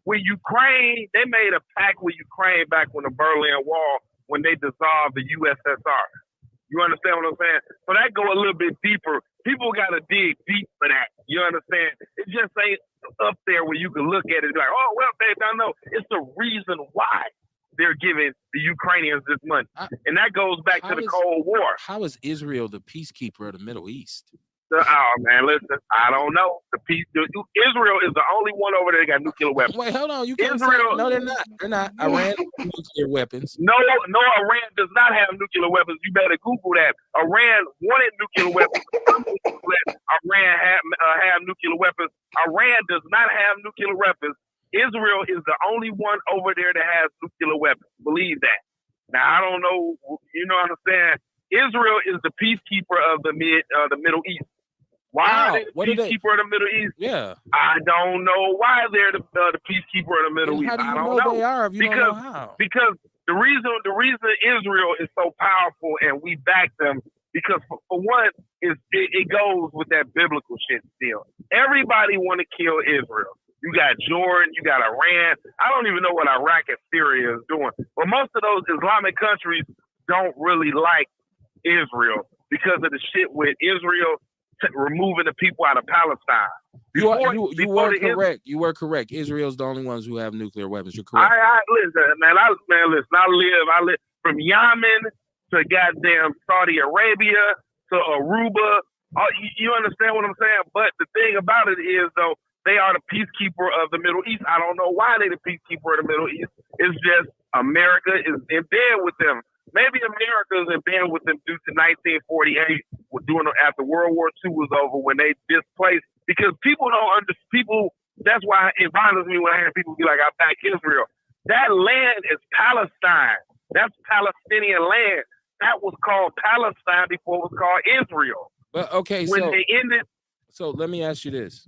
When Ukraine, they made a pact with Ukraine back when the Berlin Wall, when they dissolved the USSR. You understand what I'm saying? So that go a little bit deeper. People got to dig deep for that. You understand? It just ain't up there where you can look at it and be like, oh, well, babe, I know. It's the reason why they're giving the Ukrainians this money. And that goes back to the Cold War. How is Israel the peacekeeper of the Middle East? Oh man, listen, I don't know. Israel is the only one over there that got nuclear weapons. Wait, hold on. You can't say Israel, no. They're not. They're not. Iran has nuclear weapons. no, Iran does not have nuclear weapons. You better Google that. Iran wanted nuclear weapons. Iran have nuclear weapons. Iran does not have nuclear weapons. Israel is the only one over there that has nuclear weapons. Believe that. Now I don't know. You know what I'm saying? Israel is the peacekeeper of the Middle East. Why are they the peacekeeper of the Middle East? Yeah, I don't know why they're the peacekeeper of the Middle East. How do you I don't know they are if you don't know how? Because the reason Israel is so powerful and we back them because for one is it goes with that biblical shit still. Everybody want to kill Israel. You got Jordan, you got Iran. I don't even know what Iraq and Syria is doing. But most of those Islamic countries don't really like Israel because of the shit with Israel removing the people out of Palestine. You were correct. You were correct. Israel's the only ones who have nuclear weapons. You're correct. Listen, man. I live from Yemen to goddamn Saudi Arabia to Aruba. You understand what I'm saying? But the thing about it is, though, they are the peacekeeper of the Middle East. I don't know why they're the peacekeeper of the Middle East. It's just America is in bed with them. Maybe America is in bed with them due to 1948, after World War II was over, when they displaced. Because people don't understand. That's why it bothers me when I hear people be like, "I back Israel." That land is Palestine. That's Palestinian land. That was called Palestine before it was called Israel. But okay, they ended. So let me ask you this: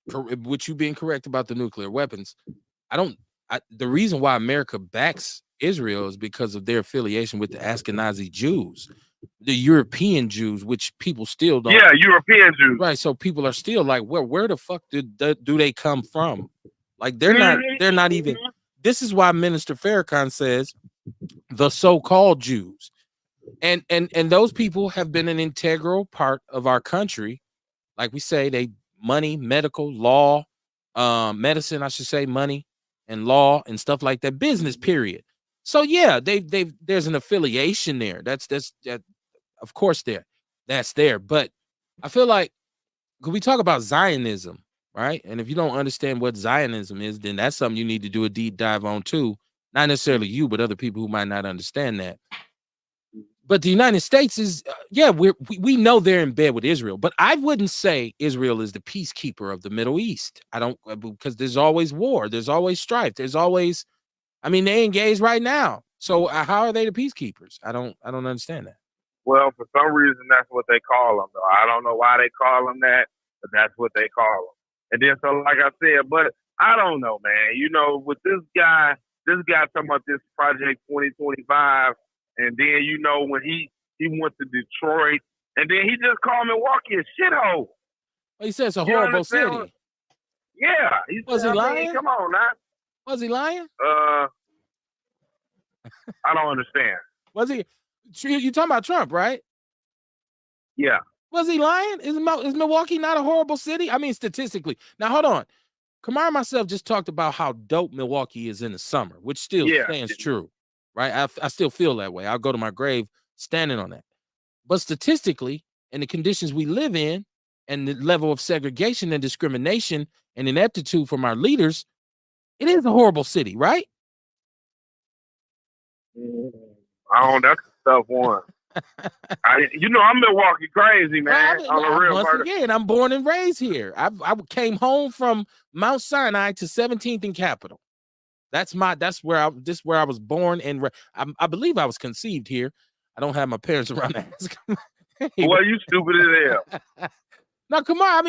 with you being correct about the nuclear weapons, the reason why America backs Israel is because of their affiliation with the Ashkenazi Jews, the European Jews, which people still don't. Yeah, European Jews. Right. So people are still like, where the fuck do they come from? Like they're not even. This is why Minister Farrakhan says the so-called Jews, and those people have been an integral part of our country. Like we say, they money, medical, law, medicine, I should say, money and law and stuff like that. Business, period. So yeah, there's an affiliation there. That's of course that's there. But I feel like could we talk about Zionism, right? And if you don't understand what Zionism is, then that's something you need to do a deep dive on too. Not necessarily you, but other people who might not understand that. But the United States is, we know they're in bed with Israel, but I wouldn't say Israel is the peacekeeper of the Middle East. I don't, because there's always war, there's always strife, there's always. I mean, they engage right now. So how are they the peacekeepers? I don't understand that. Well, for some reason, that's what they call them, though. I don't know why they call them that, but that's what they call them. And then, so like I said, but I don't know, man. You know, with this guy talking about this Project 2025, and then, you know, when he went to Detroit, and then he just called Milwaukee a shithole. Well, he said it's a horrible city. Yeah. Was he lying? Come on, now. Was he lying? I don't understand. Was he? You talking about Trump, right? Yeah. Was he lying? Is Milwaukee not a horrible city? I mean, statistically. Now, hold on. Kamar and myself just talked about how dope Milwaukee is in the summer, which still stands true, right? I still feel that way. I'll go to my grave standing on that. But statistically, in the conditions we live in and the level of segregation and discrimination and ineptitude from our leaders, it is a horrible city, right? That's a tough one. I'm Milwaukee crazy, man. I'm born and raised here. I came home from Mount Sinai to 17th and Capitol. That's where I was born, and I believe I was conceived here. I don't have my parents around the house. Well, you stupid as hell. Now, Kamar,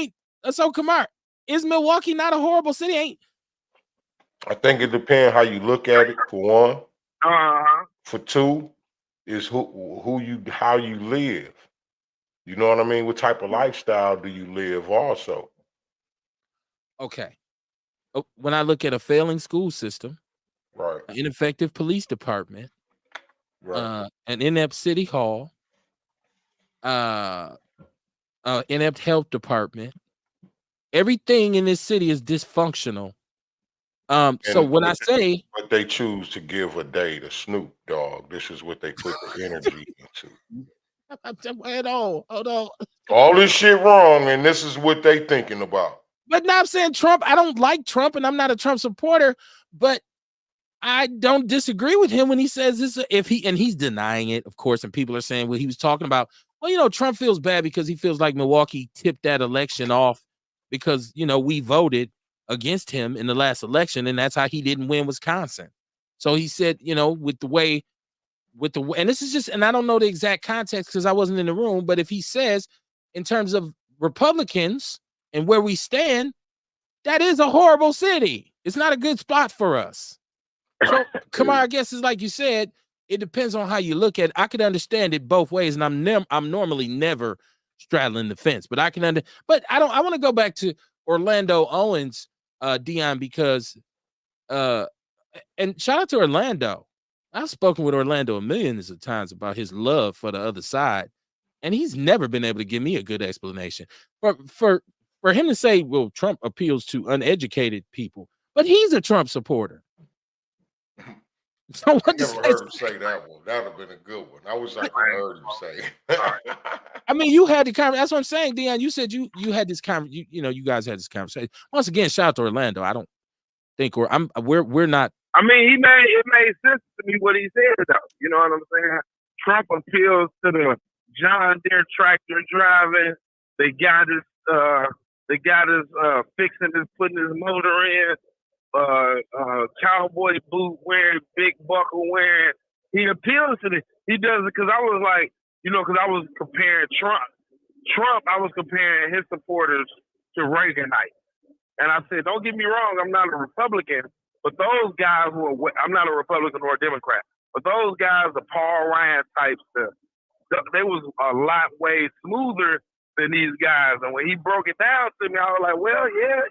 Kamar, is Milwaukee not a horrible city? I think it depends how you look at it, for one. For two, is how you live. You know what I mean? What type of lifestyle do you live also? Okay. When I look at a failing school system, right, an ineffective police department, right, an inept city hall, inept health department, everything in this city is dysfunctional. So when I say what they choose to give a day to Snoop Dogg, this is what they put the energy into. Hold on. All this shit wrong, and this is what they thinking about. But now I'm saying Trump. I don't like Trump, and I'm not a Trump supporter. But I don't disagree with him when he says this. He's denying it, of course, and people are saying what he was talking about. Well, Trump feels bad because he feels like Milwaukee tipped that election off because we voted against him in the last election, and that's how he didn't win Wisconsin. So he said, with the way, and this is just, and I don't know the exact context because I wasn't in the room, but if he says in terms of Republicans and where we stand, that is a horrible city. It's not a good spot for us. So, Kamar, I guess it's like you said, it depends on how you look at it. I could understand it both ways, and I'm normally never straddling the fence, but I can but I want to go back to Orlando Owens, Dion, because and shout out to Orlando. I've spoken with Orlando millions of times about his love for the other side, and he's never been able to give me a good explanation. For him to say, well, Trump appeals to uneducated people, but he's a Trump supporter. So I never heard him say that one. That would have been a good one. I wish I could have heard him say. I mean, you had the conversation. That's what I'm saying, Dion. You said you had this conversation. You guys had this conversation. Once again, shout out to Orlando. I don't think we're not. I mean, it made sense to me what he said, though. You know what I'm saying? Trump appeals to the John Deere tractor driving. The guy that's fixing this, putting his motor in. Cowboy boot wearing, big buckle wearing. He appeals to this. He does it because I was like, because I was comparing Trump. I was comparing his supporters to Reaganites. And I said, don't get me wrong, I'm not a Republican, but those guys I'm not a Republican or a Democrat, but those guys, the Paul Ryan types, they was a lot way smoother than these guys. And when he broke it down to me, I was like, well, yeah,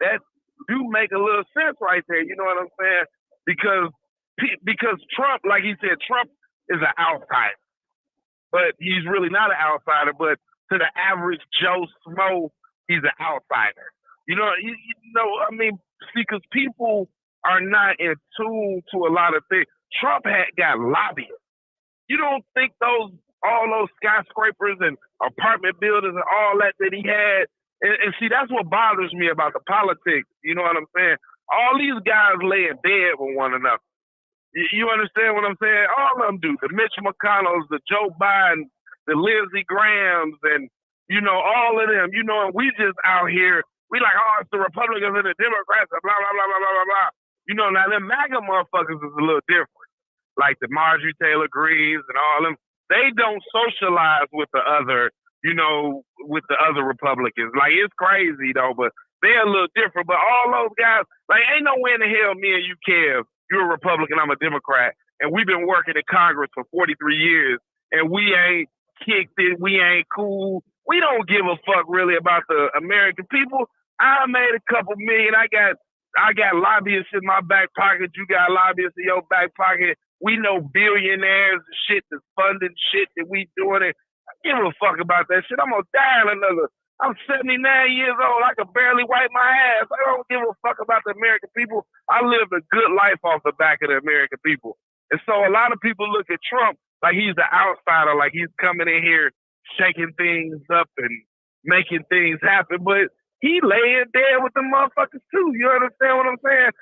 that do make a little sense right there. You know what I'm saying? Because Trump, like he said, Trump is an outsider, but he's really not an outsider. But to the average Joe Smo, he's an outsider. I mean, because people are not in tune to a lot of things. Trump got lobbyists. You don't think all those skyscrapers and apartment buildings and all that he had. And see, that's what bothers me about the politics. You know what I'm saying? All these guys lay in bed with one another. You understand what I'm saying? All of them do. The Mitch McConnells, the Joe Biden, the Lindsey Grahams, and, all of them. And we just out here, we like, oh, it's the Republicans and the Democrats, and blah, blah, blah, blah, blah, blah, blah. Now them MAGA motherfuckers is a little different. Like the Marjorie Taylor Greenes and all them. They don't socialize with the other with the other Republicans. Like, it's crazy, though, but they're a little different. But all those guys, like, ain't no way in the hell me and you, Kev, you're a Republican, I'm a Democrat, and we've been working in Congress for 43 years, and we ain't kicked it, we ain't cool. We don't give a fuck really about the American people. I made a couple million. I got lobbyists in my back pocket. You got lobbyists in your back pocket. We know billionaires and shit that's funding shit that we doing it. I give a fuck about that shit. I'm gonna die in I'm 79 years old. I can barely wipe my ass. I don't give a fuck about the American people. I lived a good life off the back of the American people. And so a lot of people look at Trump like he's the outsider, like he's coming in here shaking things up and making things happen. But he laying dead with the motherfuckers too. You understand what I'm saying?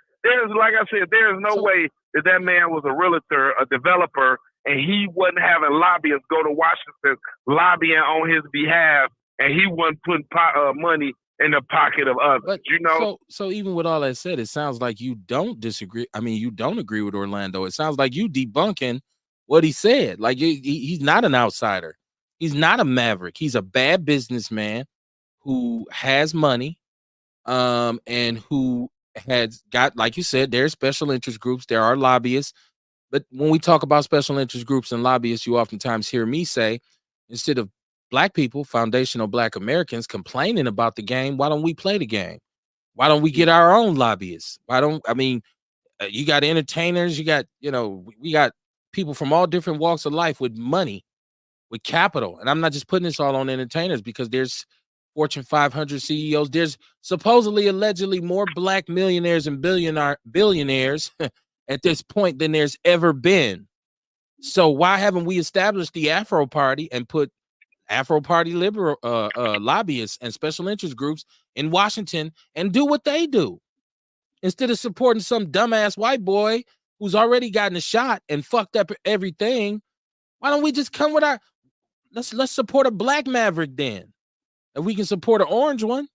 Like I said, there's no way that man was a realtor, a developer, and he wasn't having lobbyists go to Washington lobbying on his behalf, and he wasn't putting money in the pocket of others. But, So even with all that said, it sounds like you don't disagree. I mean, you don't agree with Orlando. It sounds like you debunking what he said. Like he's not an outsider. He's not a maverick. He's a bad businessman who has money, and who has got, like you said, there's special interest groups. There are lobbyists. But when we talk about special interest groups and lobbyists, you oftentimes hear me say, instead of Black people, foundational Black Americans complaining about the game, why don't we play the game? Why don't we get our own lobbyists? You got entertainers, you got, we got people from all different walks of life with money, with capital. And I'm not just putting this all on entertainers, because there's Fortune 500 CEOs. There's supposedly, allegedly more Black millionaires and billionaires at this point than there's ever been. So why haven't we established the Afro Party and put Afro Party liberal lobbyists and special interest groups in Washington and do what they do instead of supporting some dumbass white boy who's already gotten a shot and fucked up everything? Why don't we just come with our let's support a black maverick then, and we can support an orange one?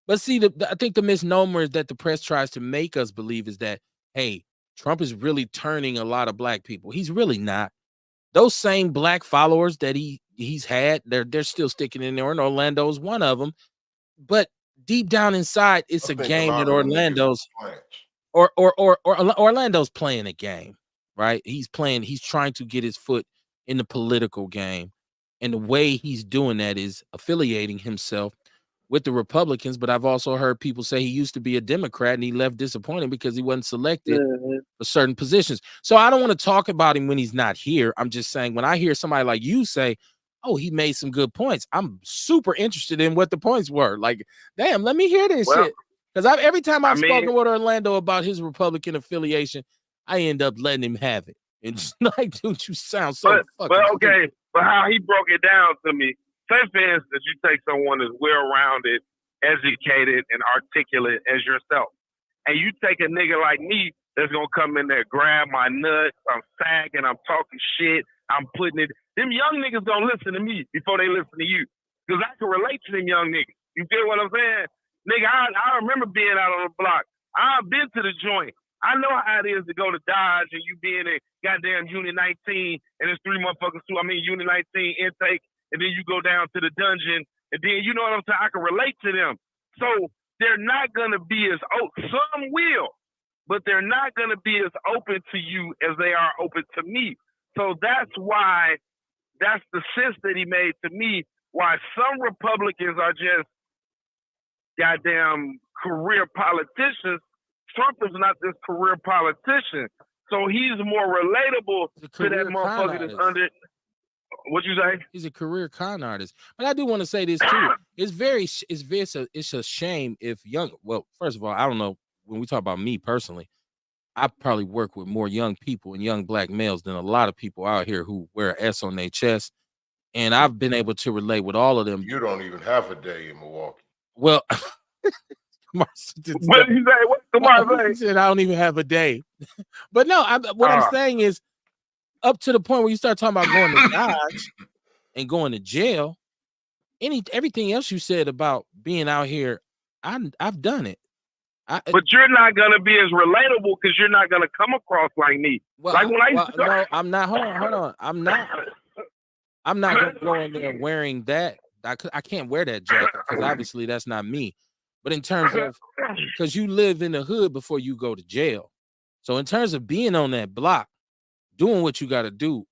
But see, I think the misnomer that the press tries to make us believe is that, hey, Trump is really turning a lot of black people. He's really not. Those same black followers that he's had, they're still sticking in there, and Orlando's one of them. But deep down inside, it's a game that Orlando's playing a game, right? He's trying to get his foot in the political game. And the way he's doing that is affiliating himself with the Republicans. But I've also heard people say he used to be a Democrat and he left disappointed because he wasn't selected for certain positions. So I don't want to talk about him when he's not here. I'm just saying, when I hear somebody like you say, oh, he made some good points, I'm super interested in what the points were. Like, damn, let me hear this shit. Because every time I've spoken with Orlando about his Republican affiliation, I end up letting him have it. And just like, dude, you sound so fucking okay. But how he broke it down to me, say for instance, you take someone as well-rounded, educated, and articulate as yourself, and you take a nigga like me that's gonna come in there, grab my nuts, I'm sagging, I'm talking shit, I'm putting it. Them young niggas gonna listen to me before they listen to you, because I can relate to them young niggas. You feel what I'm saying? Nigga, I remember being out on the block. I've been to the joint. I know how it is to go to Dodge and you be in a goddamn Unit 19 and there's 3 motherfuckers too. I mean, Unit 19 intake, and then you go down to the dungeon, and then you know what I'm saying? I can relate to them. So they're not going to be as some will, but they're not going to be as open to you as they are open to me. So that's why, that's the sense that he made to me, why some Republicans are just goddamn career politicians. Trump is not this career politician. So he's more relatable to that motherfucker that's under. What you say? He's a career con artist. But I do want to say this too. It's a shame if first of all, I don't know, when we talk about me personally, I probably work with more young people and young black males than a lot of people out here who wear an S on their chest. And I've been able to relate with all of them. You don't even have a day in Milwaukee. Well, what did you say? What's Kamar say? He said, I don't even have a day. But no, what I'm saying is, up to the point where you start talking about going to Dodge and going to jail, everything else you said about being out here, I've done it. But you're not gonna be as relatable because you're not gonna come across like me. Well, like when I used to no, I'm not. Hold on. I'm not gonna go in there wearing that. I can't wear that jacket because obviously that's not me. But in terms of, because you live in the hood before you go to jail, so in terms of being on that block, doing what you got to do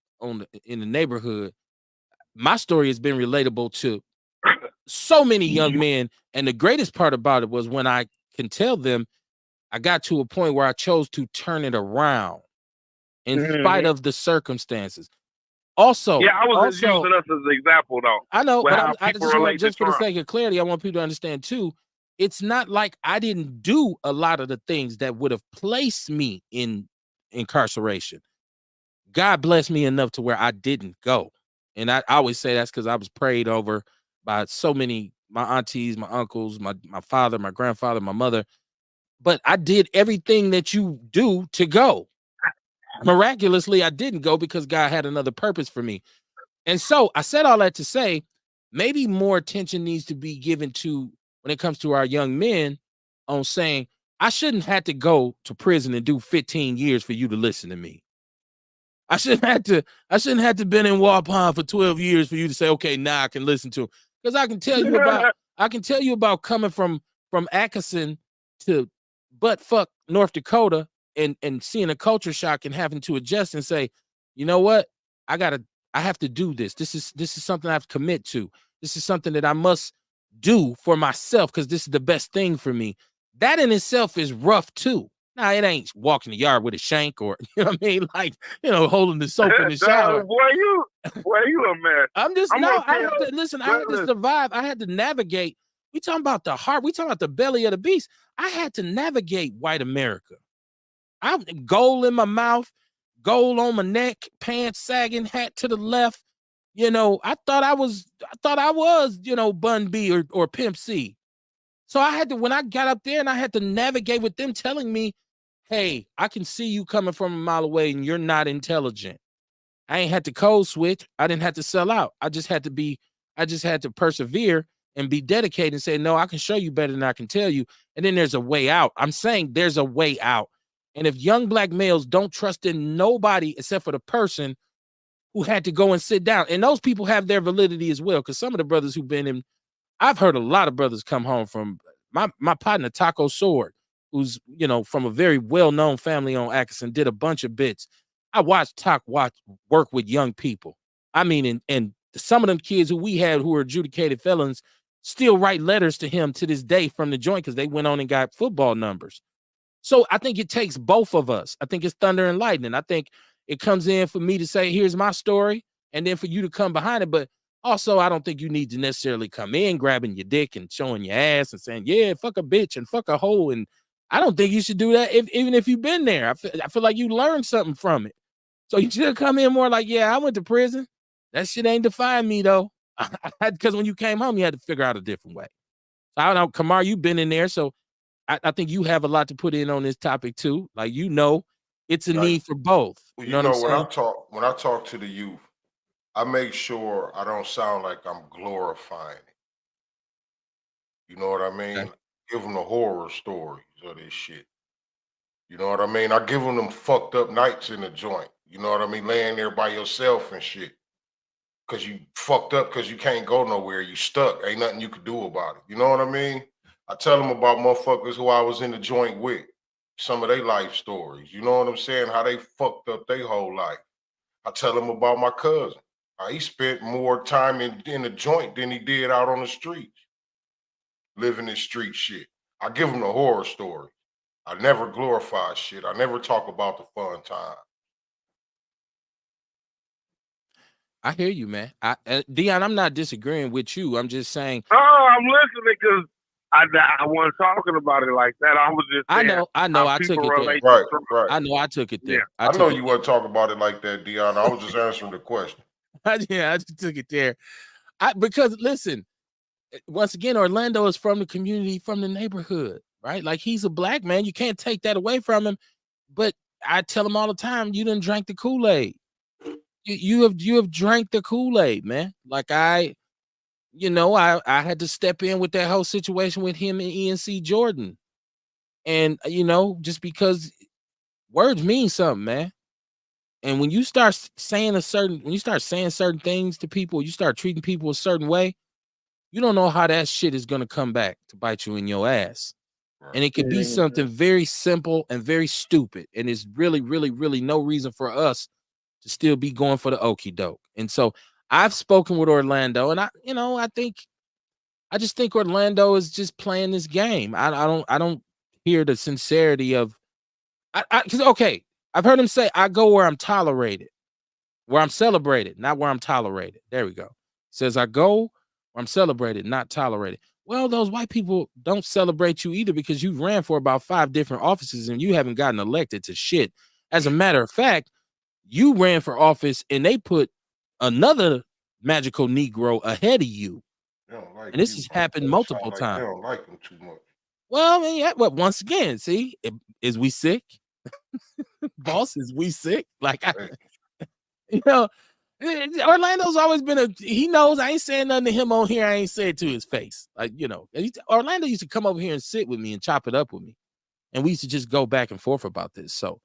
in the neighborhood, my story has been relatable to so many young men. And the greatest part about it was when I can tell them I got to a point where I chose to turn it around in spite of the circumstances. Also, yeah, I was using us as an example, though. I know, but just for the sake of clarity, I want people to understand too. It's not like I didn't do a lot of the things that would have placed me in incarceration. God blessed me enough to where I didn't go. And I always say that's because I was prayed over by so many, my aunties, my uncles, my father, my grandfather, my mother. But I did everything that you do to go. Miraculously, I didn't go because God had another purpose for me. And so I said all that to say, maybe more attention needs to be given to, when it comes to our young men, on saying, I shouldn't have to go to prison and do 15 years for you to listen to me. I shouldn't have to been in Waupun for 12 years for you to say, okay, now I can listen to. Because I can tell you about coming from Atkinson to buttfuck North Dakota and seeing a culture shock and having to adjust and say, you know what? I have to do this. This is something I have to commit to. This is something that I must do for myself because this is the best thing for me. That in itself is rough too. Now, it ain't walking the yard with a shank or, you know what I mean? Like, holding the soap in the shower. Boy, you a man. I had to survive. I had to navigate. We talking about the heart. We talking about the belly of the beast. I had to navigate white America. I'm gold in my mouth, gold on my neck, pants sagging, hat to the left. You know, I thought I was, you know, Bun B or Pimp C. So I had to, when I got up there and I had to navigate with them telling me, hey, I can see you coming from a mile away and you're not intelligent. I ain't had to code switch. I didn't have to sell out. I just had to persevere and be dedicated and say, no, I can show you better than I can tell you. And then there's a way out. I'm saying there's a way out. And if young black males don't trust in nobody except for the person who had to go and sit down, and those people have their validity as well, because some of the brothers who've been in, I've heard a lot of brothers come home from my partner, Taco Sword, who's, you know, from a very well-known family on Atkinson, did a bunch of bits. I watched work with young people. I mean, and some of them kids who we had who were adjudicated felons still write letters to him to this day from the joint because they went on and got football numbers. So I think it takes both of us. I think it's thunder and lightning. I think it comes in for me to say, here's my story, and then for you to come behind it. But also, I don't think you need to necessarily come in grabbing your dick and showing your ass and saying, yeah, fuck a bitch and fuck a hoe. And I don't think you should do that even if you've been there. I feel like you learned something from it. So you should come in more like, yeah, I went to prison. That shit ain't define me, though. Because when you came home, you had to figure out a different way. So I don't know, Kamar, you've been in there. So I think you have a lot to put in on this topic, too. Like, you know, it's a need for both. Well, You know what I'm saying? when I talk to the youth, I make sure I don't sound like I'm glorifying it. You know what I mean? Okay. Give them the horror stories of this shit. You know what I mean? I give them fucked up nights in the joint. You know what I mean? Laying there by yourself and shit. Cause you fucked up because you can't go nowhere. You stuck. Ain't nothing you could do about it. You know what I mean? I tell them about motherfuckers who I was in the joint with. Some of their life stories. You know what I'm saying? How they fucked up their whole life. I tell them about my cousin. How he spent more time in the joint than he did out on the streets. Living this street shit. I give them the horror story. I never glorify shit. I never talk about the fun time. I hear you, man. Dion, I'm not disagreeing with you. I'm just saying. Oh, I'm listening because I wasn't talking about it like that. I was just saying I know. I took it there. Right. I know. I took it there. Yeah. I know you weren't talking about it like that, Dion. I was just answering the question. Yeah, I just took it there. Because listen, once again, Orlando is from the community, from the neighborhood, right? Like, he's a black man. You can't take that away from him. But I tell him all the time, you done drank the Kool-Aid. You have drank the Kool-Aid, man. Like, I had to step in with that whole situation with him and ENC Jordan. And, just because words mean something, man. And when you start saying certain things to people, you start treating people a certain way, you don't know how that shit is going to come back to bite you in your ass. Right. And it could be something very simple and very stupid. And it's really, really, really no reason for us to still be going for the okie doke. And so I've spoken with Orlando, and I just think Orlando is just playing this game. I don't hear the sincerity of, because I've heard him say, I go where I'm tolerated, where I'm celebrated, not where I'm tolerated. There we go. Says, I go where I'm celebrated, not tolerated. Well, those white people don't celebrate you either, because you ran for about 5 different offices and you haven't gotten elected to shit. As a matter of fact, you ran for office and they put another magical Negro ahead of you. Like and this has happened multiple times. They don't like him too much. Well, I mean, yeah, but once again, see, is we sick? Boss, is we sick? Like, Orlando's always been he knows I ain't saying nothing to him on here. I ain't said to his face. Like, Orlando used to come over here and sit with me and chop it up with me. And we used to just go back and forth about this. So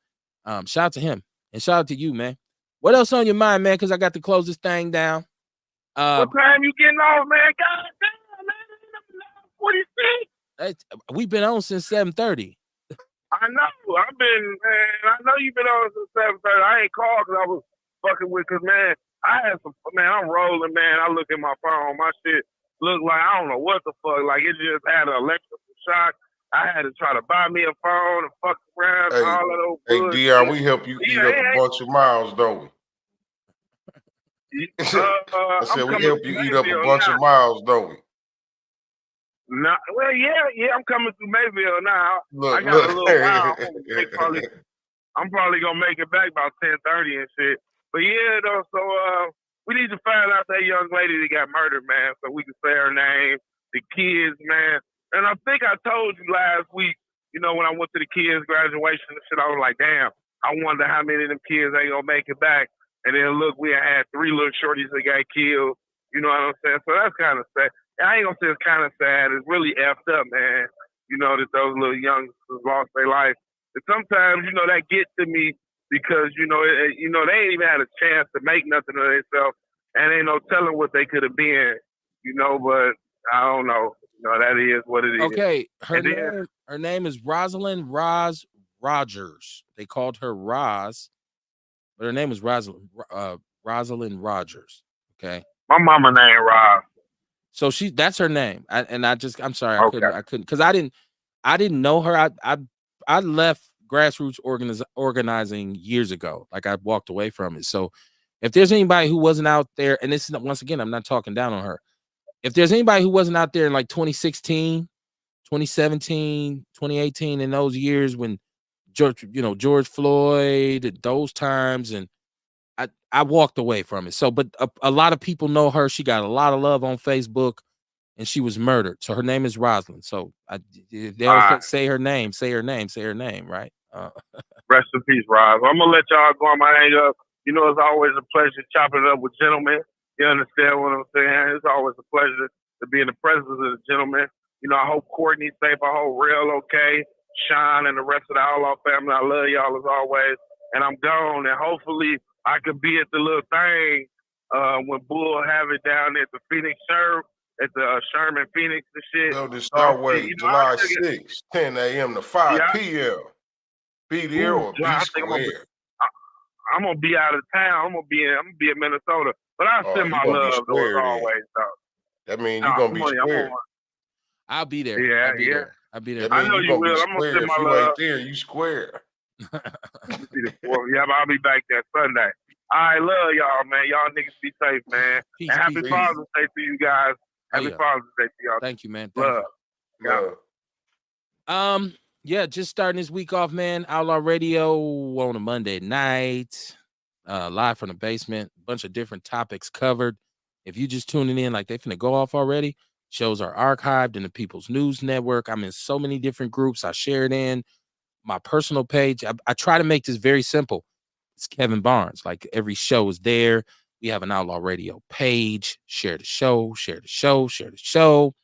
shout out to him and shout out to you, man. What else on your mind, man? Because I got to close this thing down. What time you getting off, man? God damn, man. 46. We've been on since 7:30. I know. I know you've been on since 7:30. I ain't called because I was fucking with, because, man, I'm rolling, man. I look at my phone. My shit look like, I don't know what the fuck. Like, it just had an electrical shock. I had to try to buy me a phone and fuck around and all of those bullshit. Dion, we help you eat up a bunch of miles, don't we? I said we help you eat up a bunch of miles, don't we? No, well, yeah, I'm coming through Mayville now. I got a little while. I'm probably gonna make it back about 10:30 and shit. But yeah, though. So we need to find out that young lady that got murdered, man, so we can say her name, the kids, man. And I think I told you last week, you know, when I went to the kids' graduation and shit, I was like, damn, I wonder how many of them kids ain't gonna make it back. And then look, we had 3 little shorties that got killed. You know what I'm saying? So that's kind of sad. I ain't gonna say it's kind of sad. It's really effed up, man. You know that those little youngsters lost their life. And sometimes, you know, that gets to me because you know they ain't even had a chance to make nothing of themselves, and ain't no telling what they could have been. You know, but I don't know. You know, that is what it is. Okay, And her name is Rosalind Roz Rogers. They called her Roz, but her name is Rosalind Rogers. Okay, my mama named Rob. so that's her name. I'm sorry, Okay. I couldn't because I didn't know her. I left grassroots organizing years ago. Like I walked away from it. So if there's anybody who wasn't out there, and this is once again, I'm not talking down on her. If there's anybody who wasn't out there in like 2016, 2017, 2018, in those years when George Floyd, at those times, and I walked away from it. So, but a lot of people know her. She got a lot of love on Facebook, and she was murdered. So her name is Rosalind. So they'll say her name, right? Rest in peace, Rob. I'm gonna let y'all go on my hang up. You know, it's always a pleasure chopping it up with gentlemen. You understand what I'm saying? It's always a pleasure to be in the presence of the gentleman. You know, I hope Courtney's safe. I hope Real okay. Sean and the rest of the Outlaw family. I love y'all as always. And I'm gone. And hopefully I could be at the little thing when Bull have it down at the Phoenix at the Sherman Phoenix and shit. Well, this always July 6th, 10 a.m. to 5 p.m. Be there or be square. I'm gonna be out of town. I'm gonna be in Minnesota, but I'll send my love as always. Though. That means you're gonna be square. I'll be there. Yeah, I'll be there. That means I know you will. I'm gonna send my love. If you ain't there, you square. Yeah, but I'll be back that Sunday. I love y'all, man. Y'all niggas be safe, man. Peace, and happy Father's Day to you guys. Happy Father's Day to y'all. Thank you, man. Love. Yeah, just starting this week off, man. Outlaw Radio on a Monday night, live from the basement. A bunch of different topics covered. If you just tuning in, like they finna go off already, shows are archived in the People's News Network. I'm in so many different groups. I share it in my personal page. I try to make this very simple. It's Kevin Barnes. Like every show is there. We have an Outlaw Radio page. Share the show, share the show, share the show.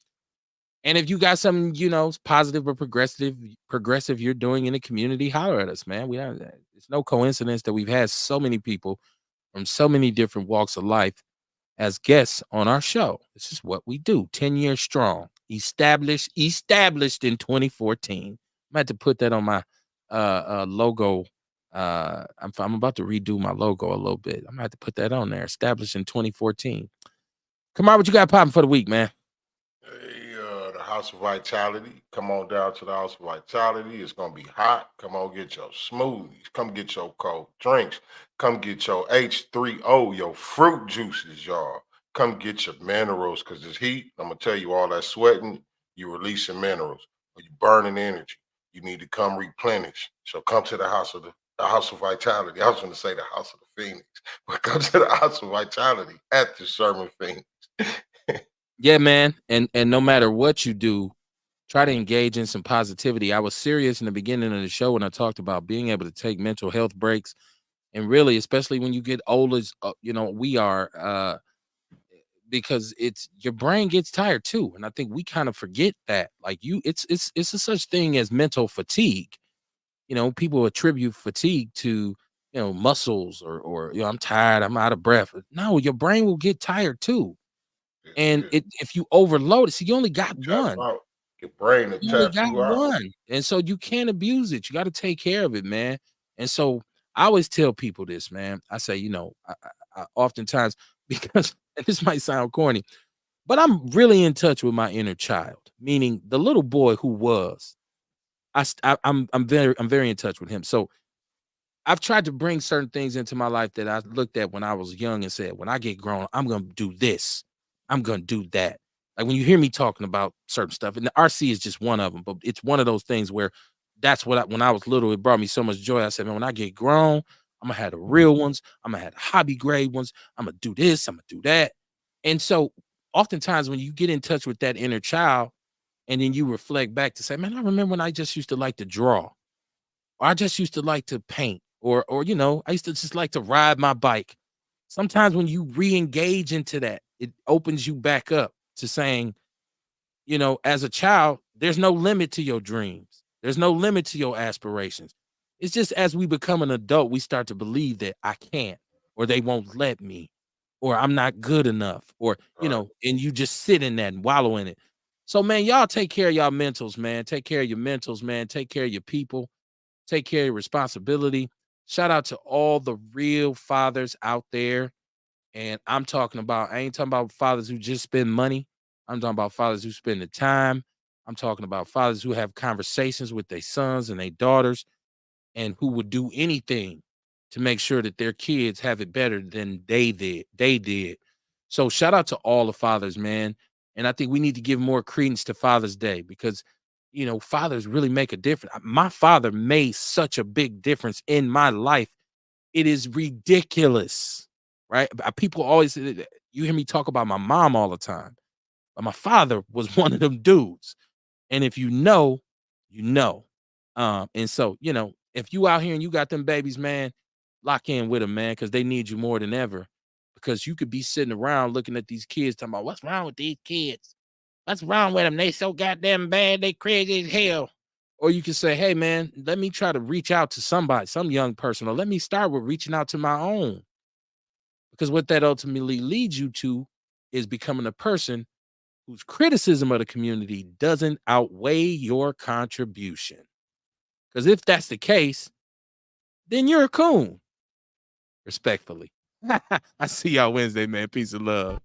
And if you got something, positive or progressive you're doing in the community, holler at us, man. It's no coincidence that we've had so many people from so many different walks of life as guests on our show. This is what we do. 10 years strong. Established in 2014. I'm about to put that on my logo. I'm about to redo my logo a little bit. I'm gonna have to put that on there. Established in 2014. Come on, what you got popping for the week, man? The House of Vitality. Come on down to the House of Vitality. It's gonna be hot. Come on, get your smoothies. Come get your cold drinks. Come get your H3O, your fruit juices, y'all. Come get your minerals, because this heat, I'm gonna tell you, all that sweating, you releasing minerals, or you burning energy. You need to come replenish. So come to the House of Vitality. I was going to say the House of the Phoenix, but come to the House of Vitality at the Sherman Phoenix. Yeah, man. And no matter what you do, try to engage in some positivity. I was serious in the beginning of the show when I talked about being able to take mental health breaks, and really, especially when you get older, we are, because your brain gets tired too. And I think we kind of forget that, like it's a such thing as mental fatigue. People attribute fatigue to, muscles or I'm tired, I'm out of breath. No, your brain will get tired too. And if you overload it, see, you only got one. Your brain will you only got one. And so you can't abuse it. You got to take care of it, man. And so I always tell people this, man. I say, I oftentimes, because this might sound corny, but I'm really in touch with my inner child, meaning the little boy who was. I'm very in touch with him. So I've tried to bring certain things into my life that I looked at when I was young and said, when I get grown, I'm going to do this. I'm going to do that. Like when you hear me talking about certain stuff, and the RC is just one of them, but it's one of those things where that's what when I was little, it brought me so much joy. I said, man, when I get grown, I'm gonna have the real ones. I'm gonna have the hobby grade ones. I'm gonna do this. I'm gonna do that. And so, oftentimes, when you get in touch with that inner child, and then you reflect back to say, man, I remember when I just used to like to draw, or I just used to like to paint, or I used to just like to ride my bike. Sometimes when you re-engage into that, it opens you back up to saying, as a child, there's no limit to your dreams. There's no limit to your aspirations. It's just as we become an adult, we start to believe that I can't, or they won't let me, or I'm not good enough, or, Right. and you just sit in that and wallow in it. So, man, y'all take care of y'all mentals, man. Take care of your mentals, man. Take care of your people. Take care of your responsibility. Shout out to all the real fathers out there. And I ain't talking about fathers who just spend money. I'm talking about fathers who spend the time. I'm talking about fathers who have conversations with their sons and their daughters and who would do anything to make sure that their kids have it better than they did. So shout out to all the fathers, man. And I think we need to give more credence to Father's Day because fathers really make a difference. My father made such a big difference in my life. It is ridiculous, right? People always, you hear me talk about my mom all the time, but my father was one of them dudes. And if you know, you know. And so, if you out here and you got them babies, man, lock in with them, man, because they need you more than ever. Because you could be sitting around looking at these kids talking about what's wrong with these kids? What's wrong with them? They so goddamn bad. They crazy as hell. Or you can say, hey, man, let me try to reach out to somebody, some young person, or let me start with reaching out to my own. Because what that ultimately leads you to is becoming a person whose criticism of the community doesn't outweigh your contribution. Because if that's the case, then you're a coon. Respectfully. I see y'all Wednesday, man. Peace and love.